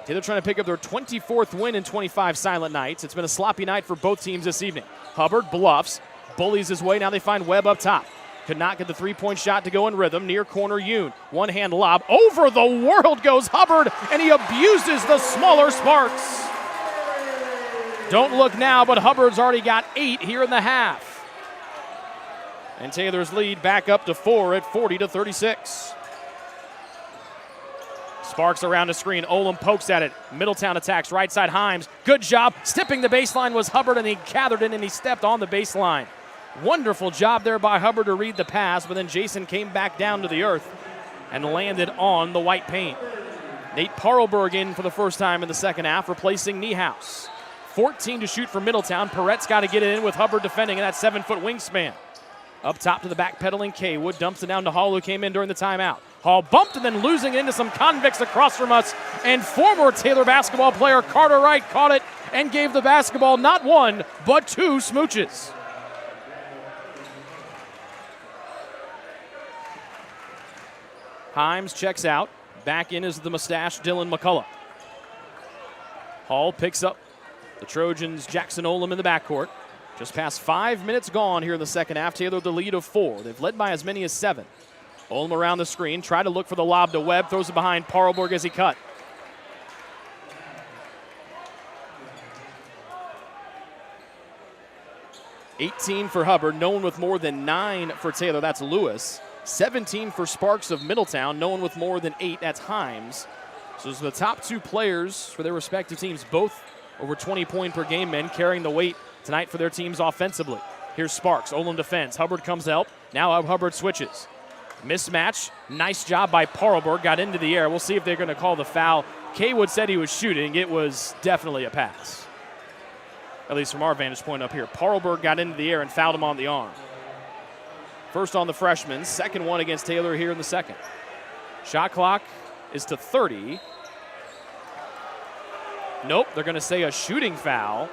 S3: Taylor trying to pick up their 24th win in 25 Silent Nights. It's been a sloppy night for both teams this evening. Hubbard bluffs, bullies his way. Now they find Webb up top. Could not get the three-point shot to go in rhythm. Near corner, Yoon. One-hand lob. Over the world goes Hubbard, and he abuses the smaller Sparks. Don't look now, but Hubbard's already got 8 here in the half. And Taylor's lead back up to 4 at 40-36. Sparks around the screen. Olam pokes at it. Middletown attacks. Right side, Himes. Good job. Stepping the baseline was Hubbard, and he gathered in and he stepped on the baseline. Wonderful job there by Hubbard to read the pass, but then Jason came back down to the earth and landed on the white paint. Nate Parlberg in for the first time in the second half, replacing Niehaus. 14 to shoot for Middletown. Perrette's got to get it in with Hubbard defending, and that 7-foot wingspan. Up top to the back pedaling Kaywood, dumps it down to Hall, who came in during the timeout. Hall bumped and then losing it into some convicts across from us, and former Taylor basketball player Carter Wright caught it and gave the basketball not 1, but 2 smooches. Himes checks out. Back in is the mustache Dylan McCullough. Hall picks up the Trojans' Jackson Olam in the backcourt. Just past 5 minutes gone here in the second half. Taylor the lead of 4. They've led by as many as 7. Olam around the screen. Try to look for the lob to Webb. Throws it behind Parlberg as he cut. $18 for Hubbard. No one with more than 9 for Taylor. That's Lewis. 17 for Sparks of Middletown. No one with more than 8. That's Himes. So those are the top 2 players for their respective teams. Both over 20-point-per-game men carrying the weight tonight for their teams offensively. Here's Sparks. Olam defends. Hubbard comes to help. Now Hubbard switches. Mismatch. Nice job by Parlberg. Got into the air. We'll see if they're going to call the foul. Kaywood said he was shooting. It was definitely a pass, at least from our vantage point up here. Parlberg got into the air and fouled him on the arm. First on the freshman. Second one against Taylor here in the second. Shot clock is to 30. Nope, they're going to say a shooting foul.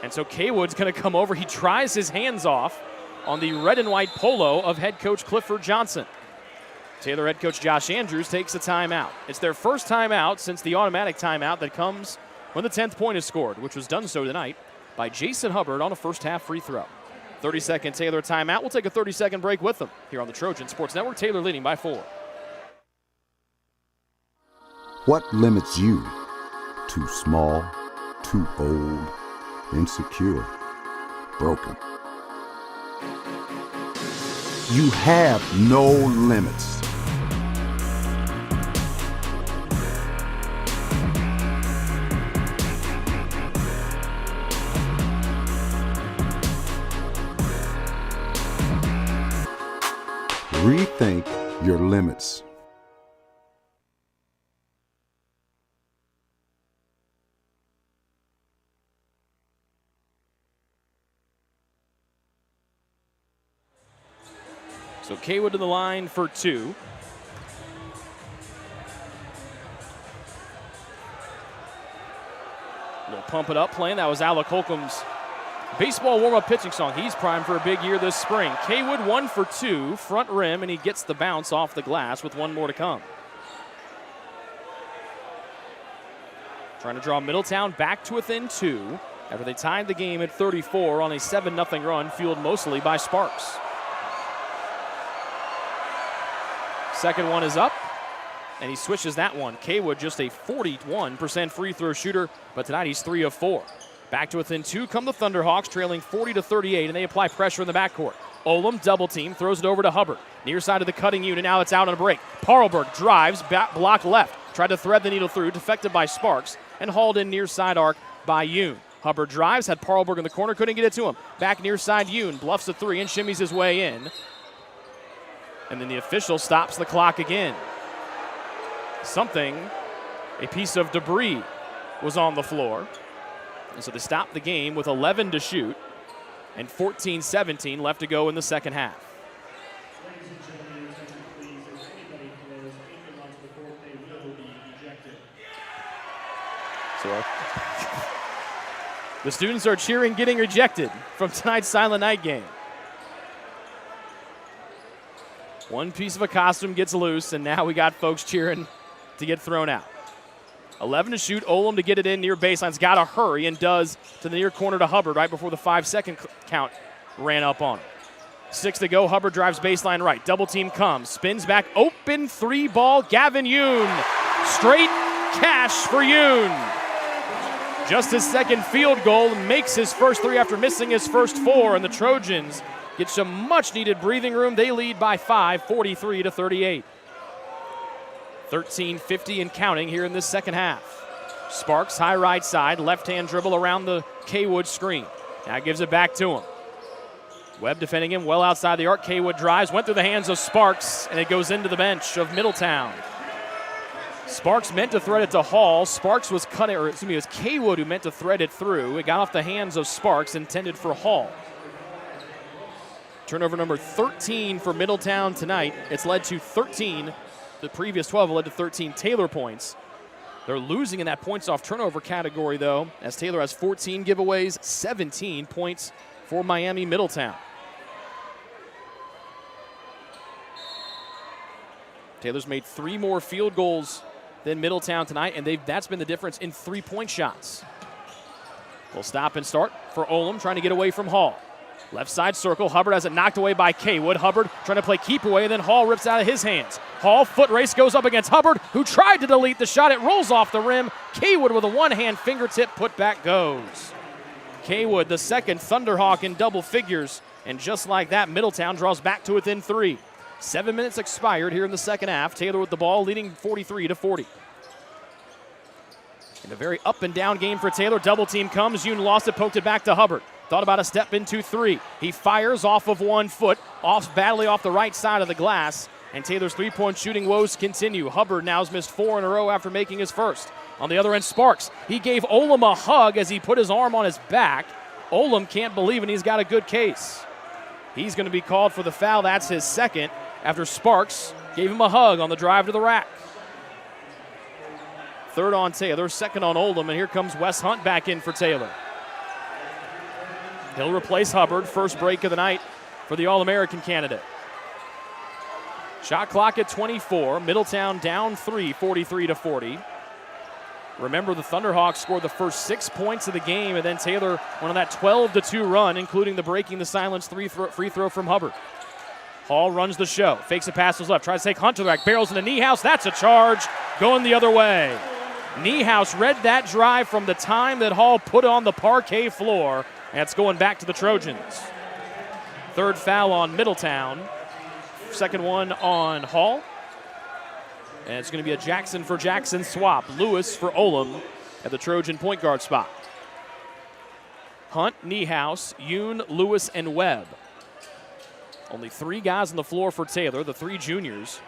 S3: And so Kaywood's going to come over. He tries his hands off on the red and white polo of head coach Clifford Johnson. Taylor head coach Josh Andrews takes a timeout. It's their first timeout since the automatic timeout that comes when the 10th point is scored, which was done so tonight by Jason Hubbard on a first-half free throw. 30-second Taylor timeout. We'll take a 30-second break with them here on the Trojan Sports Network. Taylor leading by 4.
S17: What limits you? Too small, too old, insecure, broken. You have no limits. Rethink your limits.
S3: So Kaywood to the line for 2. We'll pump it up playing. That was Alec Holcomb's baseball warm-up pitching song. He's primed for a big year this spring. Kaywood 1 for 2, front rim, and he gets the bounce off the glass with 1 more to come. Trying to draw Middletown back to within 2 after they tied the game at 34 on a 7-0 run, fueled mostly by Sparks. Second one is up, and he switches that one. Kaywood just a 41% free throw shooter, but tonight he's 3 of 4. Back to within 2 come the Thunderhawks, trailing 40-38, and they apply pressure in the backcourt. Olam double team, throws it over to Hubbard. Near side of the cutting unit, now it's out on a break. Parlberg drives, block left, tried to thread the needle through, deflected by Sparks, and hauled in near side arc by Yoon. Hubbard drives, had Parlberg in the corner, couldn't get it to him. Back near side, Yoon bluffs a 3 and shimmies his way in. And then the official stops the clock again. A piece of debris was on the floor. And so they stopped the game with 11 to shoot and 14-17 left to go in the second half. So the students are cheering getting rejected from tonight's Silent Night game. One piece of a costume gets loose, and now we got folks cheering to get thrown out. 11 to shoot. Olam to get it in near baseline's got to hurry, and does to the near corner to Hubbard right before the 5-second count ran up on him. 6 to go. Hubbard drives baseline right. Double team comes. Spins back. Open 3 ball. Gavin Yoon. Straight cash for Yoon. Just his second field goal. Makes his first 3 after missing his first 4. And the Trojans get some much needed breathing room. They lead by 5, 43 to 38. 13:50 and counting here in this second half. Sparks, high right side, left-hand dribble around the Kaywood screen. Now gives it back to him. Webb defending him well outside the arc. Kaywood drives, went through the hands of Sparks, and it goes into the bench of Middletown. Sparks meant to thread it to Hall. Sparks was cutting, or excuse me, it was Kaywood who meant to thread it through. It got off the hands of Sparks, intended for Hall. Turnover number 13 for Middletown tonight. It's led to 13. The previous 12 led to 13 Taylor points. They're losing in that points off turnover category, though, as Taylor has 14 giveaways, 17 points for Miami-Middletown. Taylor's made 3 more field goals than Middletown tonight, and that's been the difference in 3-point shots. We'll stop and start for Olam, trying to get away from Hall. Left side circle. Hubbard has it knocked away by Kaywood. Hubbard trying to play keep away, and then Hall rips out of his hands. Hall foot race goes up against Hubbard, who tried to delete the shot. It rolls off the rim. Kaywood with a one-hand fingertip put back goes. Kaywood, the second Thunderhawk in double figures, and just like that, Middletown draws back to within 3. 7 minutes expired here in the second half. Taylor with the ball, leading 43 to 40. In a very up and down game for Taylor. Double team comes. Yoon lost it, poked it back to Hubbard. Thought about a step into 3. He fires off of 1 foot, badly off the right side of the glass, and Taylor's 3-point shooting woes continue. Hubbard now has missed 4 in a row after making his first. On the other end, Sparks. He gave Olam a hug as he put his arm on his back. Olam can't believe it, and he's got a good case. He's going to be called for the foul. That's his second after Sparks gave him a hug on the drive to the rack. Third on Taylor, second on Olam, and here comes Wes Hunt back in for Taylor. He'll replace Hubbard, first break of the night for the All-American candidate. Shot clock at 24. Middletown down 3, 43 to 40. Remember, the Thunderhawks scored the first 6 points of the game, and then Taylor went on that 12-2 run, including the breaking the silence free throw from Hubbard. Hall runs the show, fakes a pass to his left, tries to take Hunt to the rack, barrels into Niehaus. That's a charge, going the other way. Niehaus read that drive from the time that Hall put on the parquet floor. That's going back to the Trojans. Third foul on Middletown. Second one on Hall. And it's going to be a Jackson for Jackson swap. Lewis for Olam at the Trojan point guard spot. Hunt, Niehaus, Yoon, Lewis, and Webb. Only 3 guys on the floor for Taylor, the 3 juniors.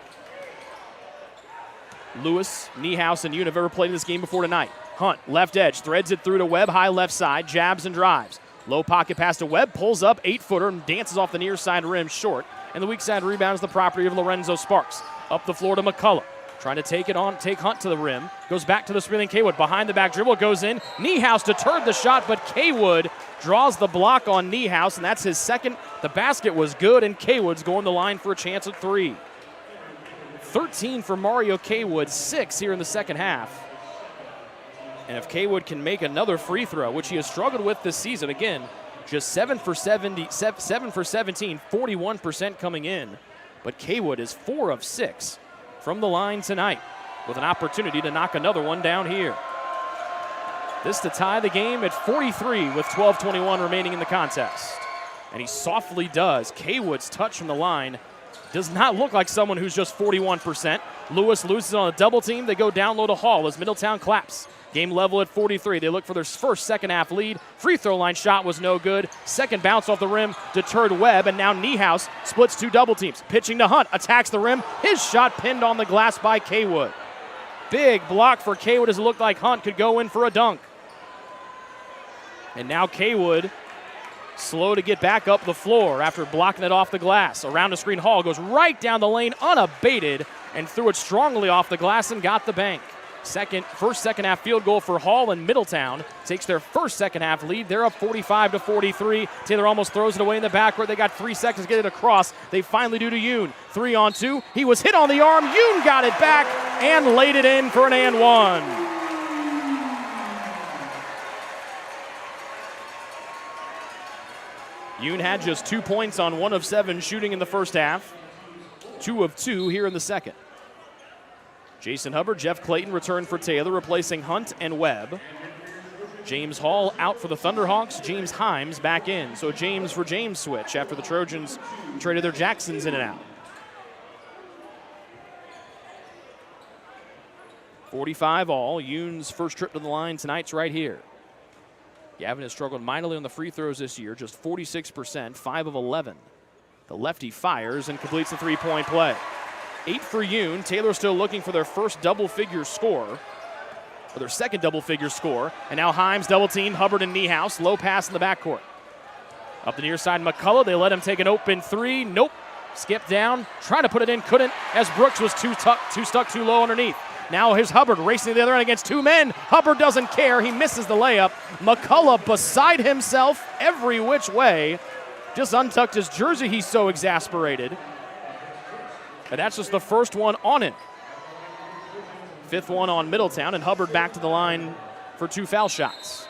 S3: Lewis, Niehaus, and Yoon have ever played in this game before tonight. Hunt, left edge, threads it through to Webb, high left side, jabs and drives. Low pocket pass to Webb, pulls up, 8-footer, and dances off the near side rim short. And the weak side rebound is the property of Lorenzo Sparks. Up the floor to McCullough. Trying to take Hunt to the rim. Goes back to the spinning Kaywood. Behind the back dribble, goes in. Niehaus deterred the shot, but Kaywood draws the block on Niehaus, and that's his second. The basket was good, and Kaywood's going the line for a chance at 3. 13 for Mario Kaywood, 6 here in the second half. And if Kaywood can make another free throw, which he has struggled with this season, again, just 7 for 17, 41% coming in. But Kaywood is 4 of 6 from the line tonight with an opportunity to knock another one down here. This to tie the game at 43 with 12:21 remaining in the contest. And he softly does. Kaywood's touch from the line does not look like someone who's just 41%. Lewis loses on a double team. They go down low to Hall as Middletown claps. Game level at 43. They look for their first second half lead. Free throw line shot was no good. Second bounce off the rim deterred Webb, and now Niehaus splits 2 double teams. Pitching to Hunt, attacks the rim. His shot pinned on the glass by Kaywood. Big block for Kaywood as it looked like Hunt could go in for a dunk. And now Kaywood slow to get back up the floor after blocking it off the glass. Around the screen, Hall goes right down the lane unabated and threw it strongly off the glass and got the bank. First second half field goal for Hall, and Middletown takes their first second half lead. They're up 45-43. Taylor almost throws it away in the backcourt. They got 3 seconds to get it across. They finally do to Yoon. 3-on-2. He was hit on the arm. Yoon got it back and laid it in for an and one. Yoon had just 2 points on 1 of 7 shooting in the first half. 2 of 2 here in the second. Jason Hubbard, Jeff Clayton returned for Taylor, replacing Hunt and Webb. James Hall out for the Thunderhawks. James Himes back in. So James for James switch after the Trojans traded their Jacksons in and out. 45 all. Yoon's first trip to the line tonight's right here. Gavin has struggled mightily on the free throws this year, just 46%, 5 of 11. The lefty fires and completes the three-point play. 8 for Yoon. Taylor still looking for their first double-figure score, or their second double-figure score. And now Himes double-teamed Hubbard and Niehaus. Low pass in the backcourt. Up the near side, McCullough. They let him take an open three. Nope. Skip down. Trying to put it in. Couldn't, as Brooks was too stuck too low underneath. Now here's Hubbard racing to the other end against 2 men. Hubbard doesn't care. He misses the layup. McCullough beside himself every which way. Just untucked his jersey. He's so exasperated. And that's just the first one on it. 5th one on Middletown, and Hubbard back to the line for 2 foul shots.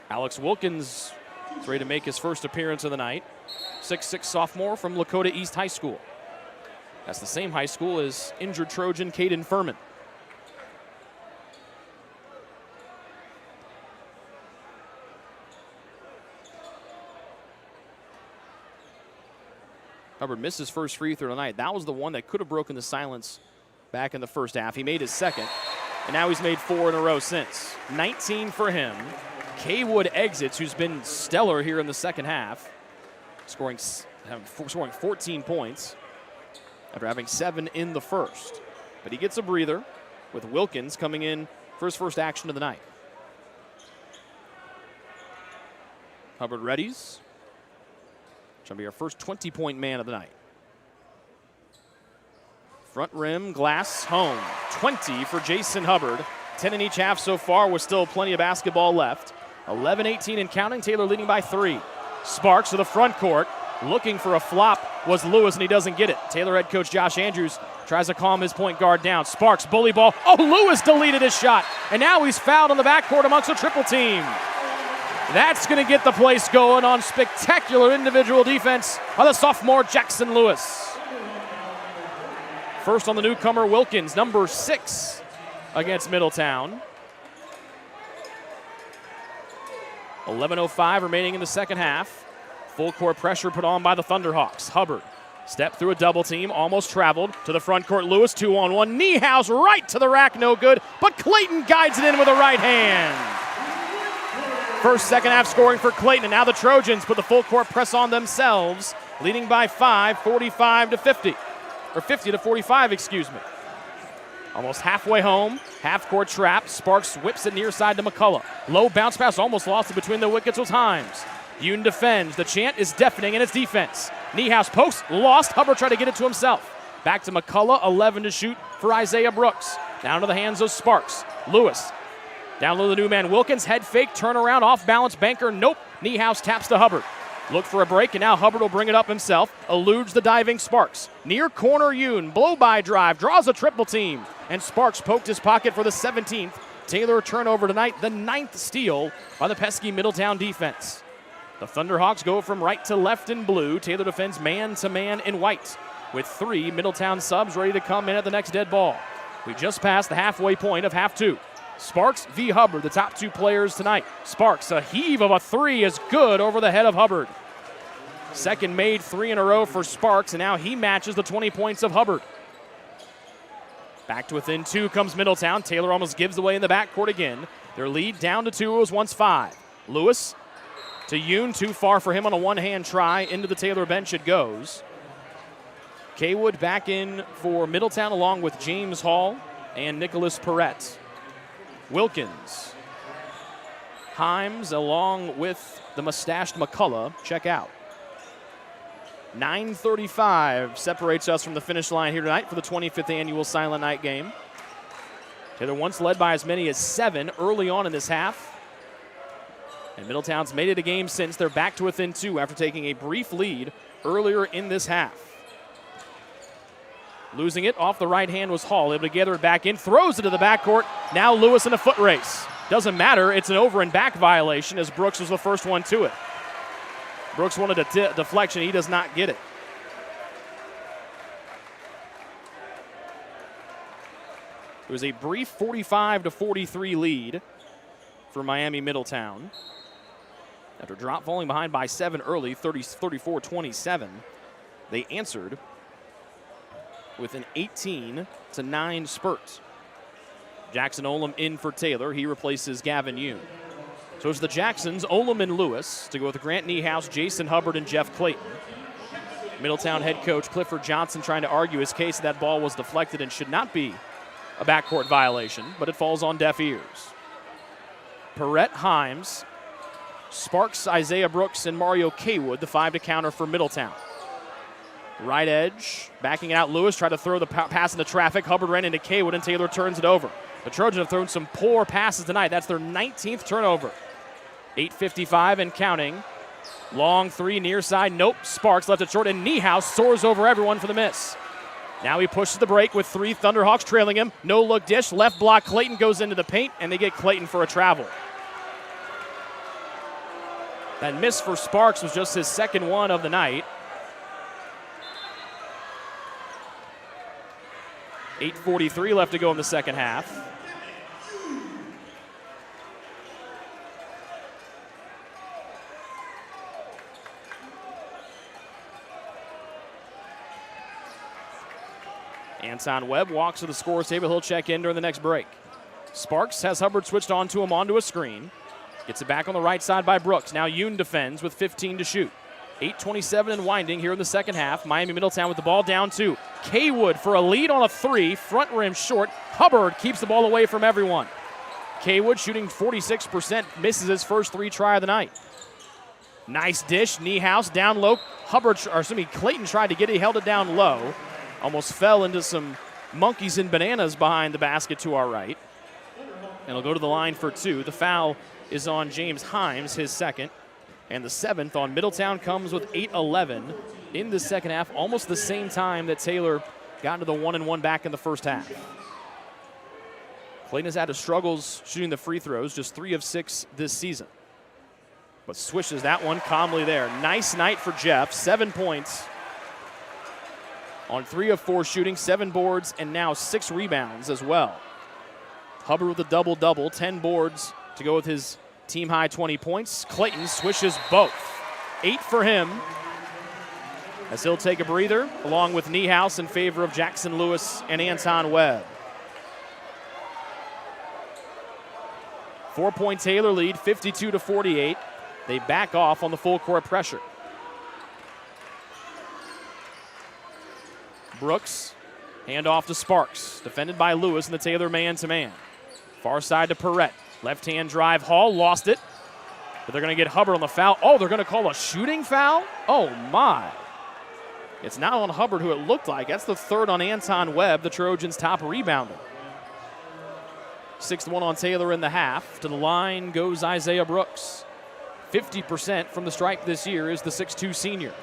S3: Alex Wilkins is ready to make his first appearance of the night. 6'6" sophomore from Lakota East High School. That's the same high school as injured Trojan Caden Furman. Hubbard missed his first free throw tonight. That was the one that could have broken the silence back in the first half. He made his second, and now he's made 4 in a row since. 19 for him. Kaywood exits, who's been stellar here in the second half, scoring 14 points after having 7 in the first. But he gets a breather with Wilkins coming in for his first action of the night. Hubbard readies. Trying to be our first 20-point man of the night. Front rim, glass, home. 20 for Jason Hubbard. 10 in each half so far with still plenty of basketball left. 11-18 and counting. Taylor leading by 3. Sparks to the front court. Looking for a flop was Lewis, and he doesn't get it. Taylor head coach Josh Andrews tries to calm his point guard down. Sparks, bully ball. Oh, Lewis deleted his shot. And now he's fouled on the backcourt amongst a triple team. That's going to get the place going on spectacular individual defense by the sophomore Jackson Lewis. First on the newcomer, Wilkins, number 6 against Middletown. 11:05 remaining in the second half. Full court pressure put on by the Thunderhawks. Hubbard stepped through a double team, almost traveled to the front court. Lewis 2-on-1. Niehaus right to the rack, no good, but Clayton guides it in with a right hand. First, second half scoring for Clayton, and now the Trojans put the full court press on themselves, leading by 5, 45-50, or 50-45, excuse me. Almost halfway home, half-court trap. Sparks whips it near side to McCullough. Low bounce pass, almost lost it between the wickets with Himes. Yoon defends. The chant is deafening in its defense. Niehaus post, lost. Hubbard tried to get it to himself. Back to McCullough, 11 to shoot for Isaiah Brooks. Down to the hands of Sparks. Lewis. Down low the new man Wilkins, head fake, turnaround, off balance, banker, nope. Niehaus taps to Hubbard. Look for a break, and now Hubbard will bring it up himself. Eludes the diving Sparks. Near corner Yoon, blow-by drive, draws a triple team. And Sparks poked his pocket for the 17th. Taylor turnover tonight, the 9th steal by the pesky Middletown defense. The Thunderhawks go from right to left in blue. Taylor defends man-to-man in white, with 3 Middletown subs ready to come in at the next dead ball. We just passed the halfway point of half 2. Sparks v. Hubbard, the top 2 players tonight. Sparks, a heave of a 3 is good over the head of Hubbard. Second made 3 in a row for Sparks, and now he matches the 20 points of Hubbard. Back to within 2 comes Middletown. Taylor almost gives away in the backcourt again. Their lead down to 2. It was once 5. Lewis to Yoon, too far for him on a one-hand try. Into the Taylor bench it goes. Kaywood back in for Middletown along with James Hall and Nicholas Perrette. Wilkins. Himes along with the mustached McCullough. Check out. 9:35 separates us from the finish line here tonight for the 25th annual Silent Night Game. Taylor once led by as many as 7 early on in this half. And Middletown's made it a game since. They're back to within 2 after taking a brief lead earlier in this half. Losing it off the right hand was Hall, able to gather it back in, throws it to the backcourt. Now Lewis in a foot race. Doesn't matter, it's an over and back violation as Brooks was the first one to it. Brooks wanted a deflection, he does not get it. It was a brief 45-43 lead for Miami-Middletown. After drop falling behind by 7 early, 34-27, they answered with an 18-9 spurt. Jackson Olam in for Taylor. He replaces Gavin Yoon. So it's the Jacksons, Olam and Lewis, to go with Grant Niehaus, Jason Hubbard, and Jeff Clayton. Middletown head coach Clifford Johnson trying to argue his case that ball was deflected and should not be a backcourt violation, but it falls on deaf ears. Perrette Himes, Sparks, Isaiah Brooks, and Mario Kaywood, the 5 to counter for Middletown. Right edge, backing it out. Lewis tried to throw the pass into traffic. Hubbard ran into Kaywood, and Taylor turns it over. The Trojans have thrown some poor passes tonight. That's their 19th turnover. 8:55 and counting. Long 3 near side. Nope. Sparks left it short, and Niehaus soars over everyone for the miss. Now he pushes the break with 3 Thunderhawks trailing him. No look dish. Left block. Clayton goes into the paint, and they get Clayton for a travel. That miss for Sparks was just his second one of the night. 8:43 left to go in the second half. Anton Webb walks to the scorer's table. He'll check in during the next break. Sparks has Hubbard switched onto him onto a screen. Gets it back on the right side by Brooks. Now Yoon defends with 15 to shoot. 8:27 and winding here in the second half. Miami-Middletown with the ball down 2. Kaywood for a lead on a 3. Front rim short. Hubbard keeps the ball away from everyone. Kaywood shooting 46%. Misses his first 3 try of the night. Nice dish. Niehaus down low. Clayton tried to get it. He held it down low. Almost fell into some monkeys and bananas behind the basket to our right. And he'll go to the line for 2. The foul is on James Himes, his second. And the 7th on Middletown comes with 8:11 in the second half, almost the same time that Taylor got into the 1-and-1 back in the first half. Clayton has had his struggles shooting the free throws, just 3 of 6 this season. But swishes that one calmly there. Nice night for Jeff, 7 points on 3 of 4 shooting, 7 boards, and now 6 rebounds as well. Hubbard with a double-double, 10 boards to go with his team-high 20 points. Clayton swishes both. 8 for him as he'll take a breather along with Niehaus in favor of Jackson Lewis and Anton Webb. 4-point Taylor lead, 52-48. They back off on the full court pressure. Brooks, hand off to Sparks. Defended by Lewis and the Taylor man-to-man. Far side to Perrette. Left-hand drive. Hall lost it. But they're going to get Hubbard on the foul. Oh, they're going to call a shooting foul? Oh, my. It's not on Hubbard, who it looked like. That's the 3rd on Anton Webb, the Trojans' top rebounder. 6th one on Taylor in the half. To the line goes Isaiah Brooks. 50% from the stripe this year is the 6'2 senior.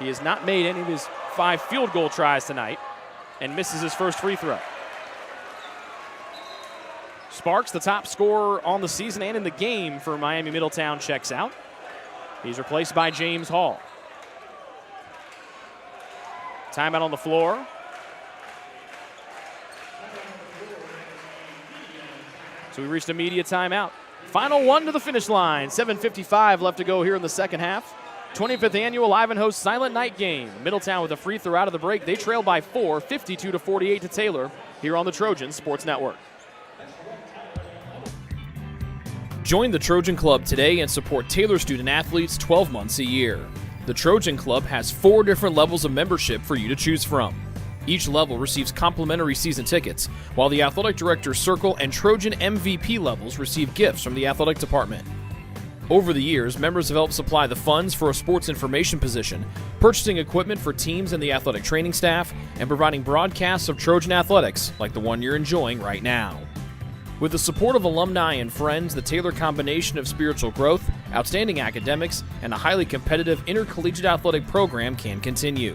S3: He has not made any of his 5 field goal tries tonight and misses his first free throw. Sparks, the top scorer on the season and in the game for Miami-Middletown, checks out. He's replaced by James Hall. Timeout on the floor. So we reached a media timeout. Final one to the finish line. 7:55 left to go here in the second half. 25th annual Ivanhoes Silent Night Game. Middletown with a free throw out of the break. They trail by 4, 52-48 to Taylor here on the Trojan Sports Network.
S1: Join the Trojan Club today and support Taylor student athletes 12 months a year. The Trojan Club has 4 different levels of membership for you to choose from. Each level receives complimentary season tickets, while the Athletic Director's Circle and Trojan MVP levels receive gifts from the athletic department. Over the years, members have helped supply the funds for a sports information position, purchasing equipment for teams and the athletic training staff, and providing broadcasts of Trojan athletics like the one you're enjoying right now. With the support of alumni and friends, the Taylor combination of spiritual growth, outstanding academics, and a highly competitive intercollegiate athletic program can continue.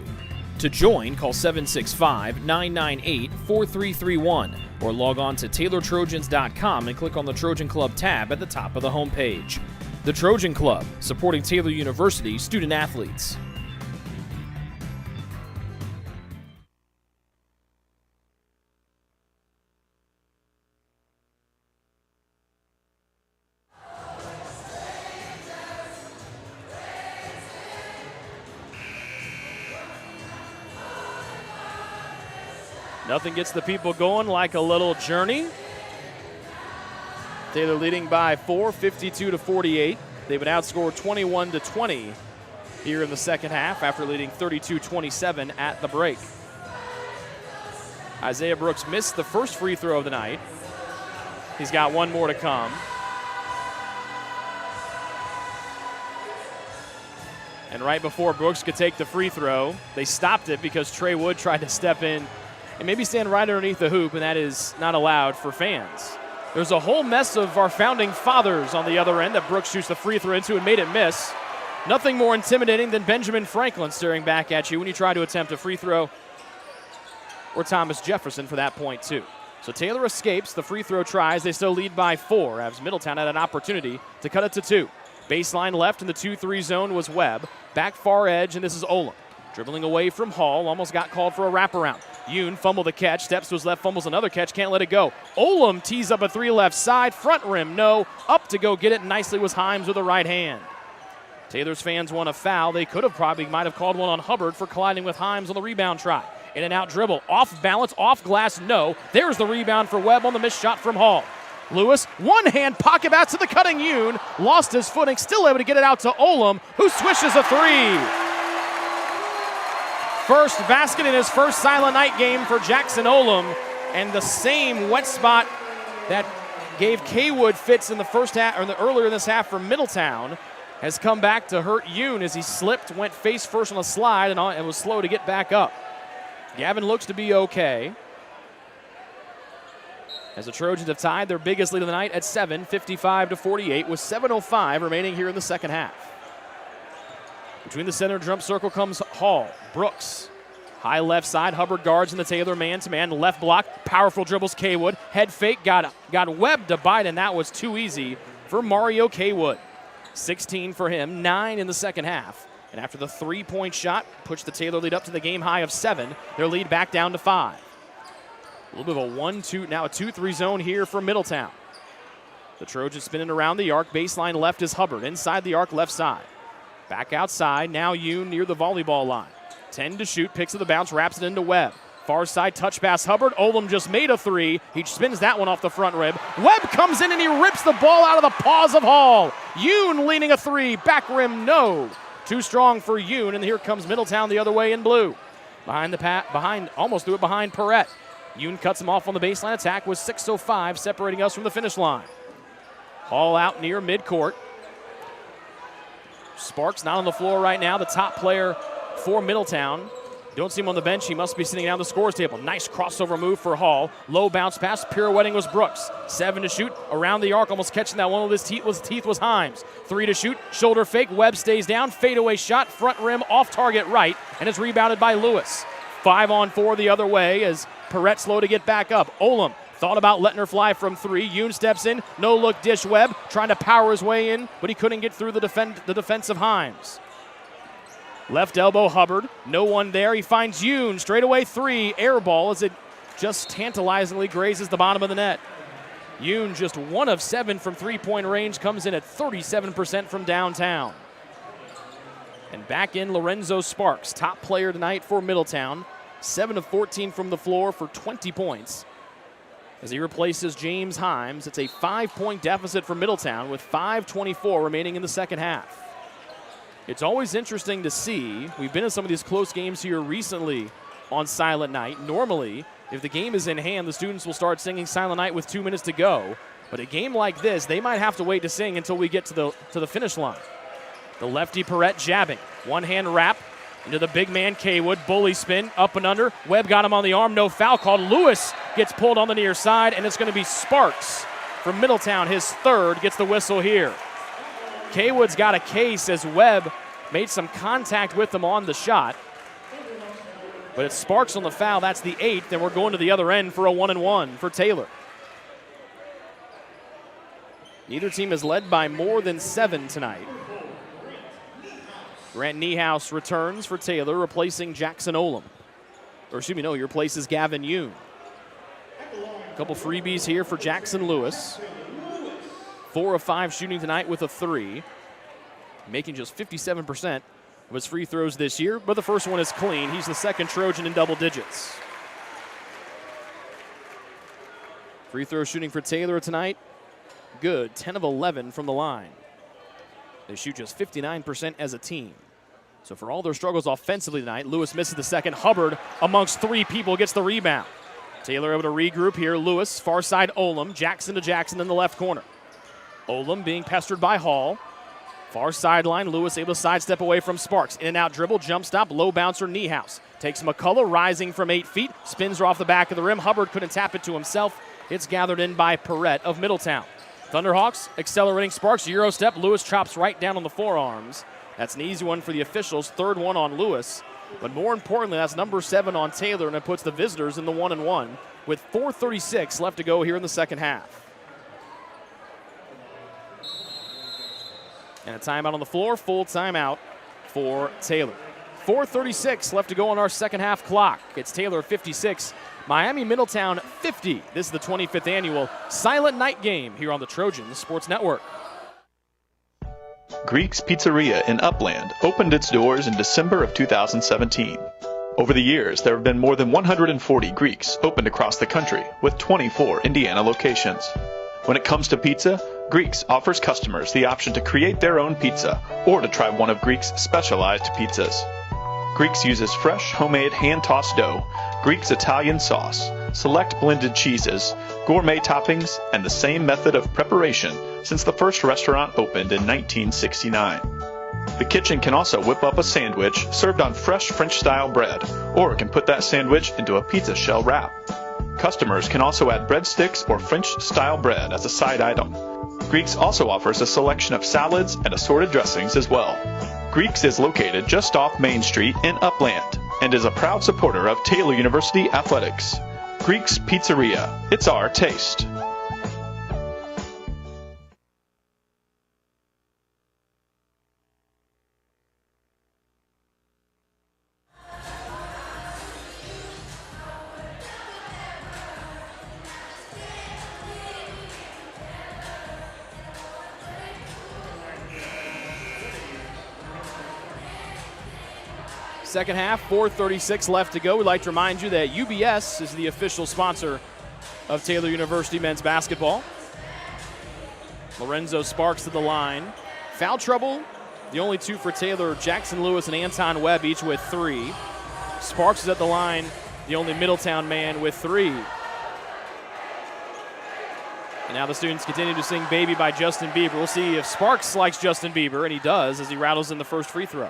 S1: To join, call 765-998-4331 or log on to TaylorTrojans.com and click on the Trojan Club tab at the top of the homepage. The Trojan Club, supporting Taylor University student athletes.
S3: Nothing gets the people going like a little journey. Taylor leading by 4, 52-48. They've been outscored 21-20 here in the second half after leading 32-27 at the break. Isaiah Brooks missed the first free throw of the night. He's got one more to come. And right before Brooks could take the free throw, they stopped it because Trey Wood tried to step in and maybe stand right underneath the hoop, and that is not allowed for fans. There's a whole mess of our founding fathers on the other end that Brooks shoots the free throw into and made it miss. Nothing more intimidating than Benjamin Franklin staring back at you when you try to attempt a free throw, or Thomas Jefferson for that point too. So Taylor escapes the free throw tries. They still lead by 4 as Middletown had an opportunity to cut it to 2. Baseline left in the 2-3 zone was Webb. Back far edge, and this is Olam. Dribbling away from Hall, almost got called for a wraparound. Yoon fumbled the catch, steps to his left, fumbles another catch, can't let it go. Olam tees up a 3 left side, front rim, no. Up to go get it nicely was Himes with a right hand. Taylor's fans want a foul. They might have called one on Hubbard for colliding with Himes on the rebound try. In and out dribble, off balance, off glass, no. There's the rebound for Webb on the missed shot from Hall. Lewis, one hand pocket pass to the cutting Yoon, lost his footing, still able to get it out to Olam, who swishes a 3. First basket in his first Silent Night game for Jackson Olam, and the same wet spot that gave Kaywood fits in the first half, or earlier in this half for Middletown, has come back to hurt Yoon as he slipped, went face first on a slide, and was slow to get back up. Gavin looks to be okay, as the Trojans have tied their biggest lead of the night at 7, 55-48, with 7:05 remaining here in the second half. Between the center jump circle comes Hall. Brooks, high left side. Hubbard guards in the Taylor man-to-man. Left block, powerful dribbles Kaywood. Head fake, got Webb to bite, and that was too easy for Mario Kaywood. 16 for him, 9 in the second half. And after the three-point shot, pushed the Taylor lead up to the game high of 7. Their lead back down to 5. A little bit of a 1-2, now a 2-3 zone here for Middletown. The Trojans spinning around the arc. Baseline left is Hubbard. Inside the arc, left side. Back outside, now Yoon near the volleyball line. 10 to shoot, picks of the bounce, wraps it into Webb. Far side touch pass, Hubbard. Olam just made a 3. He spins that one off the front rib. Webb comes in and he rips the ball out of the paws of Hall. Yoon leaning a 3, back rim, no. Too strong for Yoon, and here comes Middletown the other way in blue. Almost threw it behind Perrette. Yoon cuts him off on the baseline attack with 6:05 separating us from the finish line. Hall out near midcourt. Sparks not on the floor right now, the top player for Middletown. Don't see him on the bench. He must be sitting down the scores table. Nice crossover move for Hall. Low bounce pass, pirouetting was Brooks. 7 to shoot, around the arc, almost catching that one with his teeth was Himes. 3 to shoot, shoulder fake, Webb stays down, fadeaway shot, front rim, off target right, and it's rebounded by Lewis. 5-on-4 the other way as Perrette slow to get back up. Olam thought about letting her fly from 3. Yoon steps in, no look dish Webb, trying to power his way in, but he couldn't get through the defense of Himes. Left elbow Hubbard, no one there. He finds Yoon, straightaway 3, air ball as it just tantalizingly grazes the bottom of the net. Yoon just 1 of 7 from three-point range, comes in at 37% from downtown. And back in Lorenzo Sparks, top player tonight for Middletown. 7 of 14 from the floor for 20 points. As he replaces James Himes, it's a 5-point deficit for Middletown with 5:24 remaining in the second half. It's always interesting to see. We've been in some of these close games here recently on Silent Night. Normally, if the game is in hand, the students will start singing Silent Night with 2 minutes to go. But a game like this, they might have to wait to sing until we get to the finish line. The lefty Perrette jabbing. One-hand wrap into the big man Kaywood. Bully spin, up and under. Webb got him on the arm, no foul called. Lewis gets pulled on the near side, and it's going to be Sparks from Middletown. His third gets the whistle here. Kaywood's got a case as Webb made some contact with him on the shot. But it's Sparks on the foul. That's the 8th, and we're going to the other end for a 1-and-1 for Taylor. Neither team has led by more than 7 tonight. Grant Niehaus returns for Taylor, replacing Jackson Olam. Or excuse me, no, he replaces Gavin Yoon. A couple freebies here for Jackson Lewis. 4 of 5 shooting tonight with a 3. Making just 57% of his free throws this year, but the first one is clean. He's the second Trojan in double digits. Free throw shooting for Taylor tonight, good, 10 of 11 from the line. They shoot just 59% as a team. So for all their struggles offensively tonight, Lewis misses the second. Hubbard amongst 3 people gets the rebound. Taylor able to regroup here. Lewis, far side Olam, Jackson to Jackson in the left corner. Olam being pestered by Hall. Far sideline, Lewis able to sidestep away from Sparks. In and out dribble, jump stop, low bouncer Niehaus. Takes McCullough, rising from 8 feet, spins her off the back of the rim. Hubbard couldn't tap it to himself. It's gathered in by Perrette of Middletown. Thunderhawks accelerating Sparks, Euro step. Lewis chops right down on the forearms. That's an easy one for the officials, third one on Lewis. But more importantly, that's number 7 on Taylor, and it puts the visitors in the 1-and-1 with 4:36 left to go here in the second half. And a timeout on the floor, full timeout for Taylor. 4:36 left to go on our second half clock. It's Taylor 56, Miami-Middletown 50. This is the 25th annual Silent Night Game here on the Trojans Sports Network.
S7: Greek's Pizzeria in Upland opened its doors in December of 2017. Over the years, there have been more than 140 Greeks opened across the country, with 24 Indiana locations. When it comes to pizza, Greeks offers customers the option to create their own pizza or to try one of Greek's specialized pizzas. Greeks uses fresh, homemade, hand-tossed dough, Greek's Italian sauce, select blended cheeses, gourmet toppings, and the same method of preparation since the first restaurant opened in 1969. The kitchen can also whip up a sandwich served on fresh French-style bread, or it can put that sandwich into a pizza shell wrap. Customers can also add breadsticks or French-style bread as a side item. Greeks also offers a selection of salads and assorted dressings as well. Greeks is located just off Main Street in Upland and is a proud supporter of Taylor University Athletics. Greek's Pizzeria, it's our taste.
S3: Second half, 4:36 left to go. We'd like to remind you that UBS is the official sponsor of Taylor University men's basketball. Lorenzo Sparks to the line. Foul trouble, the only 2 for Taylor. Jackson Lewis and Anton Webb each with 3. Sparks is at the line, the only Middletown man with 3. And now the students continue to sing Baby by Justin Bieber. We'll see if Sparks likes Justin Bieber, and he does as he rattles in the first free throw.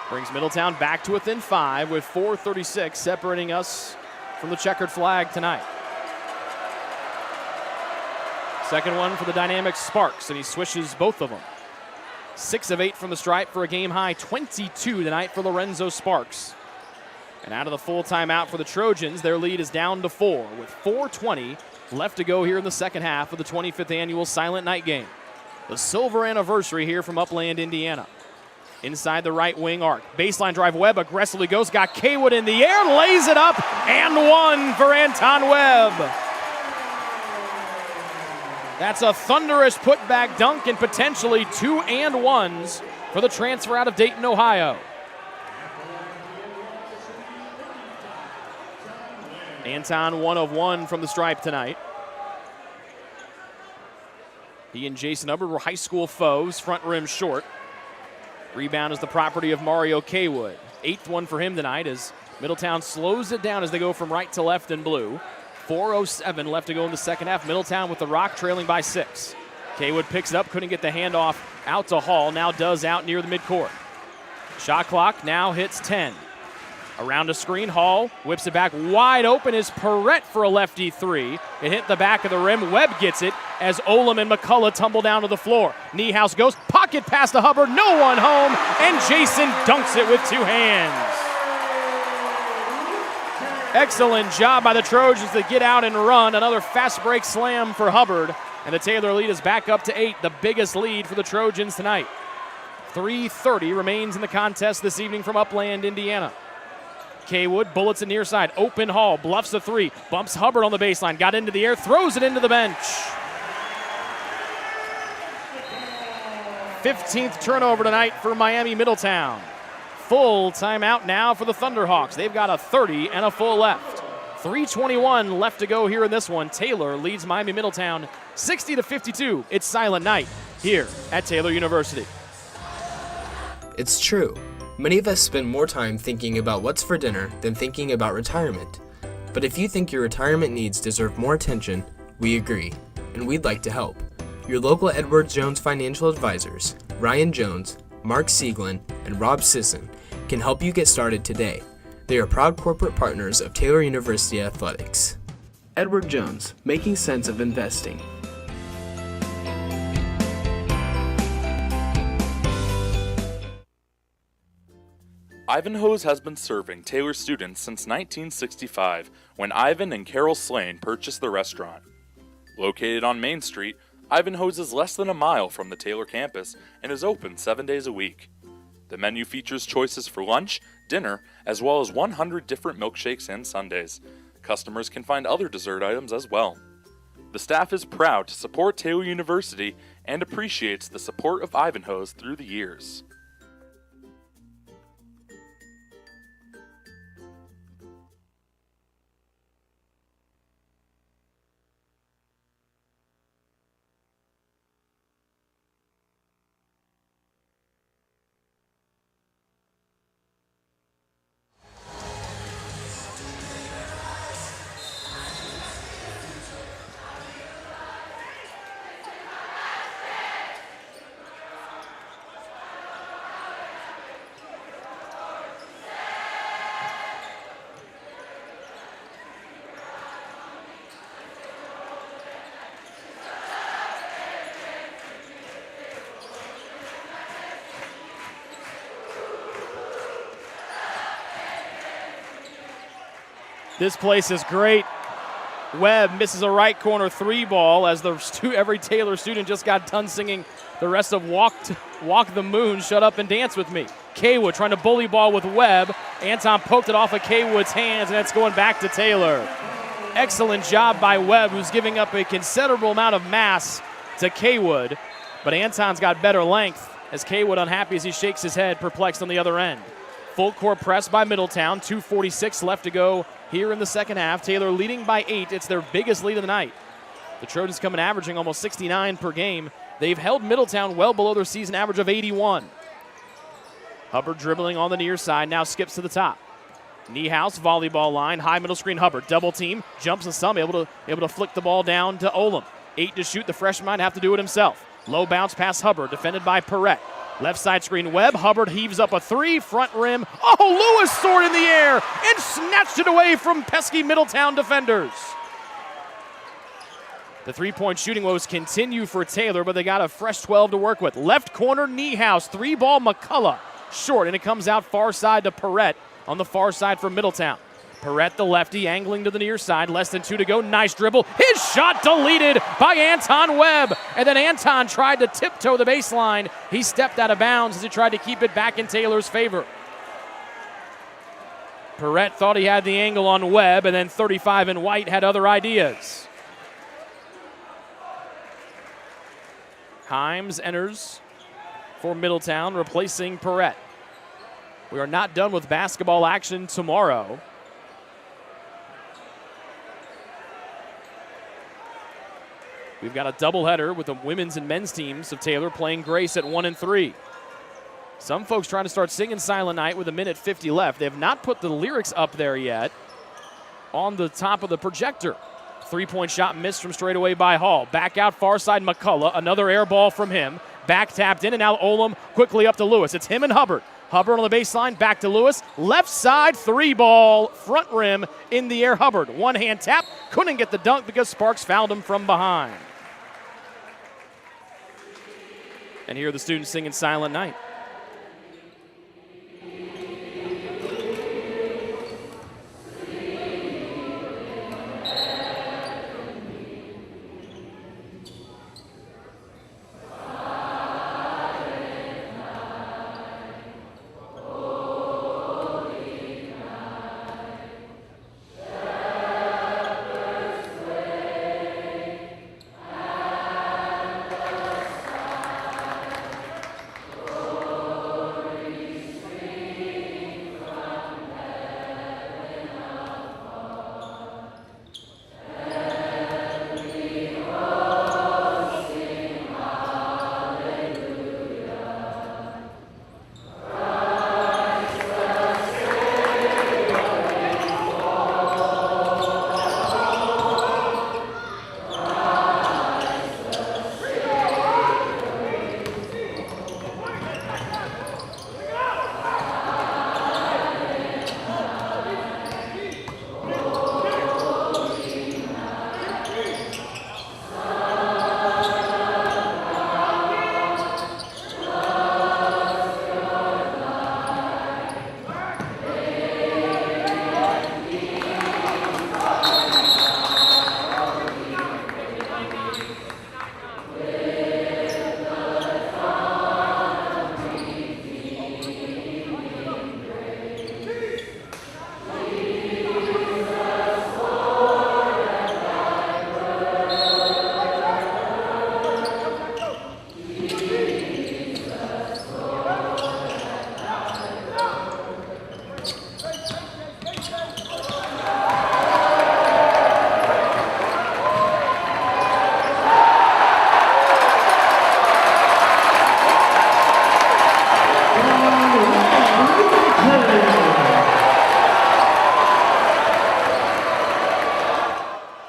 S3: Brings Middletown back to within 5 with 4:36 separating us from the checkered flag tonight. Second one for the dynamic Sparks, and he swishes both of them. 6 of 8 from the stripe for a game-high 22 tonight for Lorenzo Sparks. And out of the full timeout for the Trojans, their lead is down to 4 with 4:20 left to go here in the second half of the 25th annual Silent Night Game. The silver anniversary here from Upland, Indiana. Inside the right wing arc. Baseline drive, Webb aggressively goes, got Kaywood in the air, lays it up, and 1 for Anton Webb. That's a thunderous putback dunk and potentially 2 and 1s for the transfer out of Dayton, Ohio. Anton 1 of 1 from the stripe tonight. He and Jason Hubbard were high school foes, front rim short. Rebound is the property of Mario Kaywood. 8th one for him tonight as Middletown slows it down as they go from right to left in blue. 4:07 left to go in the second half. Middletown with the rock trailing by 6. Kaywood picks it up, couldn't get the handoff out to Hall, now does out near the midcourt. Shot clock now hits 10. Around a screen, Hall whips it back. Wide open is Perrette for a lefty 3. It hit the back of the rim. Webb gets it as Olam and McCullough tumble down to the floor. Niehaus goes, pocket pass to Hubbard, no one home, and Jason dunks it with 2 hands. Excellent job by the Trojans to get out and run. Another fast break slam for Hubbard, and the Taylor lead is back up to 8, the biggest lead for the Trojans tonight. 3:30 remains in the contest this evening from Upland, Indiana. Kaywood bullets it near side. Open Hall, bluffs a 3, bumps Hubbard on the baseline, got into the air, throws it into the bench. 15th turnover tonight for Miami-Middletown. Full timeout now for the Thunderhawks. They've got a 30 and a full left. 3:21 left to go here in this one. Taylor leads Miami-Middletown 60-52. It's Silent Night here at Taylor University.
S6: It's true. Many of us spend more time thinking about what's for dinner than thinking about retirement. But if you think your retirement needs deserve more attention, we agree, and we'd like to help. Your local Edward Jones financial advisors, Ryan Jones, Mark Sieglin, and Rob Sisson, can help you get started today. They are proud corporate partners of Taylor University Athletics. Edward Jones, making sense of investing.
S4: Ivanhoes has been serving Taylor students since 1965, when Ivan and Carol Slane purchased the restaurant. Located on Main Street, Ivanhoes is less than a mile from the Taylor campus and is open 7 days a week. The menu features choices for lunch, dinner, as well as 100 different milkshakes and sundaes. Customers can find other dessert items as well. The staff is proud to support Taylor University and appreciates the support of Ivanhoes through the years.
S3: This place is great. Webb misses a right corner 3 ball as every Taylor student just got done singing the rest of Walk the Moon, Shut Up and Dance With Me. Kaywood trying to bully ball with Webb. Anton poked it off of Kaywood's hands, and it's going back to Taylor. Excellent job by Webb, who's giving up a considerable amount of mass to Kaywood, but Anton's got better length as Kaywood unhappy as he shakes his head, perplexed on the other end. Full court press by Middletown, 2:46 left to go here in the second half. Taylor leading by 8. It's their biggest lead of the night. The Trojans come in averaging almost 69 per game. They've held Middletown well below their season average of 81. Hubbard dribbling on the near side, now skips to the top. Niehaus, volleyball line, high middle screen, Hubbard, double team, jumps and some, able to flick the ball down to Olam. 8 to shoot, the freshman might have to do it himself. Low bounce past Hubbard, defended by Perrette. Left side screen, Webb. Hubbard heaves up a 3, front rim. Oh, Lewis soared in the air and snatched it away from pesky Middletown defenders. The three-point shooting woes continue for Taylor, but they got a fresh 12 to work with. Left corner, Niehaus. 3-ball, McCullough. Short, and it comes out far side to Perrette on the far side for Middletown. Perrette, the lefty, angling to the near side. Less than 2 to go. Nice dribble. His shot deleted by Anton Webb. And then Anton tried to tiptoe the baseline. He stepped out of bounds as he tried to keep it back in Taylor's favor. Perrette thought he had the angle on Webb, and then 35 in white had other ideas. Himes enters for Middletown, replacing Perrette. We are not done with basketball action tomorrow. We've got a doubleheader with the women's and men's teams of Taylor playing Grace at 1 and 3. Some folks trying to start singing Silent Night with 1:50 left. They have not put the lyrics up there yet on the top of the projector. 3-point shot missed from straight away by Hall. Back out far side McCullough. Another air ball from him. Back tapped in, and now Olam quickly up to Lewis. It's him and Hubbard. Hubbard on the baseline, back to Lewis. Left side, 3-ball, front rim, in the air. Hubbard, one-hand tap. Couldn't get the dunk because Sparks fouled him from behind. And here are the students singing Silent Night.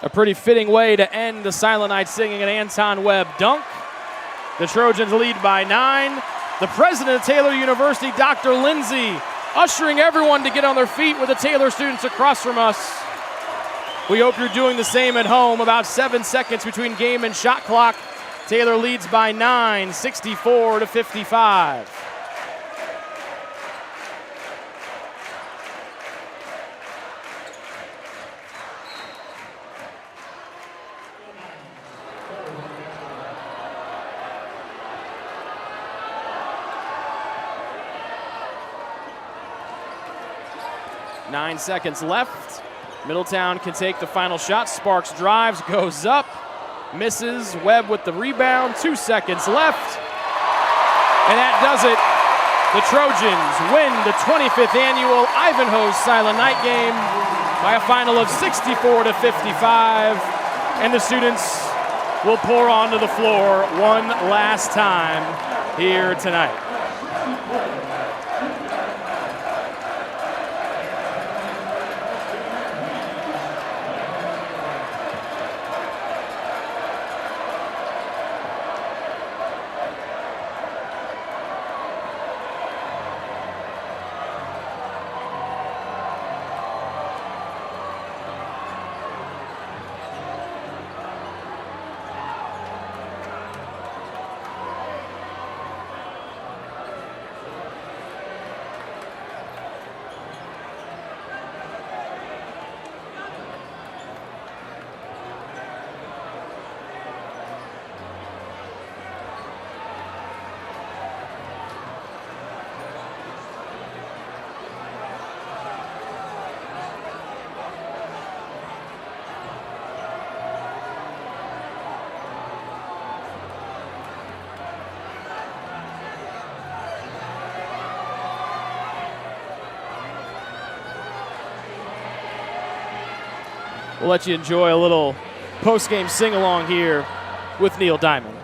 S3: A pretty fitting way to end the Silent Night singing an Anton Webb dunk. The Trojans lead by 9. The president of Taylor University, Dr. Lindsay, ushering everyone to get on their feet with the Taylor students across from us. We hope you're doing the same at home. About 7 seconds between game and shot clock. Taylor leads by 9, 64-55. Nine seconds left. Middletown can take the final shot. Sparks drives, goes up, misses. Webb with the rebound. 2 seconds left. And that does it. The Trojans win the 25th annual Ivanhoes Silent Night Game by a final of 64-55. And the students will pour onto the floor one last time here tonight. We'll let you enjoy a little post-game sing-along here with Neil Diamond.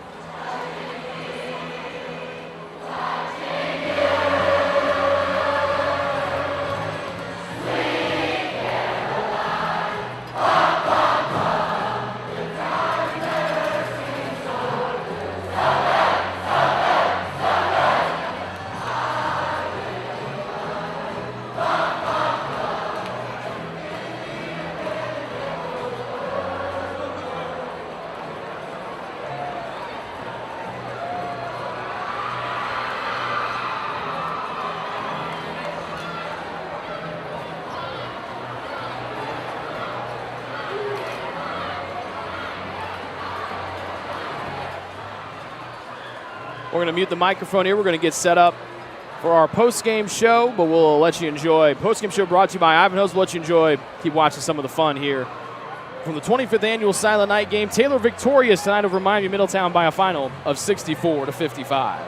S3: We're going to mute the microphone here. We're going to get set up for our post-game show, but we'll let you enjoy. Post-game show brought to you by Ivanhoes. We'll let you enjoy. Keep watching some of the fun here from the 25th annual Silent Night Game. Taylor victorious tonight over Miami-Middletown by a final of 64-55.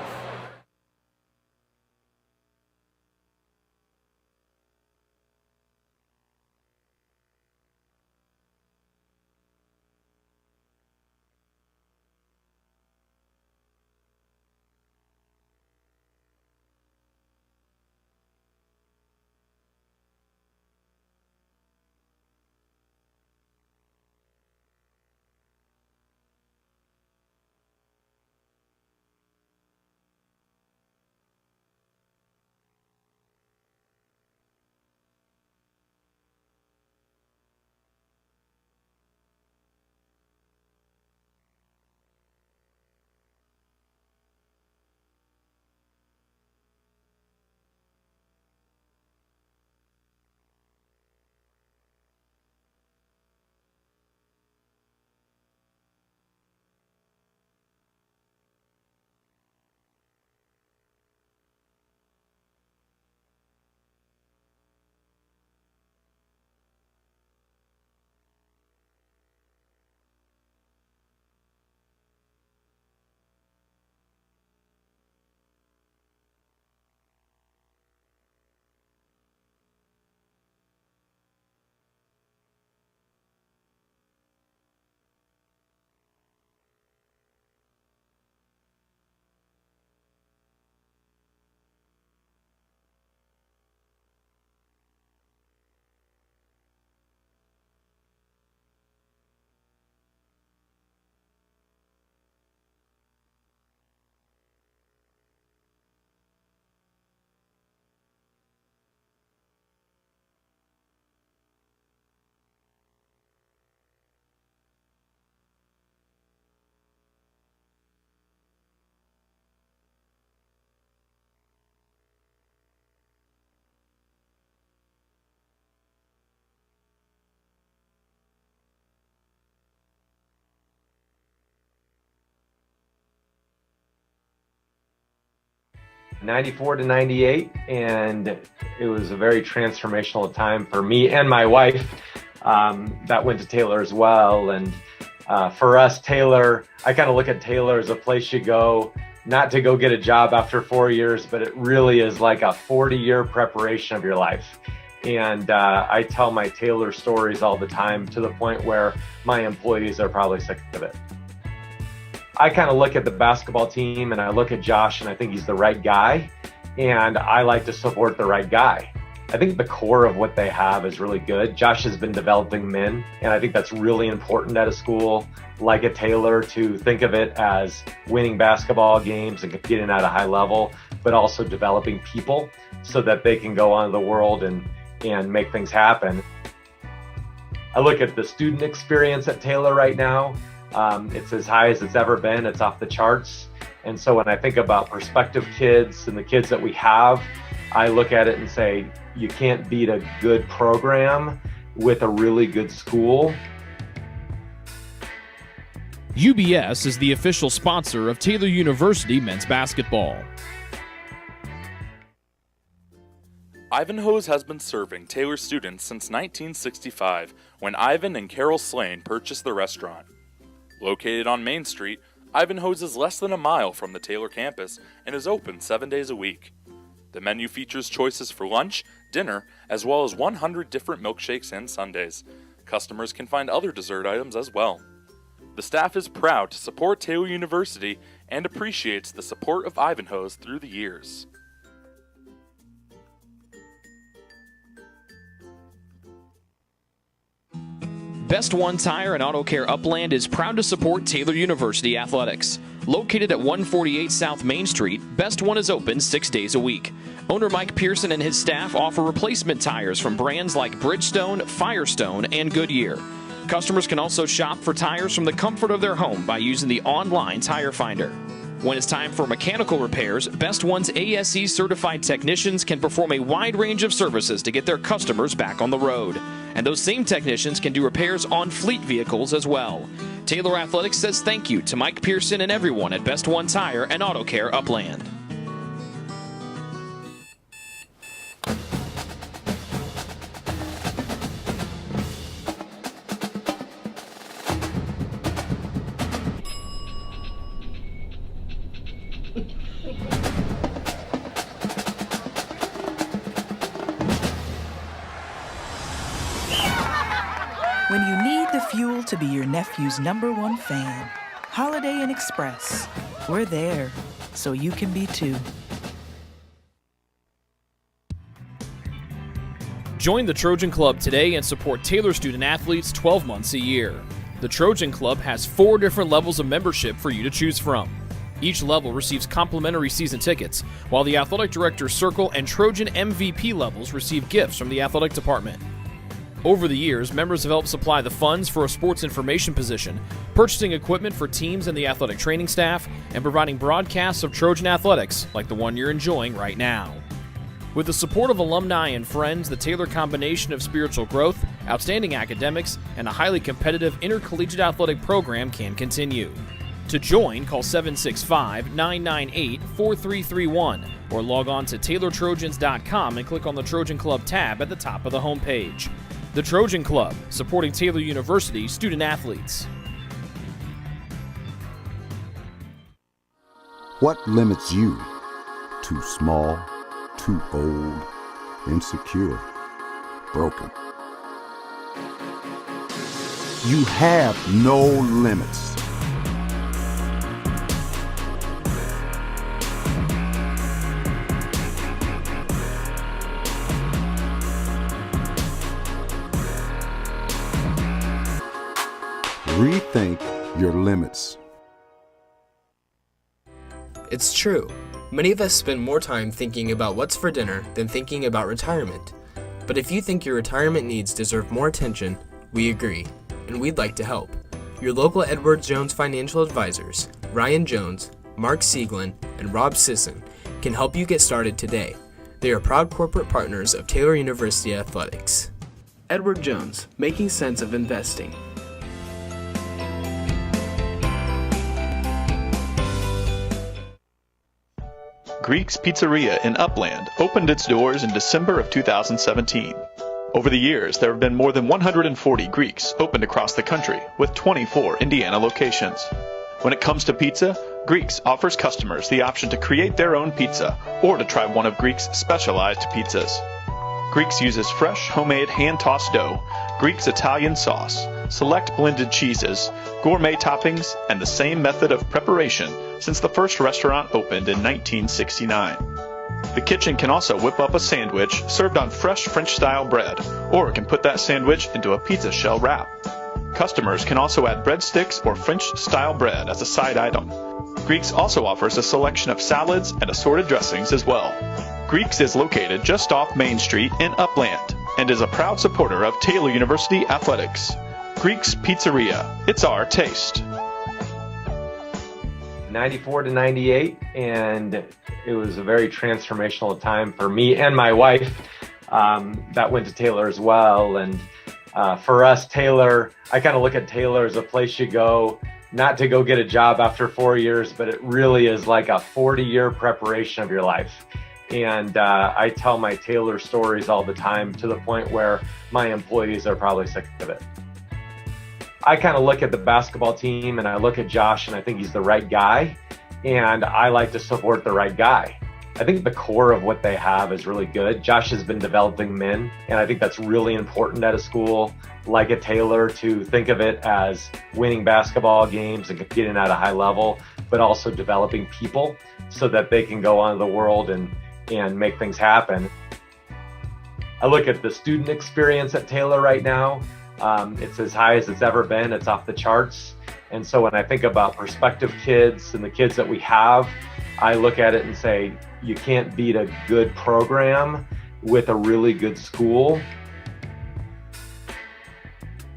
S2: '94-'98, and it was a very transformational time for me and my wife that went to Taylor as well. And for us, Taylor, I kind of look at Taylor as a place you go, not to go get a job after 4 years, but it really is like a 40-year preparation of your life. And I tell my Taylor stories all the time, to the point where my employees are probably sick of it. I kind of look at the basketball team and I look at Josh and I think he's the right guy, and I like to support the right guy. I think the core of what they have is really good. Josh has been developing men, and I think that's really important at a school like a Taylor, to think of it as winning basketball games and competing at a high level, but also developing people so that they can go on to the world and make things happen. I look at the student experience at Taylor right now. It's as high as it's ever been. It's off the charts. And so when I think about prospective kids and the kids that we have, I look at it and say, you can't beat a good program with a really good school.
S1: UBS is the official sponsor of Taylor University men's basketball.
S4: Ivanhoes has been serving Taylor students since 1965, when Ivan and Carol Slane purchased the restaurant. Located on Main Street, Ivanhoes is less than a mile from the Taylor campus and is open 7 days a week. The menu features choices for lunch, dinner, as well as 100 different milkshakes and sundaes. Customers can find other dessert items as well. The staff is proud to support Taylor University and appreciates the support of Ivanhoes through the years.
S1: Best One Tire and Auto Care Upland is proud to support Taylor University athletics. Located at 148 South Main Street, Best One is open 6 days a week. Owner Mike Pearson and his staff offer replacement tires from brands like Bridgestone, Firestone, and Goodyear. Customers can also shop for tires from the comfort of their home by using the online tire finder. When it's time for mechanical repairs, Best One's ASE certified technicians can perform a wide range of services to get their customers back on the road. And those same technicians can do repairs on fleet vehicles as well. Taylor Athletics says thank you to Mike Pearson and everyone at Best One Tire and Auto Care Upland.
S18: When you need the fuel to be your nephew's #1 fan, Holiday Inn Express. We're there, so you can be too.
S3: Join the Trojan Club today and support Taylor student athletes 12 months a year. The Trojan Club has 4 different levels of membership for you to choose from. Each level receives complimentary season tickets, while the Athletic Director's Circle and Trojan MVP levels receive gifts from the athletic department. Over the years, members have helped supply the funds for a sports information position, purchasing equipment for teams and the athletic training staff, and providing broadcasts of Trojan athletics like the one you're enjoying right now. With the support of alumni and friends, the Taylor combination of spiritual growth, outstanding academics, and a highly competitive intercollegiate athletic program can continue. To join, call 765-998-4331 or log on to TaylorTrojans.com and click on the Trojan Club tab at the top of the homepage. The Trojan Club, supporting Taylor University student athletes.
S17: What limits you? Too small, too old, insecure, broken. You have no limits. Rethink your limits.
S6: It's true. Many of us spend more time thinking about what's for dinner than thinking about retirement. But if you think your retirement needs deserve more attention, we agree, and we'd like to help. Your local Edward Jones financial advisors, Ryan Jones, Mark Sieglin, and Rob Sisson, can help you get started today. They are proud corporate partners of Taylor University Athletics. Edward Jones, making sense of investing.
S7: Greek's Pizzeria in Upland opened its doors in December of 2017. Over the years, there have been more than 140 Greeks opened across the country, with 24 Indiana locations. When it comes to pizza, Greeks offers customers the option to create their own pizza or to try one of Greek's specialized pizzas. Greeks uses fresh, homemade, hand-tossed dough, Greek's Italian sauce, select blended cheeses, gourmet toppings, and the same method of preparation since the first restaurant opened in 1969. The kitchen can also whip up a sandwich served on fresh French-style bread, or can put that sandwich into a pizza shell wrap. Customers can also add breadsticks or French-style bread as a side item. Greeks also offers a selection of salads and assorted dressings as well. Greeks is located just off Main Street in Upland and is a proud supporter of Taylor University Athletics. Greek's Pizzeria, it's our taste.
S2: 94 to 98, and it was a very transformational time for me and my wife that went to Taylor as well. And for us, Taylor, I kind of look at Taylor as a place you go, not to go get a job after 4 years, but it really is like a 40-year preparation of your life. And I tell my Taylor stories all the time, to the point where my employees are probably sick of it. I kind of look at the basketball team and I look at Josh and I think he's the right guy, and I like to support the right guy. I think the core of what they have is really good. Josh has been developing men, and I think that's really important at a school like a Taylor, to think of it as winning basketball games and competing at a high level, but also developing people so that they can go on to the world and make things happen. I look at the student experience at Taylor right now. It's as high as it's ever been. It's off the charts. And so when I think about prospective kids and the kids that we have, I look at it and say, you can't beat a good program with a really good school.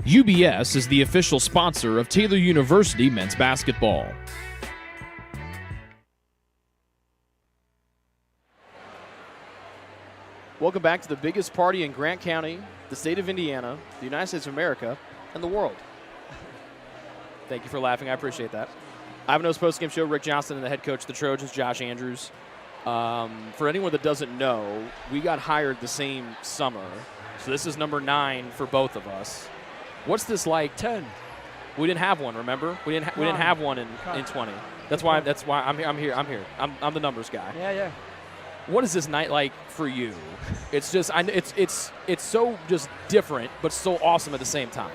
S3: UBS is the official sponsor of Taylor University men's basketball. Welcome back to the biggest party in Grant County, the state of Indiana, the United States of America, and the world. Thank you for laughing. I appreciate that. Ivanhoes postgame show, Rick Johnson and the head coach of the Trojans, Josh Andrews. For anyone that doesn't know, we got hired the same summer. So this is number 9 for both of us. What's this like?
S19: 10.
S3: We didn't have one, remember? We didn't have one in 20. That's why I'm here. I'm the numbers guy.
S19: Yeah.
S3: What is this night like for you? It's just it's so just different, but so awesome at the same time.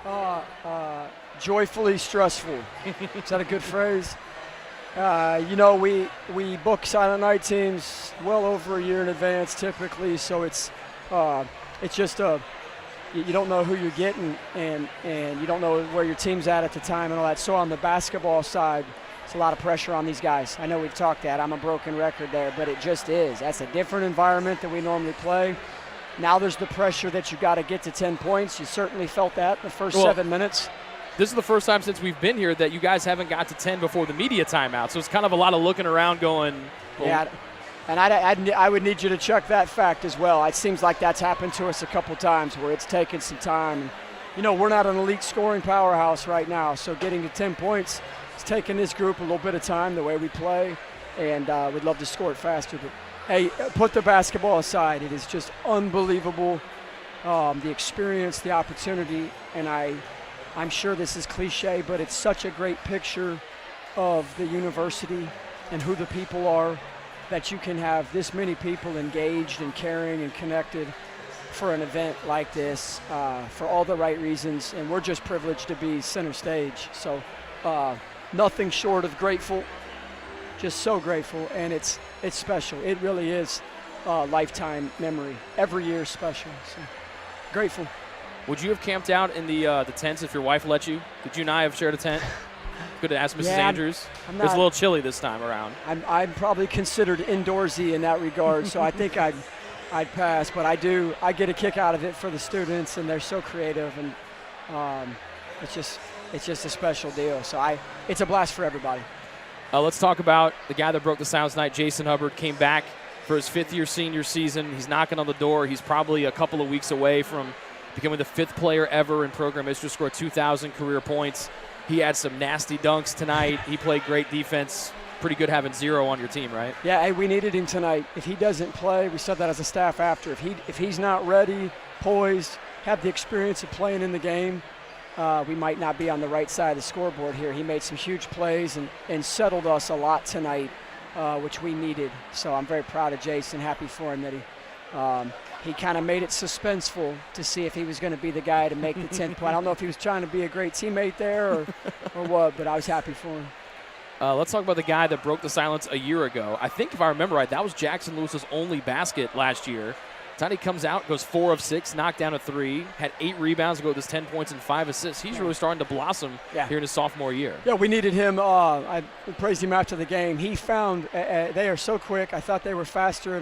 S19: Yeah. Joyfully stressful. Is that a good phrase? We book Silent Night teams well over a year in advance typically, so it's just you don't know who you're getting and you don't know where your team's at the time and all that. So on the basketball side, it's a lot of pressure on these guys. I know we've talked that. I'm a broken record there, but it just is. That's a different environment than we normally play. Now there's the pressure that you got to get to 10 points. You certainly felt that in the first 7 minutes.
S3: This is the first time since we've been here that you guys haven't got to 10 before the media timeout. So it's kind of a lot of looking around going. Well,
S19: yeah, and I would need you to check that fact as well. It seems like that's happened to us a couple times where it's taken some time. We're not an elite scoring powerhouse right now, so getting to 10 points, it's taken this group a little bit of time the way we play, and we'd love to score it faster. But, hey, put the basketball aside. It is just unbelievable, the experience, the opportunity, and I'm sure this is cliche, but it's such a great picture of the university and who the people are, that you can have this many people engaged and caring and connected for an event like this for all the right reasons, and we're just privileged to be center stage. So nothing short of grateful, just so grateful, and it's special. It really is a lifetime memory. Every year is special, so grateful.
S3: Would you have camped out in the tents if your wife let you? Could you and I have shared a tent? Good to ask Mrs. Andrews. It was a little chilly this time around.
S19: I'm probably considered indoorsy in that regard, so I think I'd pass. But I get a kick out of it for the students, and they're so creative, and it's just a special deal. So it's a blast for everybody.
S3: Let's talk about the guy that broke the silence tonight. Jason Hubbard came back for his 5th-year senior season. He's knocking on the door. He's probably a couple of weeks away from becoming the 5th player ever in program history to score 2,000 career points. He had some nasty dunks tonight. He played great defense. Pretty good having 0 on your team, right?
S19: Yeah, hey, we needed him tonight. If he doesn't play, we said that as a staff after. If he's not ready, poised, have the experience of playing in the game, we might not be on the right side of the scoreboard here. He made some huge plays and settled us a lot tonight, which we needed. So I'm very proud of Jason, happy for him that he kind of made it suspenseful to see if he was going to be the guy to make the 10 point. I don't know if he was trying to be a great teammate there or what, but I was happy for him.
S3: Let's talk about the guy that broke the silence a year ago. I think if I remember right, that was Jackson Lewis's only basket last year. Tiny comes out, goes 4 of 6, knocked down a 3, had 8 rebounds, go with his 10 points and 5 assists. He's really starting to blossom here in his sophomore year.
S19: Yeah, we needed him. I praised him after the game. He found they are so quick. I thought they were faster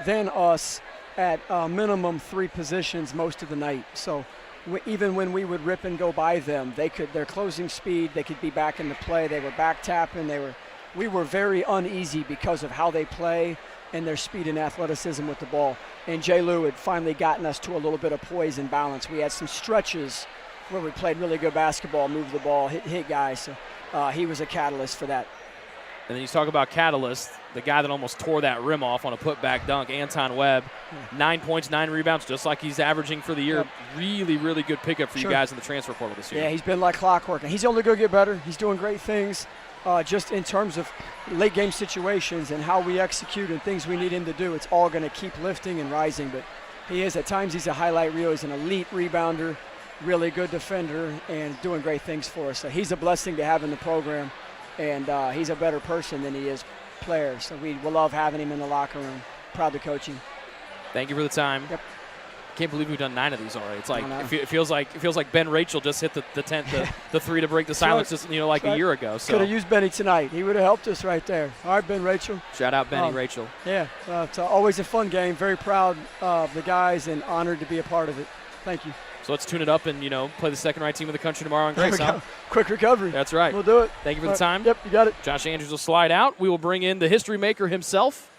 S19: than us at minimum 3 positions most of the night. So even when we would rip and go by them, their closing speed, they could be back into play. They were back tapping. We were very uneasy because of how they play and their speed and athleticism with the ball. And J. Lou had finally gotten us to a little bit of poise and balance. We had some stretches where we played really good basketball, moved the ball, hit guys. So he was a catalyst for that.
S3: And then you talk about catalyst, the guy that almost tore that rim off on a putback dunk, Anton Webb. 9 points, 9 rebounds, just like he's averaging for the year. Yep. Really, really good pickup for you guys in the transfer portal this year.
S19: Yeah, he's been like clockwork, and he's only going to get better. He's doing great things just in terms of late game situations and how we execute and things we need him to do. It's all going to keep lifting and rising, but at times he's a highlight reel. He's an elite rebounder, really good defender, and doing great things for us. So he's a blessing to have in the program, and he's a better person than he is player. So we will love having him in the locker room. Proud to coach him.
S3: Thank you for the time. Yep. Can't believe we've done 9 of these already. It's like it feels like Ben Rachel just hit the 10th, the 3 to break the silence just a year ago. So
S19: could have used Benny tonight. He would have helped us right there. All right, Ben Rachel.
S3: Shout out Benny Rachel.
S19: Yeah, it's always a fun game. Very proud of the guys and honored to be a part of it. Thank you.
S3: So let's tune it up and play the second-ranked team of the country tomorrow in Grace.
S19: Quick recovery.
S3: That's right.
S19: We'll do it.
S3: Thank you for the time.
S19: Yep, you got it.
S3: Josh Andrews will slide out. We will bring in the history maker himself,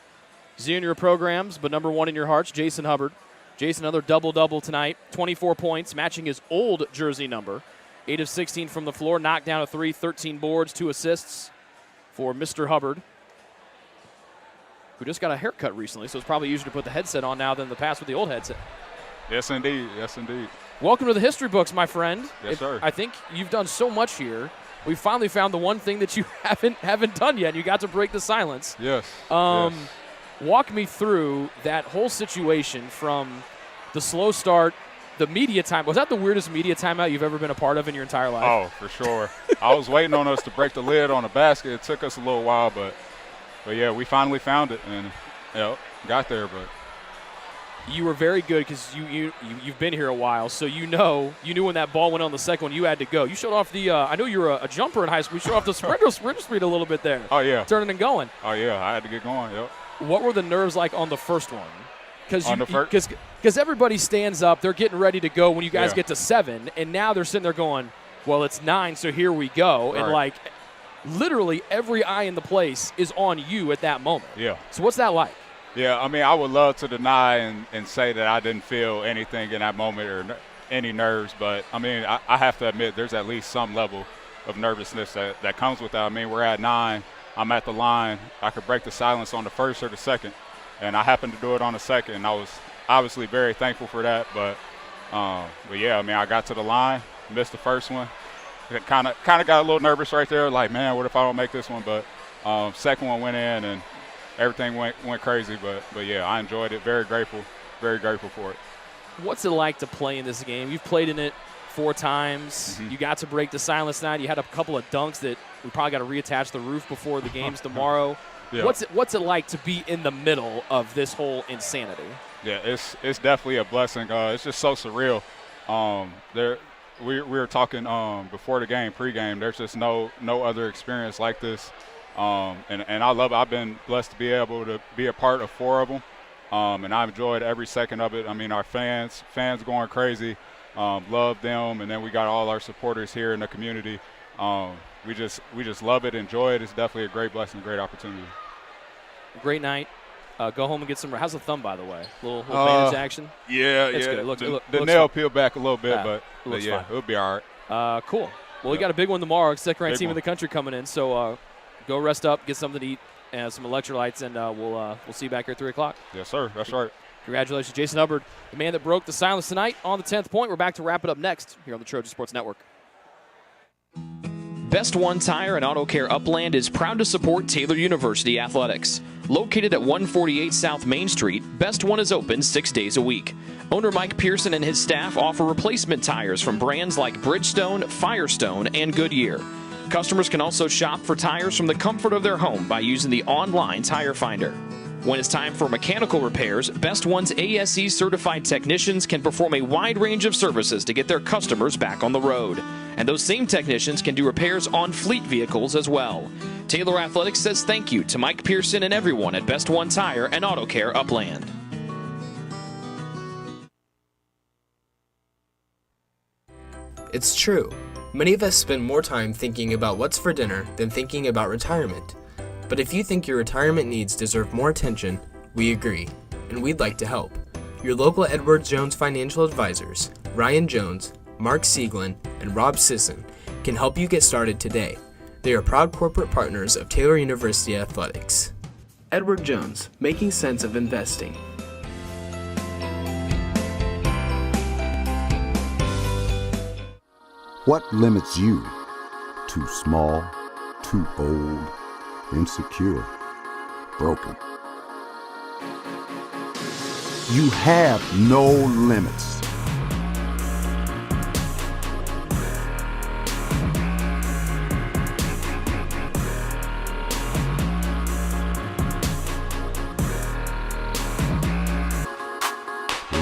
S3: zero in your programs, but number 1 in your hearts, Jason Hubbard. Jason, another double-double tonight, 24 points, matching his old jersey number. 8 of 16 from the floor, knocked down a 3, 13 boards, 2 assists for Mr. Hubbard, who just got a haircut recently, so it's probably easier to put the headset on now than the past with the old headset.
S20: Yes, indeed. Yes, indeed.
S3: Welcome to the history books, my friend.
S20: Yes, sir.
S3: I think you've done so much here. We finally found the one thing that you haven't done yet. You got to break the silence.
S20: Yes.
S3: Yes.
S20: Walk
S3: me through that whole situation from the slow start, the media time. Was that the weirdest media timeout you've ever been a part of in your entire life?
S20: Oh, for sure. I was waiting on us to break the lid on the basket. It took us a little while, but yeah, we finally found it and got there. But
S3: you were very good because you've been here a while, so you knew when that ball went on the second one, you had to go. You showed off the I know you were a jumper in high school. You showed off the sprint speed a little bit there.
S20: Oh yeah,
S3: turning and going.
S20: Oh yeah, I had to get going. Yep.
S3: What were the nerves like on the first one? Because everybody stands up, they're getting ready to go when you guys get to 7, and now they're sitting there going, well, it's 9, so here we go.
S20: Right.
S3: And, like, literally every eye in the place is on you at that moment.
S20: Yeah.
S3: So what's that like?
S20: Yeah, I mean, I would love to deny and say that I didn't feel anything in that moment or any nerves, but, I mean, I have to admit there's at least some level of nervousness that comes with that. I mean, we're at 9. I'm at the line. I could break the silence on the first or the second. And I happened to do it on the second, and I was obviously very thankful for that. But yeah, I mean, I got to the line, missed the first one. Kind of got a little nervous right there, like, man, what if I don't make this one? But second one went in, and everything went crazy. But yeah, I enjoyed it. Very grateful for it.
S3: What's it like to play in this game? You've played in it 4 times. Mm-hmm. You got to break the silence tonight. You had a couple of dunks that we probably got to reattach the roof before the games tomorrow. Yeah. What's it like to be in the middle of this whole insanity?
S20: Yeah, it's definitely a blessing. It's just so surreal. We were talking before the game, pregame. There's just no other experience like this, and I love it. I've been blessed to be able to be a part of 4 of them, and I've enjoyed every second of it. I mean, our fans going crazy, love them, and then we got all our supporters here in the community. We just love it, enjoy it. It's definitely a great blessing, great opportunity.
S3: Great night. Go home and get some. How's the thumb, by the way? Little bandage action.
S20: Yeah,
S3: it's
S20: yeah.
S3: Good.
S20: The nail peeled back a little bit, but
S3: yeah,
S20: it'll be all
S3: right. Cool. Well, we got a big one tomorrow. Second-ranked team in the country coming in. So go rest up, get something to eat, and some electrolytes, and we'll see you back here at 3 o'clock.
S20: Yes, sir. That's right.
S3: Congratulations, Jason Hubbard, the man that broke the silence tonight on the 10th point. We're back to wrap it up next here on the Trojan Sports Network.
S1: Best One Tire and Auto Care Upland is proud to support Taylor University Athletics. Located at 148 South Main Street, Best One is open 6 days a week. Owner Mike Pearson and his staff offer replacement tires from brands like Bridgestone, Firestone, and Goodyear. Customers can also shop for tires from the comfort of their home by using the online tire finder. When it's time for mechanical repairs, Best One's ASE certified technicians can perform a wide range of services to get their customers back on the road. And those same technicians can do repairs on fleet vehicles as well. Taylor Athletics says thank you to Mike Pearson and everyone at Best One Tire and Auto Care Upland.
S6: It's true. Many of us spend more time thinking about what's for dinner than thinking about retirement. But if you think your retirement needs deserve more attention, we agree, and we'd like to help. Your local Edward Jones financial advisors, Ryan Jones, Mark Sieglin, and Rob Sisson, can help you get started today. They are proud corporate partners of Taylor University Athletics. Edward Jones, making sense of investing.
S17: What limits you? Too small, too old, insecure, broken. You have no limits.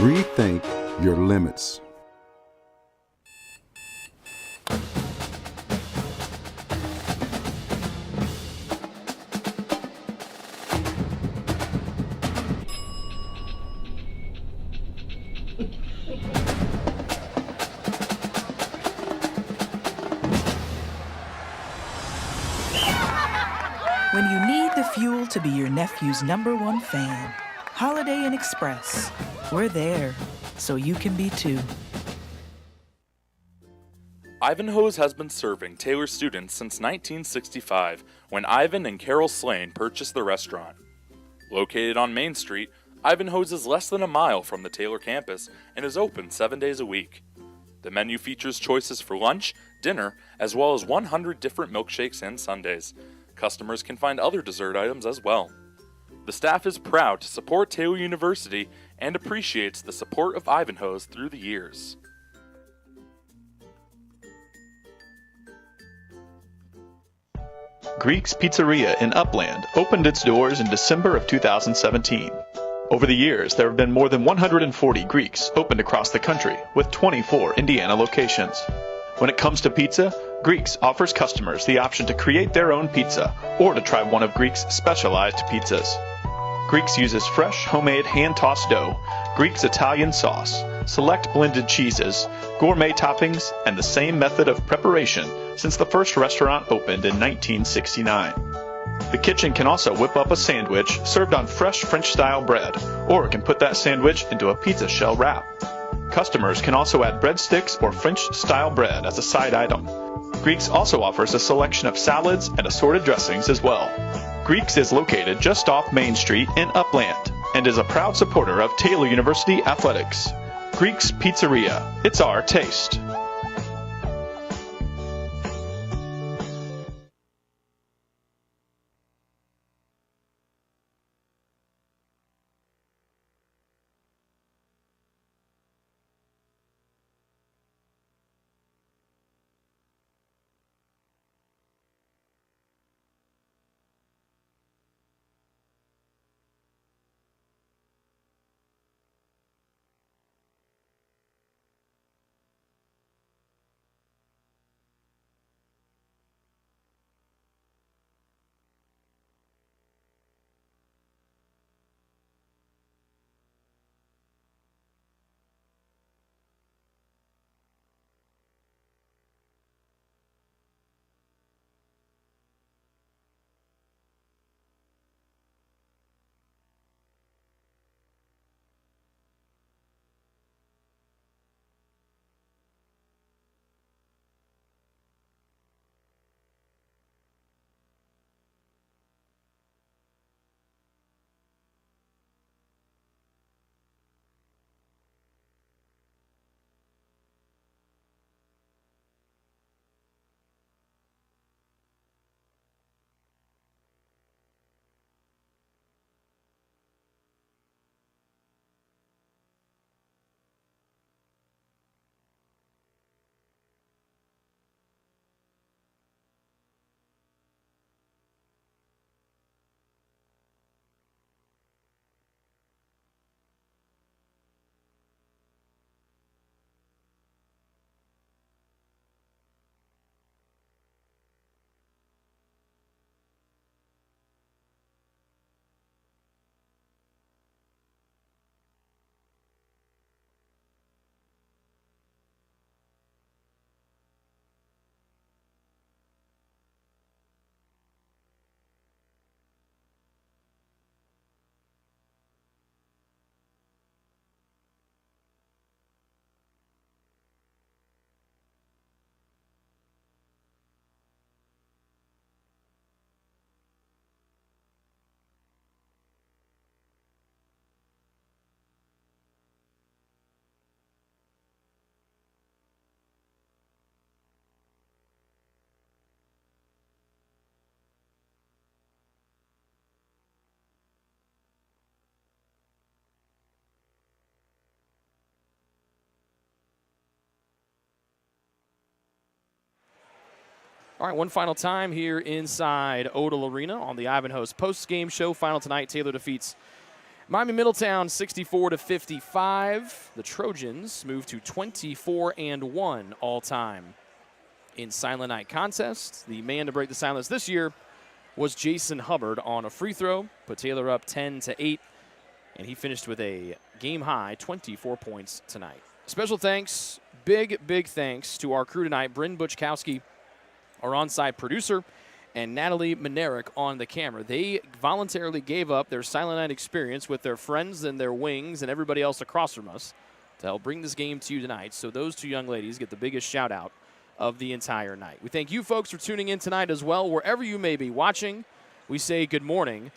S17: Rethink your limits.
S18: When you need the fuel to be your nephew's #1 fan, Holiday Inn Express. We're there, so you can be too.
S4: Ivanhoes has been serving Taylor students since 1965, when Ivan and Carol Slane purchased the restaurant. Located on Main Street, Ivanhoes is less than a mile from the Taylor campus and is open 7 days a week. The menu features choices for lunch, dinner, as well as 100 different milkshakes and sundaes. Customers can find other dessert items as well. The staff is proud to support Taylor University and appreciates the support of Ivanhoes through the years.
S7: Greek's Pizzeria in Upland opened its doors in December of 2017. Over the years, there have been more than 140 Greeks opened across the country, with 24 Indiana locations. When it comes to pizza, Greeks offers customers the option to create their own pizza or to try one of Greek's specialized pizzas. Greeks uses fresh, homemade, hand-tossed dough, Greek's Italian sauce, select blended cheeses, gourmet toppings, and the same method of preparation since the first restaurant opened in 1969. The kitchen can also whip up a sandwich served on fresh French-style bread, or it can put that sandwich into a pizza shell wrap. Customers can also add breadsticks or French-style bread as a side item. Greeks also offers a selection of salads and assorted dressings as well. Greeks is located just off Main Street in Upland and is a proud supporter of Taylor University athletics. Greek's Pizzeria, it's our taste.
S3: All right, one final time here inside Odell Arena on the Ivanhoes post-game show. Final tonight, Taylor defeats Miami-Middletown 64-55. The Trojans move to 24-1 all-time in Silent Night contest. The man to break the silence this year was Jason Hubbard on a free throw, put Taylor up 10-8, and he finished with a game-high 24 points tonight. Special thanks, big thanks to our crew tonight, Bryn Butchkowski, our on-site producer, and Natalie Minerick on the camera. They voluntarily gave up their Silent Night experience with their friends and their wings and everybody else across from us to help bring this game to you tonight. So those two young ladies get the biggest shout-out of the entire night. We thank you folks for tuning in tonight as well. Wherever you may be watching, we say good morning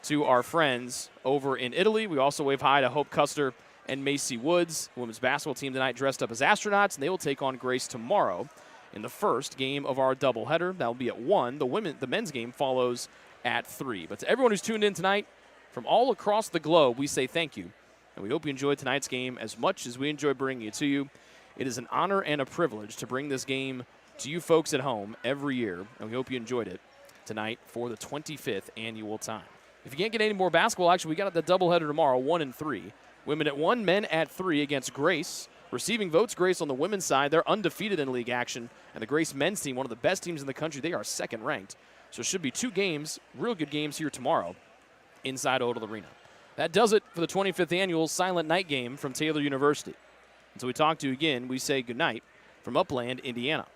S3: to our friends over in Italy. We also wave hi to Hope Custer and Macy Woods. The women's basketball team tonight dressed up as astronauts, and they will take on Grace tomorrow in the first game of our doubleheader. That will be at 1. The men's game follows at 3. But to everyone who's tuned in tonight from all across the globe, we say thank you. And we hope you enjoyed tonight's game as much as we enjoy bringing it to you. It is an honor and a privilege to bring this game to you folks at home every year, and we hope you enjoyed it tonight for the 25th annual time. If you can't get any more basketball action, we got the doubleheader tomorrow, 1 and 3. Women at 1, men at 3 against Grace. Receiving votes, Grace on the women's side. They're undefeated in league action. And the Grace men's team, one of the best teams in the country, they are second ranked. So it should be 2 games, real good games here tomorrow inside Odell Arena. That does it for the 25th annual Silent Night Game from Taylor University. Until we talk to you again, we say goodnight from Upland, Indiana.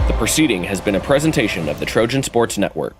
S21: The proceeding has been a presentation of the Trojan Sports Network.